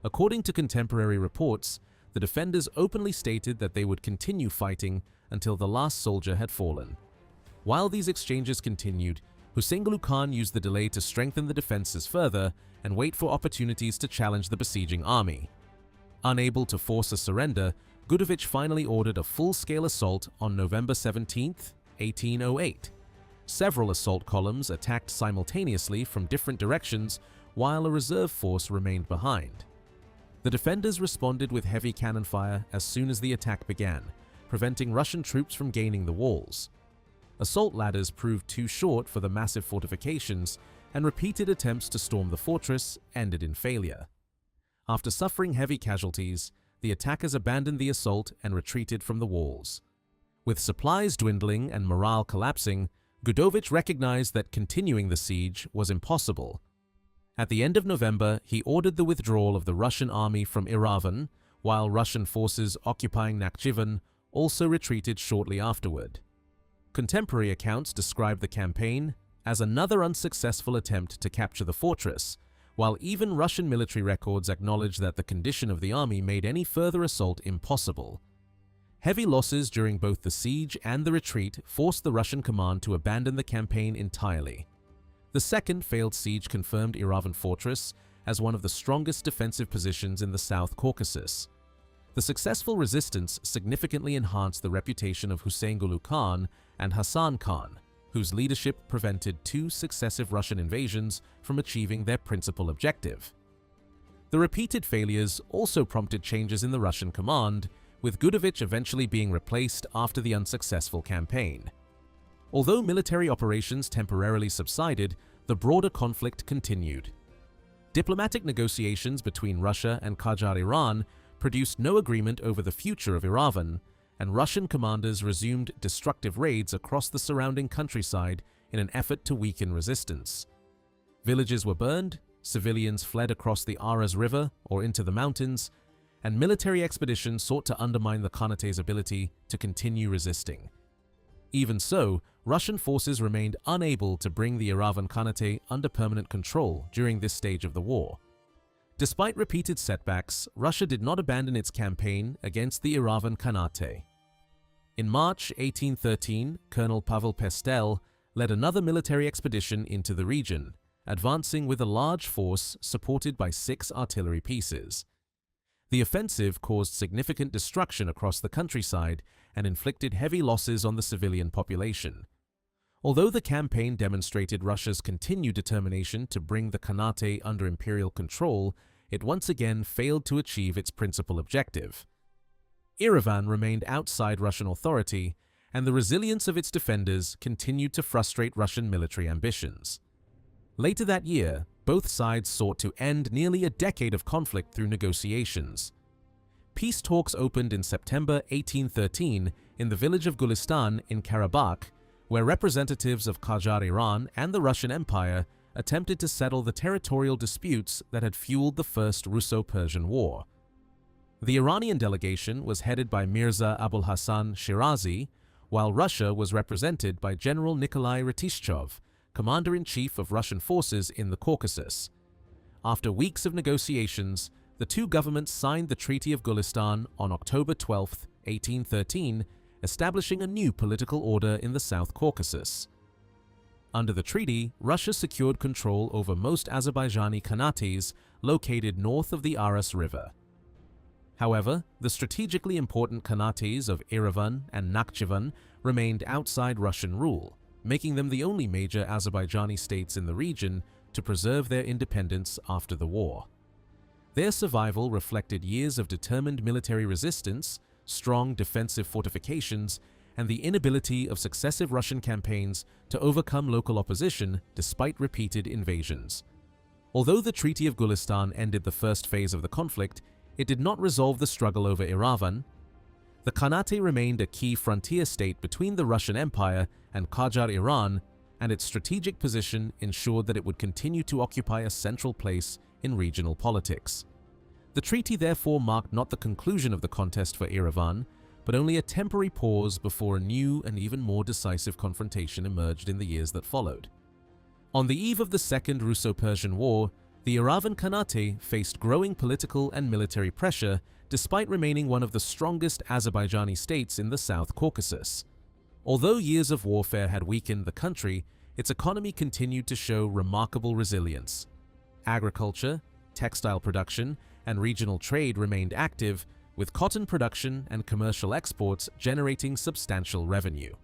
According to contemporary reports, the defenders openly stated that they would continue fighting until the last soldier had fallen. While these exchanges continued, Hüseyin Khan used the delay to strengthen the defenses further and wait for opportunities to challenge the besieging army. Unable to force a surrender, Gudovich finally ordered a full-scale assault on November 17, 1808. Several assault columns attacked simultaneously from different directions, while a reserve force remained behind. The defenders responded with heavy cannon fire as soon as the attack began, preventing Russian troops from gaining the walls. Assault ladders proved too short for the massive fortifications, and repeated attempts to storm the fortress ended in failure. After suffering heavy casualties, the attackers abandoned the assault and retreated from the walls. With supplies dwindling and morale collapsing, Gudovich recognized that continuing the siege was impossible. At the end of November, he ordered the withdrawal of the Russian army from Erivan, while Russian forces occupying Nakhchivan also retreated shortly afterward. Contemporary accounts describe the campaign as another unsuccessful attempt to capture the fortress, while even Russian military records acknowledge that the condition of the army made any further assault impossible. Heavy losses during both the siege and the retreat forced the Russian command to abandon the campaign entirely. The second failed siege confirmed Erivan Fortress as one of the strongest defensive positions in the South Caucasus. The successful resistance significantly enhanced the reputation of Hüseyin Khan and Hasan Khan, whose leadership prevented two successive Russian invasions from achieving their principal objective. The repeated failures also prompted changes in the Russian command, with Gudovich eventually being replaced after the unsuccessful campaign. Although military operations temporarily subsided, the broader conflict continued. Diplomatic negotiations between Russia and Qajar Iran produced no agreement over the future of Erivan, and Russian commanders resumed destructive raids across the surrounding countryside in an effort to weaken resistance. Villages were burned, civilians fled across the Aras River or into the mountains, and military expeditions sought to undermine the Khanate's ability to continue resisting. Even so, Russian forces remained unable to bring the Erivan Khanate under permanent control during this stage of the war. Despite repeated setbacks, Russia did not abandon its campaign against the Erivan Khanate. In March 1813, Colonel Pavel Pestel led another military expedition into the region, advancing with a large force supported by 6 artillery pieces. The offensive caused significant destruction across the countryside and inflicted heavy losses on the civilian population. Although the campaign demonstrated Russia's continued determination to bring the Khanate under imperial control, it once again failed to achieve its principal objective. Erivan remained outside Russian authority, and the resilience of its defenders continued to frustrate Russian military ambitions. Later that year, both sides sought to end nearly a decade of conflict through negotiations. Peace talks opened in September 1813 in the village of Gulistan in Karabakh, where representatives of Qajar Iran and the Russian Empire attempted to settle the territorial disputes that had fueled the First Russo-Persian War. The Iranian delegation was headed by Mirza Abul Hassan Shirazi, while Russia was represented by General Nikolai Ratishchov, Commander-in-Chief of Russian forces in the Caucasus. After weeks of negotiations, the two governments signed the Treaty of Gulistan on October 12, 1813, establishing a new political order in the South Caucasus. Under the treaty, Russia secured control over most Azerbaijani Khanates located north of the Aras River. However, the strategically important Khanates of Erivan and Nakhchivan remained outside Russian rule, making them the only major Azerbaijani states in the region to preserve their independence after the war. Their survival reflected years of determined military resistance, strong defensive fortifications, and the inability of successive Russian campaigns to overcome local opposition despite repeated invasions. Although the Treaty of Gulistan ended the first phase of the conflict, it did not resolve the struggle over Erivan. The Khanate remained a key frontier state between the Russian Empire and Qajar Iran, and its strategic position ensured that it would continue to occupy a central place in regional politics. The treaty therefore marked not the conclusion of the contest for Erivan, but only a temporary pause before a new and even more decisive confrontation emerged in the years that followed. On the eve of the Second Russo-Persian War, the Erivan Khanate faced growing political and military pressure despite remaining one of the strongest Azerbaijani states in the South Caucasus. Although years of warfare had weakened the country, its economy continued to show remarkable resilience. Agriculture, textile production, and regional trade remained active, with cotton production and commercial exports generating substantial revenue.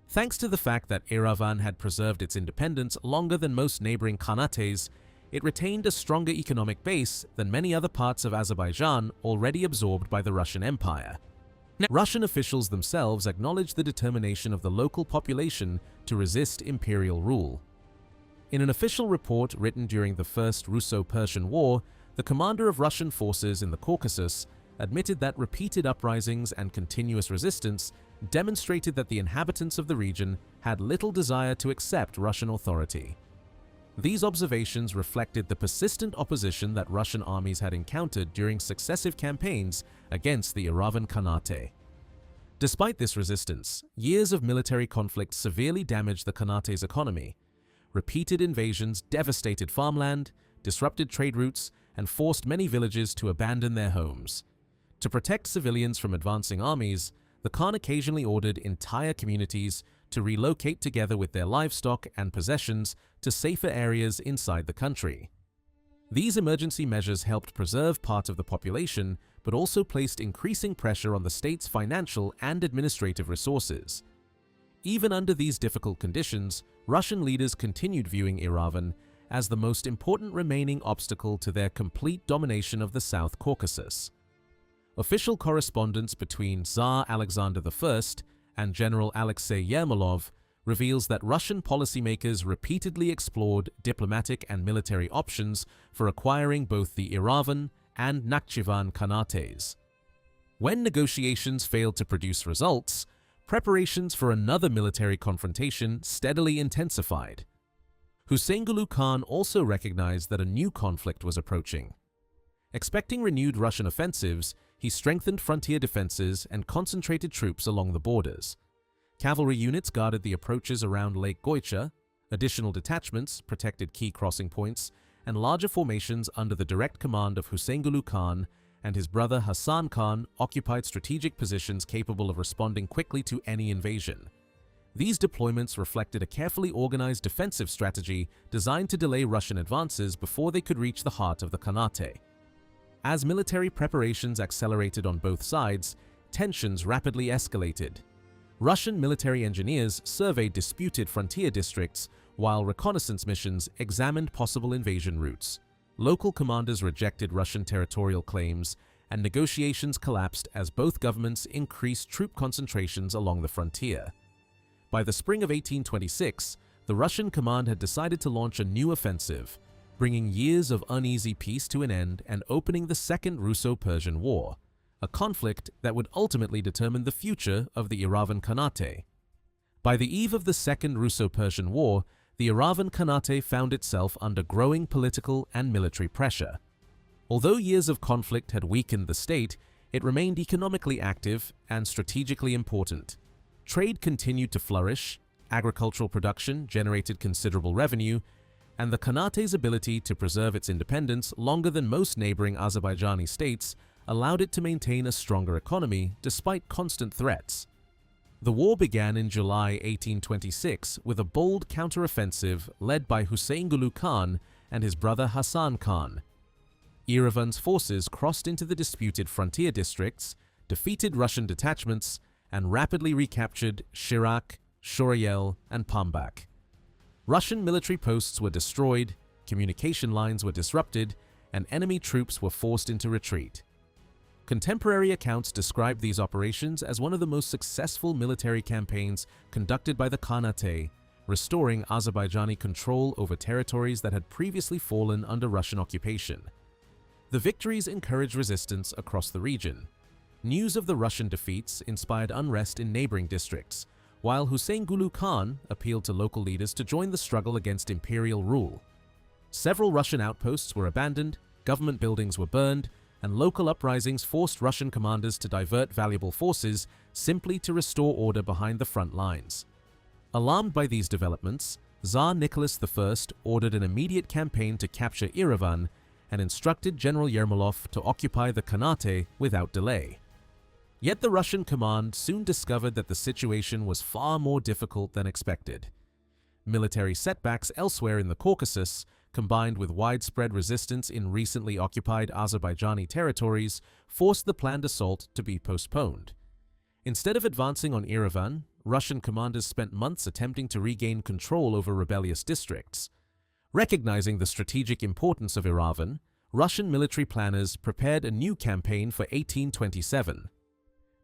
Thanks to the fact that Erivan had preserved its independence longer than most neighboring khanates, it retained a stronger economic base than many other parts of Azerbaijan already absorbed by the Russian Empire. Russian officials themselves acknowledged the determination of the local population to resist imperial rule. In an official report written during the First Russo-Persian War, the commander of Russian forces in the Caucasus admitted that repeated uprisings and continuous resistance demonstrated that the inhabitants of the region had little desire to accept Russian authority. These observations reflected the persistent opposition that Russian armies had encountered during successive campaigns against the Erivan Khanate. Despite this resistance, years of military conflict severely damaged the Khanate's economy. Repeated invasions devastated farmland, disrupted trade routes, and forced many villages to abandon their homes. To protect civilians from advancing armies, the Khan occasionally ordered entire communities to relocate together with their livestock and possessions to safer areas inside the country. These emergency measures helped preserve part of the population, but also placed increasing pressure on the state's financial and administrative resources. Even under these difficult conditions, Russian leaders continued viewing Erivan as the most important remaining obstacle to their complete domination of the South Caucasus. Official correspondence between Tsar Alexander I and General Alexei Yermolov reveals that Russian policymakers repeatedly explored diplomatic and military options for acquiring both the Erivan and Nakhchivan Khanates. When negotiations failed to produce results, preparations for another military confrontation steadily intensified. Hüseyin Khan also recognized that a new conflict was approaching. Expecting renewed Russian offensives, he strengthened frontier defenses and concentrated troops along the borders. Cavalry units guarded the approaches around Lake Goycha, additional detachments protected key crossing points, and larger formations under the direct command of Hüseyin Khan and his brother Hasan Khan occupied strategic positions capable of responding quickly to any invasion. These deployments reflected a carefully organized defensive strategy designed to delay Russian advances before they could reach the heart of the Khanate. As military preparations accelerated on both sides, tensions rapidly escalated. Russian military engineers surveyed disputed frontier districts, while reconnaissance missions examined possible invasion routes. Local commanders rejected Russian territorial claims, and negotiations collapsed as both governments increased troop concentrations along the frontier. By the spring of 1826, the Russian command had decided to launch a new offensive, bringing years of uneasy peace to an end and opening the Second Russo-Persian War, a conflict that would ultimately determine the future of the Erivan Khanate. By the eve of the Second Russo-Persian War, the Erivan Khanate found itself under growing political and military pressure. Although years of conflict had weakened the state, it remained economically active and strategically important. Trade continued to flourish, agricultural production generated considerable revenue, and the Khanate's ability to preserve its independence longer than most neighboring Azerbaijani states allowed it to maintain a stronger economy despite constant threats. The war began in July 1826 with a bold counteroffensive led by Hüseyin Khan and his brother Hasan Khan. Erivan's forces crossed into the disputed frontier districts, defeated Russian detachments, and rapidly recaptured Shirak, Shoryel, and Pambak. Russian military posts were destroyed, communication lines were disrupted, and enemy troops were forced into retreat. Contemporary accounts describe these operations as one of the most successful military campaigns conducted by the Khanate, restoring Azerbaijani control over territories that had previously fallen under Russian occupation. The victories encouraged resistance across the region. News of the Russian defeats inspired unrest in neighboring districts, while Hüseyin Khan appealed to local leaders to join the struggle against imperial rule. Several Russian outposts were abandoned, government buildings were burned, and local uprisings forced Russian commanders to divert valuable forces simply to restore order behind the front lines. Alarmed by these developments, Tsar Nicholas I ordered an immediate campaign to capture Erivan and instructed General Yermolov to occupy the Khanate without delay. Yet the Russian command soon discovered that the situation was far more difficult than expected. Military setbacks elsewhere in the Caucasus, combined with widespread resistance in recently occupied Azerbaijani territories, forced the planned assault to be postponed. Instead of advancing on Erivan, Russian commanders spent months attempting to regain control over rebellious districts. Recognizing the strategic importance of Erivan, Russian military planners prepared a new campaign for 1827.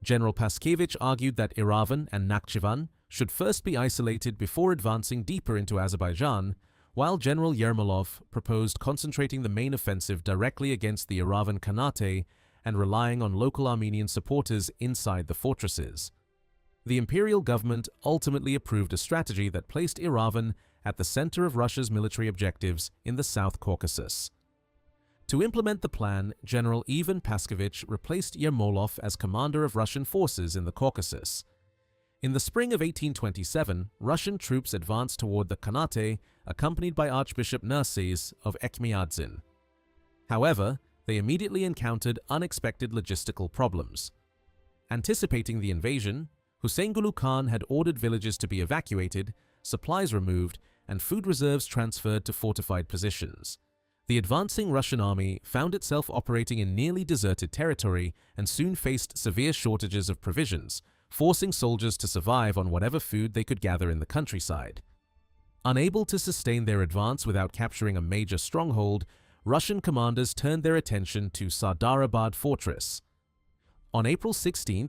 General Paskevich argued that Erivan and Nakhchivan should first be isolated before advancing deeper into Azerbaijan, while General Yermolov proposed concentrating the main offensive directly against the Erivan Khanate and relying on local Armenian supporters inside the fortresses. The imperial government ultimately approved a strategy that placed Erivan at the center of Russia's military objectives in the South Caucasus. To implement the plan, General Erivan Paskevich replaced Yermolov as commander of Russian forces in the Caucasus. In the spring of 1827, Russian troops advanced toward the Khanate, accompanied by Archbishop Narses of Etchmiadzin. However, they immediately encountered unexpected logistical problems. Anticipating the invasion, Hüseyin Khan had ordered villages to be evacuated, supplies removed, and food reserves transferred to fortified positions. The advancing Russian army found itself operating in nearly deserted territory and soon faced severe shortages of provisions, forcing soldiers to survive on whatever food they could gather in the countryside. Unable to sustain their advance without capturing a major stronghold, Russian commanders turned their attention to Sardarabad fortress. On April 16,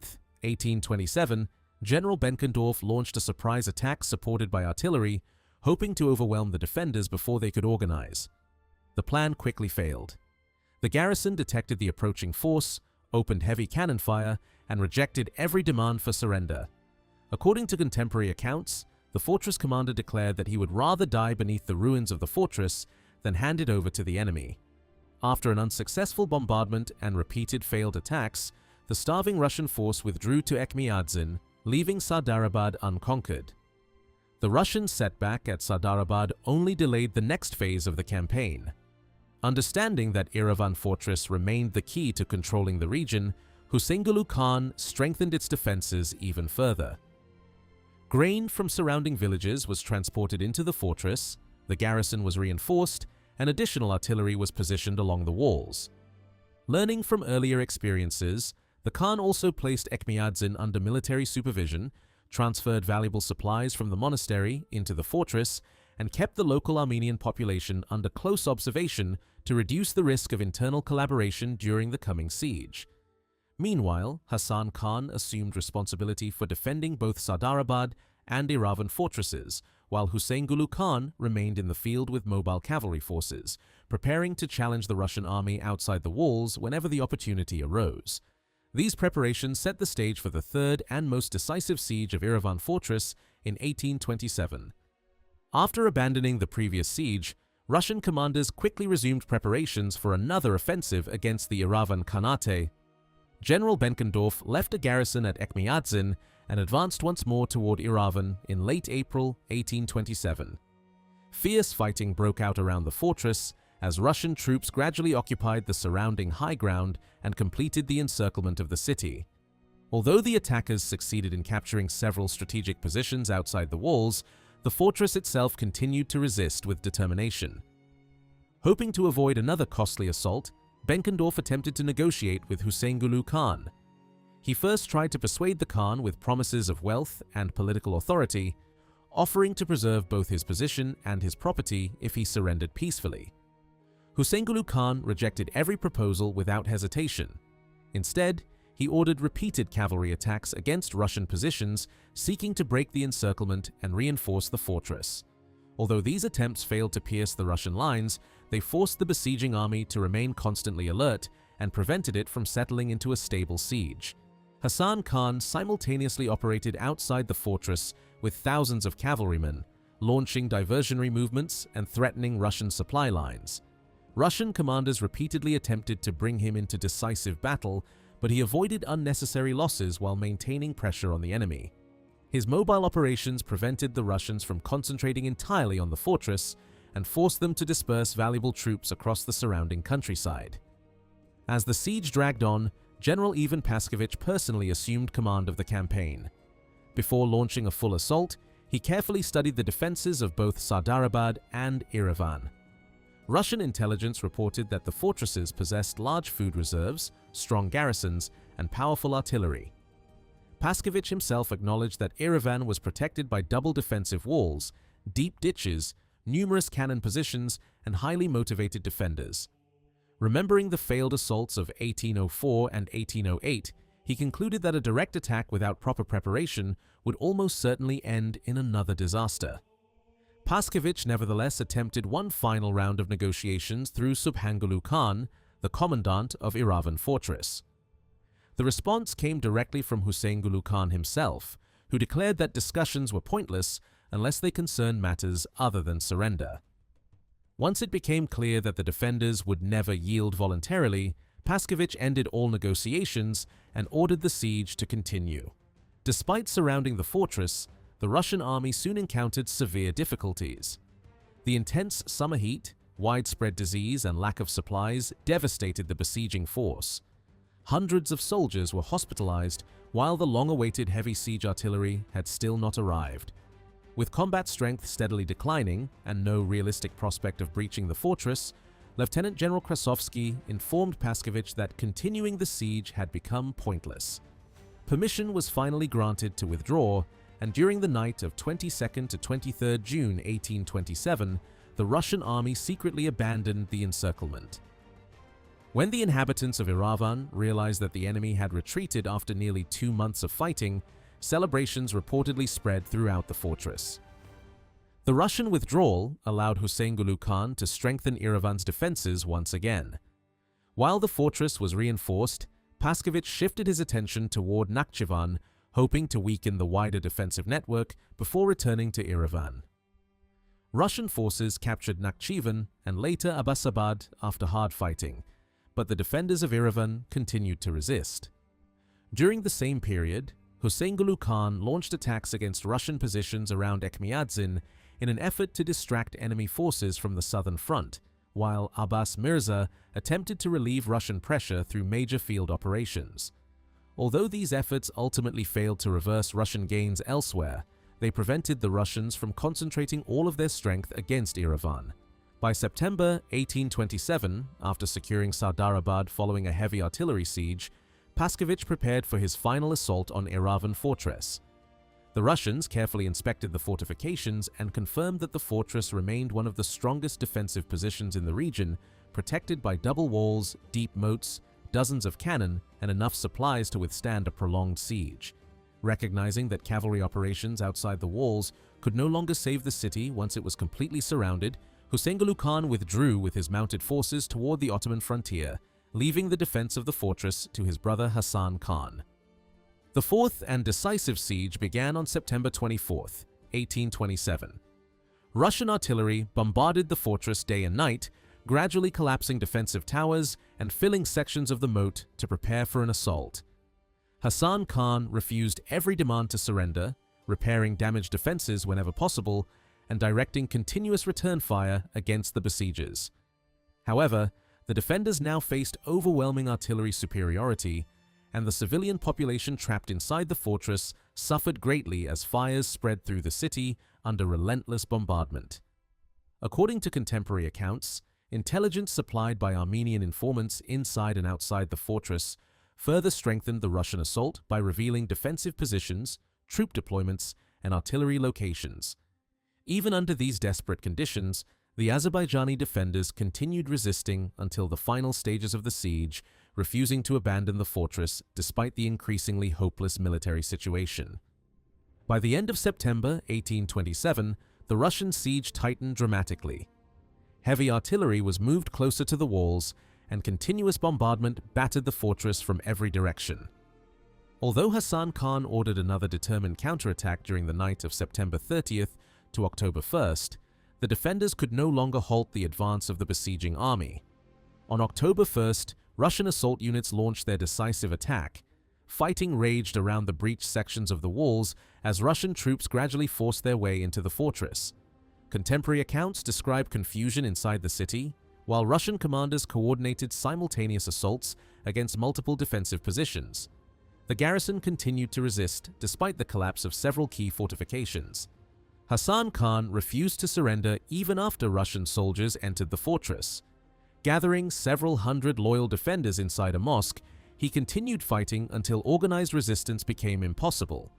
1827, General Benkendorf launched a surprise attack supported by artillery, hoping to overwhelm the defenders before they could organize. The plan quickly failed. The garrison detected the approaching force, opened heavy cannon fire, and rejected every demand for surrender. According to contemporary accounts, the fortress commander declared that he would rather die beneath the ruins of the fortress than hand it over to the enemy. After an unsuccessful bombardment and repeated failed attacks, the starving Russian force withdrew to Etchmiadzin, leaving Sardarabad unconquered. The Russian setback at Sardarabad only delayed the next phase of the campaign. Understanding that Erivan fortress remained the key to controlling the region, Hüseyin Khan strengthened its defenses even further. Grain from surrounding villages was transported into the fortress, the garrison was reinforced, and additional artillery was positioned along the walls. Learning from earlier experiences, the Khan also placed Etchmiadzin under military supervision, transferred valuable supplies from the monastery into the fortress, and kept the local Armenian population under close observation to reduce the risk of internal collaboration during the coming siege. Meanwhile, Hasan Khan assumed responsibility for defending both Sardarabad and Erivan fortresses, while Hüseyin Khan remained in the field with mobile cavalry forces, preparing to challenge the Russian army outside the walls whenever the opportunity arose. These preparations set the stage for the third and most decisive siege of Erivan fortress in 1827. After abandoning the previous siege, Russian commanders quickly resumed preparations for another offensive against the Erivan Khanate. General Benkendorf left a garrison at Etchmiadzin and advanced once more toward Erivan in late April 1827. Fierce fighting broke out around the fortress as Russian troops gradually occupied the surrounding high ground and completed the encirclement of the city. Although the attackers succeeded in capturing several strategic positions outside the walls, the fortress itself continued to resist with determination. Hoping to avoid another costly assault, Benkendorf attempted to negotiate with Hüseyin Khan. He first tried to persuade the Khan with promises of wealth and political authority, offering to preserve both his position and his property if he surrendered peacefully. Hüseyin Khan rejected every proposal without hesitation. Instead, he ordered repeated cavalry attacks against Russian positions, seeking to break the encirclement and reinforce the fortress. Although these attempts failed to pierce the Russian lines, they forced the besieging army to remain constantly alert and prevented it from settling into a stable siege. Hasan Khan simultaneously operated outside the fortress with thousands of cavalrymen, launching diversionary movements and threatening Russian supply lines. Russian commanders repeatedly attempted to bring him into decisive battle, but he avoided unnecessary losses while maintaining pressure on the enemy. His mobile operations prevented the Russians from concentrating entirely on the fortress and forced them to disperse valuable troops across the surrounding countryside. As the siege dragged on, General Ivan Paskovich personally assumed command of the campaign. Before launching a full assault, he carefully studied the defenses of both Sardarabad and Erivan. Russian intelligence reported that the fortresses possessed large food reserves, strong garrisons, and powerful artillery. Paskovich himself acknowledged that Erivan was protected by double defensive walls, deep ditches, numerous cannon positions, and highly motivated defenders. Remembering the failed assaults of 1804 and 1808, he concluded that a direct attack without proper preparation would almost certainly end in another disaster. Paskovich nevertheless attempted one final round of negotiations through Subhangulu Khan, the commandant of Erivan fortress. The response came directly from Huseingulu Khan himself, who declared that discussions were pointless unless they concerned matters other than surrender. Once it became clear that the defenders would never yield voluntarily, Paskovich ended all negotiations and ordered the siege to continue. Despite surrounding the fortress, the Russian army soon encountered severe difficulties. The intense summer heat, widespread disease, and lack of supplies devastated the besieging force. Hundreds of soldiers were hospitalized, while the long-awaited heavy siege artillery had still not arrived. With combat strength steadily declining and no realistic prospect of breaching the fortress, Lieutenant General Krasovsky informed Paskovich that continuing the siege had become pointless. Permission was finally granted to withdraw, and during the night of 22nd to 23rd June 1827, the Russian army secretly abandoned the encirclement. When the inhabitants of Erivan realized that the enemy had retreated after nearly 2 months of fighting, celebrations reportedly spread throughout the fortress. The Russian withdrawal allowed Huseingulu Khan to strengthen Erivan's defenses once again. While the fortress was reinforced, Paskovich shifted his attention toward Nakhchivan, hoping to weaken the wider defensive network before returning to Erivan. Russian forces captured Nakhchivan and later Abbasabad after hard fighting, but the defenders of Erivan continued to resist. During the same period, Huseingulu Khan launched attacks against Russian positions around Ekmiadzin in an effort to distract enemy forces from the southern front, while Abbas Mirza attempted to relieve Russian pressure through major field operations. Although these efforts ultimately failed to reverse Russian gains elsewhere, they prevented the Russians from concentrating all of their strength against Erivan. By September 1827, after securing Sardarabad following a heavy artillery siege, Paskovich prepared for his final assault on Erivan fortress. The Russians carefully inspected the fortifications and confirmed that the fortress remained one of the strongest defensive positions in the region, protected by double walls, deep moats, dozens of cannon, and enough supplies to withstand a prolonged siege. Recognizing that cavalry operations outside the walls could no longer save the city once it was completely surrounded, Huseingulu Khan withdrew with his mounted forces toward the Ottoman frontier, leaving the defense of the fortress to his brother Hasan Khan. The fourth and decisive siege began on September 24, 1827. Russian artillery bombarded the fortress day and night, gradually collapsing defensive towers and filling sections of the moat to prepare for an assault. Hasan Khan refused every demand to surrender, repairing damaged defenses whenever possible, and directing continuous return fire against the besiegers. However, the defenders now faced overwhelming artillery superiority, and the civilian population trapped inside the fortress suffered greatly as fires spread through the city under relentless bombardment. According to contemporary accounts, intelligence supplied by Armenian informants inside and outside the fortress further strengthened the Russian assault by revealing defensive positions, troop deployments, and artillery locations. Even under these desperate conditions, the Azerbaijani defenders continued resisting until the final stages of the siege, refusing to abandon the fortress despite the increasingly hopeless military situation. By the end of September 1827, the Russian siege tightened dramatically. Heavy artillery was moved closer to the walls, and continuous bombardment battered the fortress from every direction. Although Hassan Khan ordered another determined counterattack during the night of September 30th to October 1st, the defenders could no longer halt the advance of the besieging army. On October 1st, Russian assault units launched their decisive attack. Fighting raged around the breached sections of the walls as Russian troops gradually forced their way into the fortress. Contemporary accounts describe confusion inside the city, while Russian commanders coordinated simultaneous assaults against multiple defensive positions. The garrison continued to resist despite the collapse of several key fortifications. Hassan Khan refused to surrender even after Russian soldiers entered the fortress. Gathering several hundred loyal defenders inside a mosque, he continued fighting until organized resistance became impossible.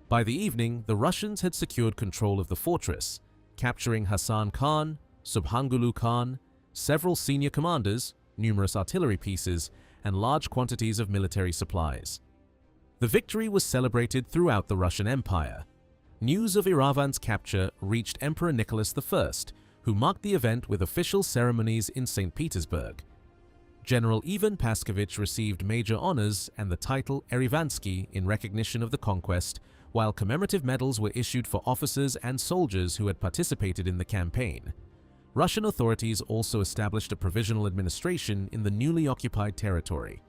By the evening, the Russians had secured control of the fortress, capturing Hassan Khan, Subhangulu Khan, several senior commanders, numerous artillery pieces, and large quantities of military supplies. The victory was celebrated throughout the Russian Empire. News of Erivan's capture reached Emperor Nicholas I, who marked the event with official ceremonies in St. Petersburg. General Ivan Paskovich received major honors and the title Erivansky in recognition of the conquest, while commemorative medals were issued for officers and soldiers who had participated in the campaign. Russian authorities also established a provisional administration in the newly occupied territory.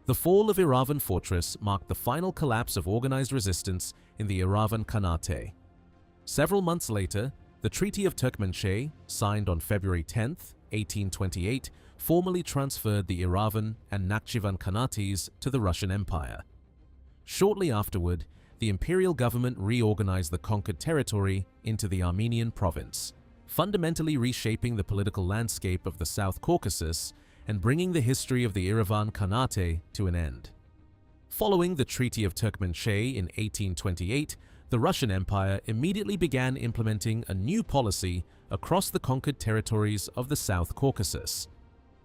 The fall of Erivan Fortress marked the final collapse of organized resistance in the Erivan Khanate. Several months later, the Treaty of Turkmenchay, signed on February 10, 1828, formally transferred the Erivan and Nakhchivan Khanates to the Russian Empire. Shortly afterward, the imperial government reorganized the conquered territory into the Armenian province, fundamentally reshaping the political landscape of the South Caucasus and bringing the history of the Erivan Khanate to an end. Following the Treaty of Turkmenchay in 1828, the Russian Empire immediately began implementing a new policy across the conquered territories of the South Caucasus.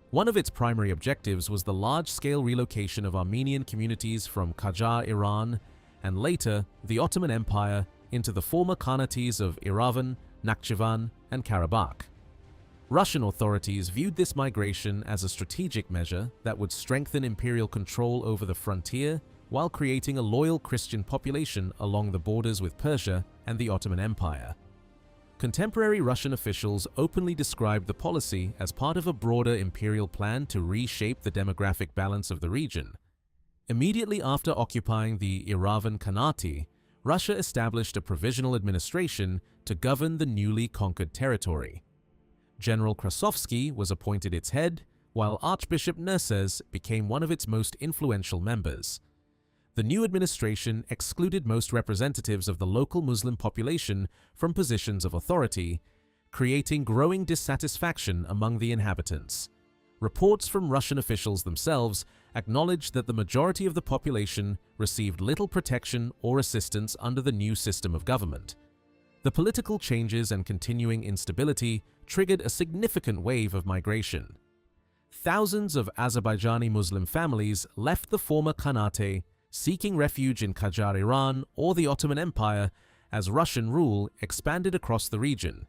One of its primary objectives was the large-scale relocation of Armenian communities from Qajar Iran and later the Ottoman Empire into the former Khanates of Erivan, Nakhchivan, and Karabakh. Russian authorities viewed this migration as a strategic measure that would strengthen imperial control over the frontier while creating a loyal Christian population along the borders with Persia and the Ottoman Empire. Contemporary Russian officials openly described the policy as part of a broader imperial plan to reshape the demographic balance of the region. Immediately after occupying the Erivan Khanate, Russia established a provisional administration to govern the newly conquered territory. General Krasovsky was appointed its head, while Archbishop Nerses became one of its most influential members. The new administration excluded most representatives of the local Muslim population from positions of authority, creating growing dissatisfaction among the inhabitants. Reports from Russian officials themselves acknowledged that the majority of the population received little protection or assistance under the new system of government. The political changes and continuing instability triggered a significant wave of migration. Thousands of Azerbaijani Muslim families left the former Khanate, seeking refuge in Qajar Iran or the Ottoman Empire as Russian rule expanded across the region.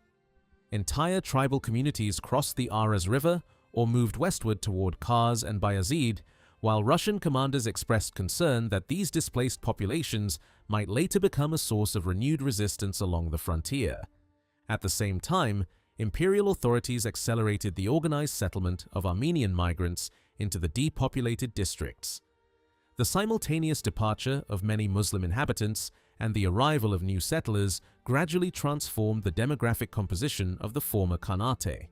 Entire tribal communities crossed the Aras River or moved westward toward Kars and Bayazid, while Russian commanders expressed concern that these displaced populations might later become a source of renewed resistance along the frontier. At the same time, imperial authorities accelerated the organized settlement of Armenian migrants into the depopulated districts. The simultaneous departure of many Muslim inhabitants and the arrival of new settlers gradually transformed the demographic composition of the former Khanate.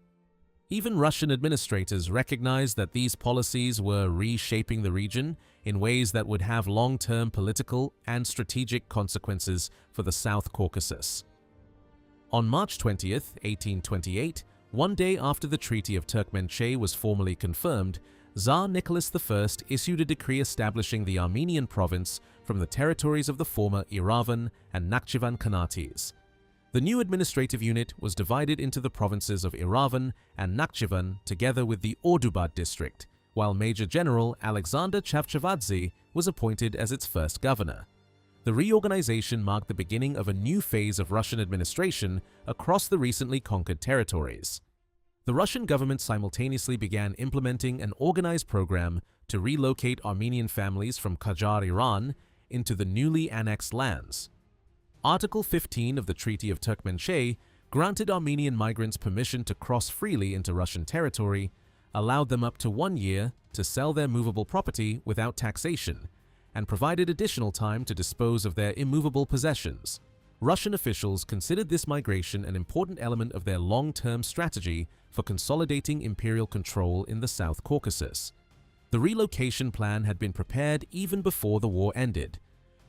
Even Russian administrators recognized that these policies were reshaping the region in ways that would have long-term political and strategic consequences for the South Caucasus. On March 20, 1828, one day after the Treaty of Turkmenchay was formally confirmed, Tsar Nicholas I issued a decree establishing the Armenian province from the territories of the former Erivan and Nakhchivan Khanates. The new administrative unit was divided into the provinces of Erivan and Nakhchivan together with the Ordubad district, while Major General Alexander Chavchavadze was appointed as its first governor. The reorganization marked the beginning of a new phase of Russian administration across the recently conquered territories. The Russian government simultaneously began implementing an organized program to relocate Armenian families from Qajar, Iran, into the newly annexed lands. Article 15 of the Treaty of Turkmenchay granted Armenian migrants permission to cross freely into Russian territory, allowed them up to 1 year to sell their movable property without taxation, and provided additional time to dispose of their immovable possessions. Russian officials considered this migration an important element of their long-term strategy for consolidating imperial control in the South Caucasus. The relocation plan had been prepared even before the war ended.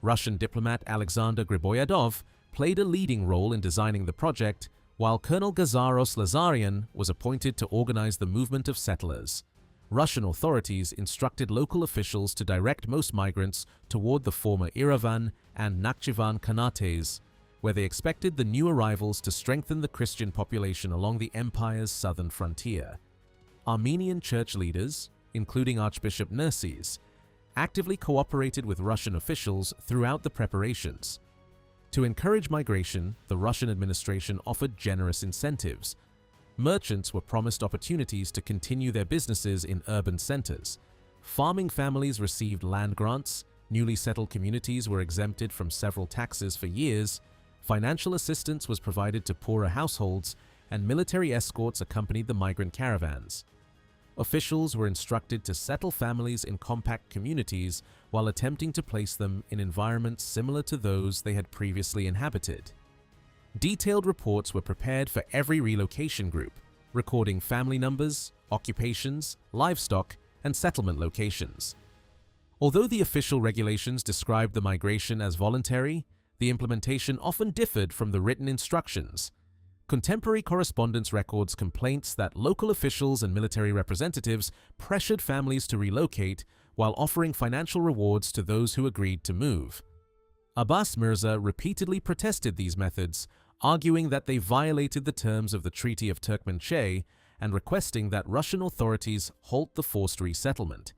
Russian diplomat Alexander Griboyedov played a leading role in designing the project, while Colonel Gazaros Lazarian was appointed to organize the movement of settlers. Russian authorities instructed local officials to direct most migrants toward the former Erivan and Nakhchivan Khanates, where they expected the new arrivals to strengthen the Christian population along the empire's southern frontier. Armenian church leaders, including Archbishop Nerses, actively cooperated with Russian officials throughout the preparations. To encourage migration, the Russian administration offered generous incentives. Merchants were promised opportunities to continue their businesses in urban centers. Farming families received land grants, newly settled communities were exempted from several taxes for years, financial assistance was provided to poorer households, and military escorts accompanied the migrant caravans. Officials were instructed to settle families in compact communities while attempting to place them in environments similar to those they had previously inhabited. Detailed reports were prepared for every relocation group, recording family numbers, occupations, livestock, and settlement locations. Although the official regulations described the migration as voluntary, the implementation often differed from the written instructions. Contemporary correspondence records complaints that local officials and military representatives pressured families to relocate while offering financial rewards to those who agreed to move. Abbas Mirza repeatedly protested these methods, arguing that they violated the terms of the Treaty of Turkmenchay and requesting that Russian authorities halt the forced resettlement.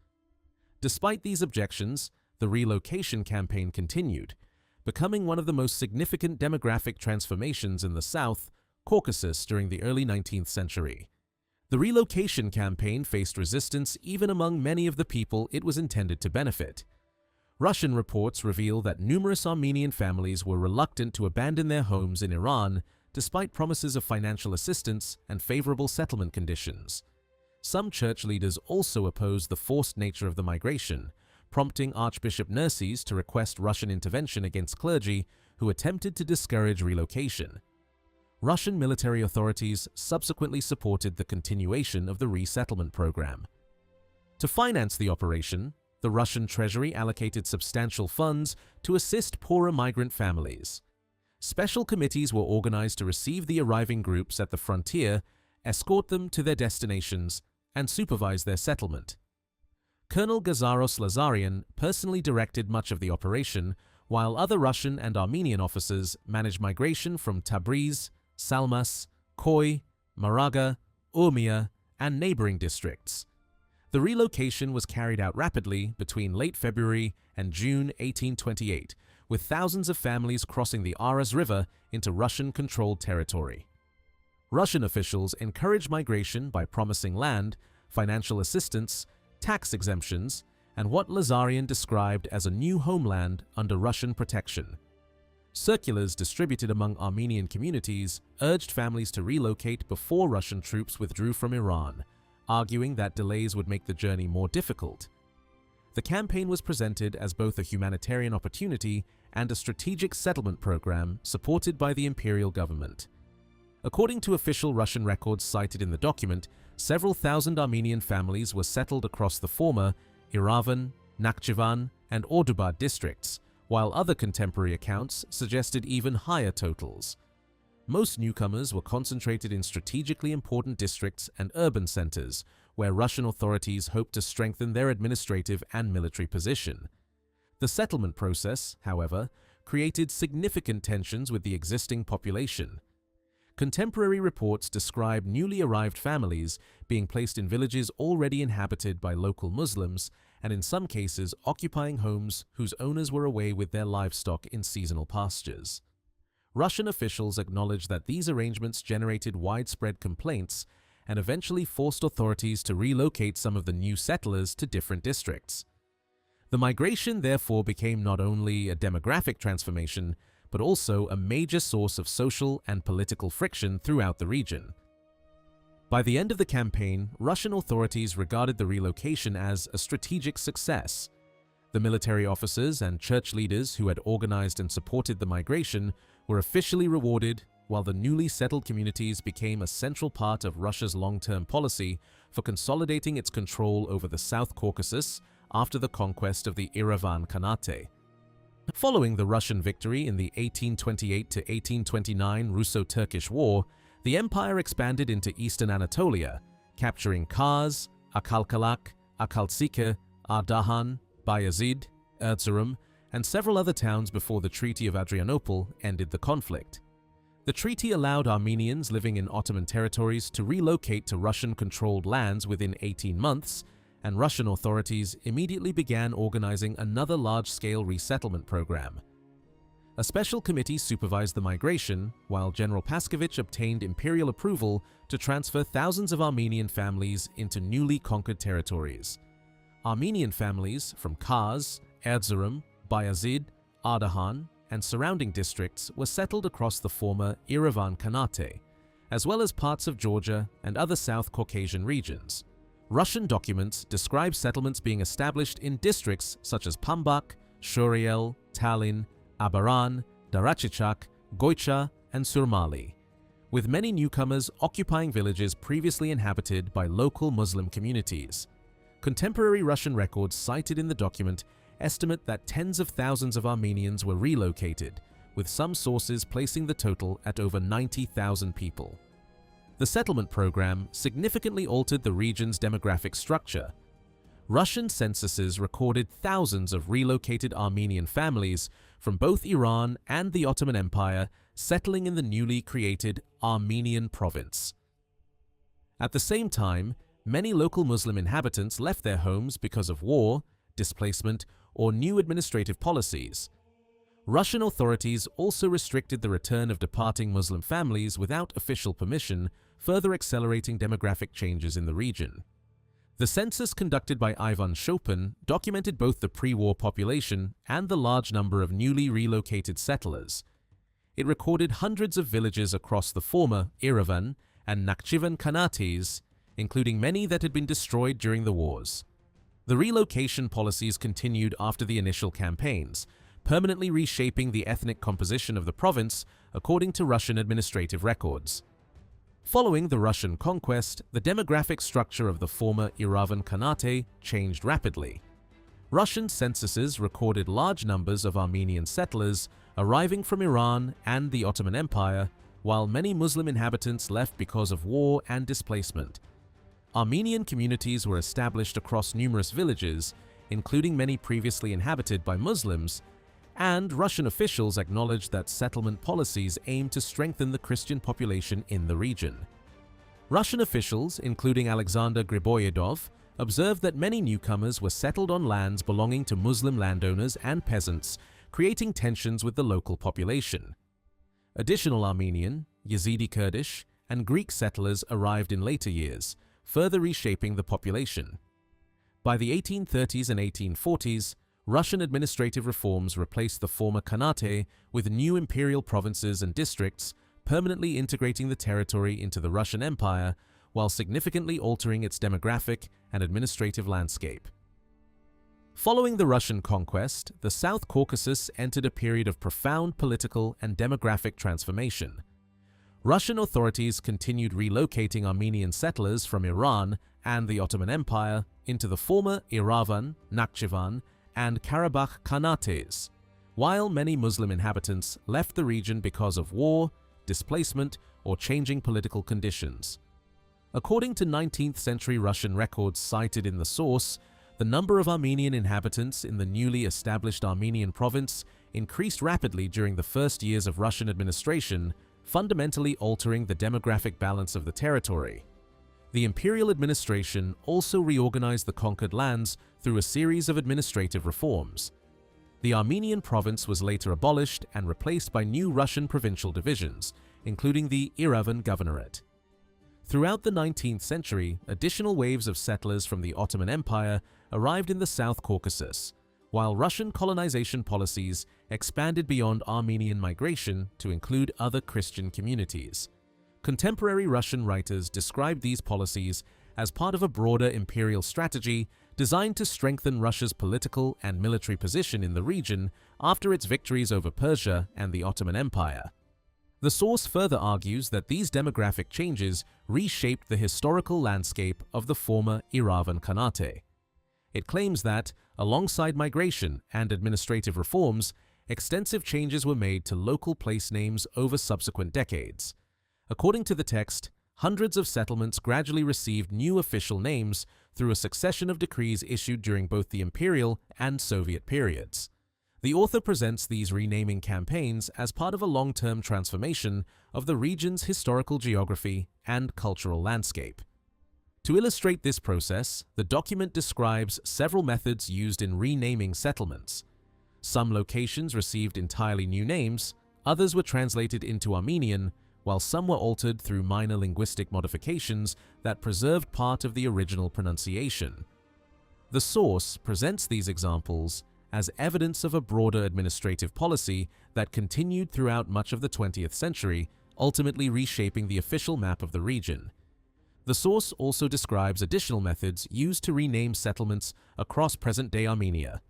Despite these objections, the relocation campaign continued, becoming one of the most significant demographic transformations in the South Caucasus during the early 19th century. The relocation campaign faced resistance even among many of the people it was intended to benefit. Russian reports reveal that numerous Armenian families were reluctant to abandon their homes in Iran despite promises of financial assistance and favorable settlement conditions. Some church leaders also opposed the forced nature of the migration, prompting Archbishop Nerses to request Russian intervention against clergy who attempted to discourage relocation. Russian military authorities subsequently supported the continuation of the resettlement program. To finance the operation, the Russian treasury allocated substantial funds to assist poorer migrant families. Special committees were organized to receive the arriving groups at the frontier, escort them to their destinations, and supervise their settlement. Colonel Gazaros Lazarian personally directed much of the operation, while other Russian and Armenian officers managed migration from Tabriz, Salmas, Koy, Maraga, Urmia, and neighboring districts. The relocation was carried out rapidly between late February and June 1828, with thousands of families crossing the Aras River into Russian-controlled territory. Russian officials encouraged migration by promising land, financial assistance, tax exemptions, and what Lazarian described as a new homeland under Russian protection. Circulars distributed among Armenian communities urged families to relocate before Russian troops withdrew from Iran, arguing that delays would make the journey more difficult. The campaign was presented as both a humanitarian opportunity and a strategic settlement program supported by the imperial government. According to official Russian records cited in the document, several thousand Armenian families were settled across the former Erivan, Nakhchivan, and Ordubad districts, while other contemporary accounts suggested even higher totals. Most newcomers were concentrated in strategically important districts and urban centers, where Russian authorities hoped to strengthen their administrative and military position. The settlement process, however, created significant tensions with the existing population. Contemporary reports describe newly arrived families being placed in villages already inhabited by local Muslims and in some cases occupying homes whose owners were away with their livestock in seasonal pastures. Russian officials acknowledged that these arrangements generated widespread complaints and eventually forced authorities to relocate some of the new settlers to different districts. The migration therefore became not only a demographic transformation, but also a major source of social and political friction throughout the region. By the end of the campaign, Russian authorities regarded the relocation as a strategic success. The military officers and church leaders who had organized and supported the migration were officially rewarded, while the newly settled communities became a central part of Russia's long-term policy for consolidating its control over the South Caucasus after the conquest of the Erivan Khanate. Following the Russian victory in the 1828 to 1829 Russo-Turkish War, the empire expanded into eastern Anatolia, capturing Kars, Akalkalak, Akalsike, Ardahan, Bayazid, Erzurum, and several other towns before the Treaty of Adrianople ended the conflict. The treaty allowed Armenians living in Ottoman territories to relocate to Russian-controlled lands within 18 months, and Russian authorities immediately began organizing another large-scale resettlement program. A special committee supervised the migration, while General Paskovich obtained imperial approval to transfer thousands of Armenian families into newly conquered territories. Armenian families from Kars, Erzurum, Bayazid, Ardahan, and surrounding districts were settled across the former Erivan Khanate, as well as parts of Georgia and other South Caucasian regions. Russian documents describe settlements being established in districts such as Pambak, Shuriel, Tallinn, Abaran, Darachichak, Goicha, and Surmali, with many newcomers occupying villages previously inhabited by local Muslim communities. Contemporary Russian records cited in the document estimate that tens of thousands of Armenians were relocated, with some sources placing the total at over 90,000 people. The settlement program significantly altered the region's demographic structure. Russian censuses recorded thousands of relocated Armenian families from both Iran and the Ottoman Empire settling in the newly created Armenian province. At the same time, many local Muslim inhabitants left their homes because of war, displacement, or new administrative policies. Russian authorities also restricted the return of departing Muslim families without official permission, further accelerating demographic changes in the region. The census conducted by Ivan Chopin documented both the pre-war population and the large number of newly relocated settlers. It recorded hundreds of villages across the former Erivan and Nakhchivan Khanates, including many that had been destroyed during the wars. The relocation policies continued after the initial campaigns, permanently reshaping the ethnic composition of the province according to Russian administrative records. Following the Russian conquest, the demographic structure of the former Erivan Khanate changed rapidly. Russian censuses recorded large numbers of Armenian settlers arriving from Iran and the Ottoman Empire, while many Muslim inhabitants left because of war and displacement. Armenian communities were established across numerous villages, including many previously inhabited by Muslims, and Russian officials acknowledged that settlement policies aimed to strengthen the Christian population in the region. Russian officials, including Alexander Griboyedov, observed that many newcomers were settled on lands belonging to Muslim landowners and peasants, creating tensions with the local population. Additional Armenian, Yazidi Kurdish, and Greek settlers arrived in later years, further reshaping the population. By the 1830s and 1840s, Russian administrative reforms replaced the former Khanate with new imperial provinces and districts, permanently integrating the territory into the Russian Empire while significantly altering its demographic and administrative landscape. Following the Russian conquest, the South Caucasus entered a period of profound political and demographic transformation. Russian authorities continued relocating Armenian settlers from Iran and the Ottoman Empire into the former Erivan, Nakhchivan, and Karabakh Khanates, while many Muslim inhabitants left the region because of war, displacement, or changing political conditions. According to 19th century Russian records cited in the source, the number of Armenian inhabitants in the newly established Armenian province increased rapidly during the first years of Russian administration, fundamentally altering the demographic balance of the territory. The imperial administration also reorganized the conquered lands through a series of administrative reforms. The Armenian province was later abolished and replaced by new Russian provincial divisions, including the Erivan Governorate. Throughout the 19th century, additional waves of settlers from the Ottoman Empire arrived in the South Caucasus, while Russian colonization policies expanded beyond Armenian migration to include other Christian communities. Contemporary Russian writers described these policies as part of a broader imperial strategy designed to strengthen Russia's political and military position in the region after its victories over Persia and the Ottoman Empire. The source further argues that these demographic changes reshaped the historical landscape of the former Erivan Khanate. It claims that, alongside migration and administrative reforms, extensive changes were made to local place names over subsequent decades. According to the text, hundreds of settlements gradually received new official names through a succession of decrees issued during both the imperial and Soviet periods. The author presents these renaming campaigns as part of a long-term transformation of the region's historical geography and cultural landscape. To illustrate this process, the document describes several methods used in renaming settlements. Some locations received entirely new names, others were translated into Armenian, while some were altered through minor linguistic modifications that preserved part of the original pronunciation. The source presents these examples as evidence of a broader administrative policy that continued throughout much of the 20th century, ultimately reshaping the official map of the region. The source also describes additional methods used to rename settlements across present-day Armenia.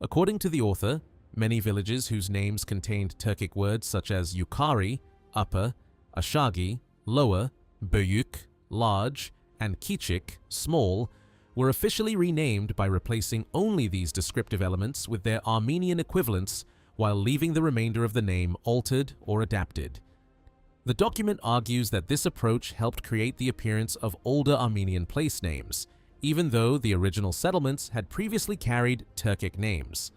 According to the author, many villages whose names contained Turkic words such as Yukari, upper, Ashagi, lower, Büyük, large, and Kichik, small, were officially renamed by replacing only these descriptive elements with their Armenian equivalents while leaving the remainder of the name altered or adapted. The document argues that this approach helped create the appearance of older Armenian place names, even though the original settlements had previously carried Turkic names.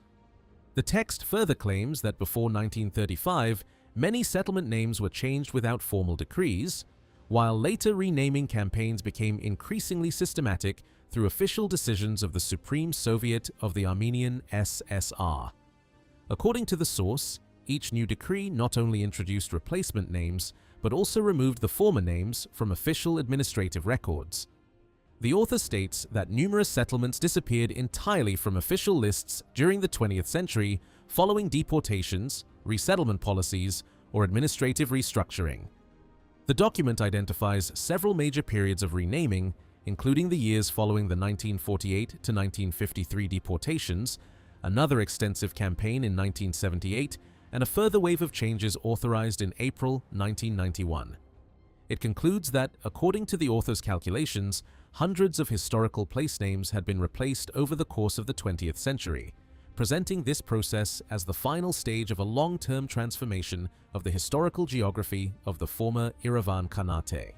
The text further claims that before 1935, many settlement names were changed without formal decrees, while later renaming campaigns became increasingly systematic through official decisions of the Supreme Soviet of the Armenian SSR. According to the source, each new decree not only introduced replacement names, but also removed the former names from official administrative records. The author states that numerous settlements disappeared entirely from official lists during the 20th century following deportations, resettlement policies, or administrative restructuring. The document identifies several major periods of renaming, including the years following the 1948 to 1953 deportations, another extensive campaign in 1978, and a further wave of changes authorized in April 1991. It concludes that, according to the author's calculations, hundreds of historical place names had been replaced over the course of the 20th century, presenting this process as the final stage of a long-term transformation of the historical geography of the former Erivan Khanate.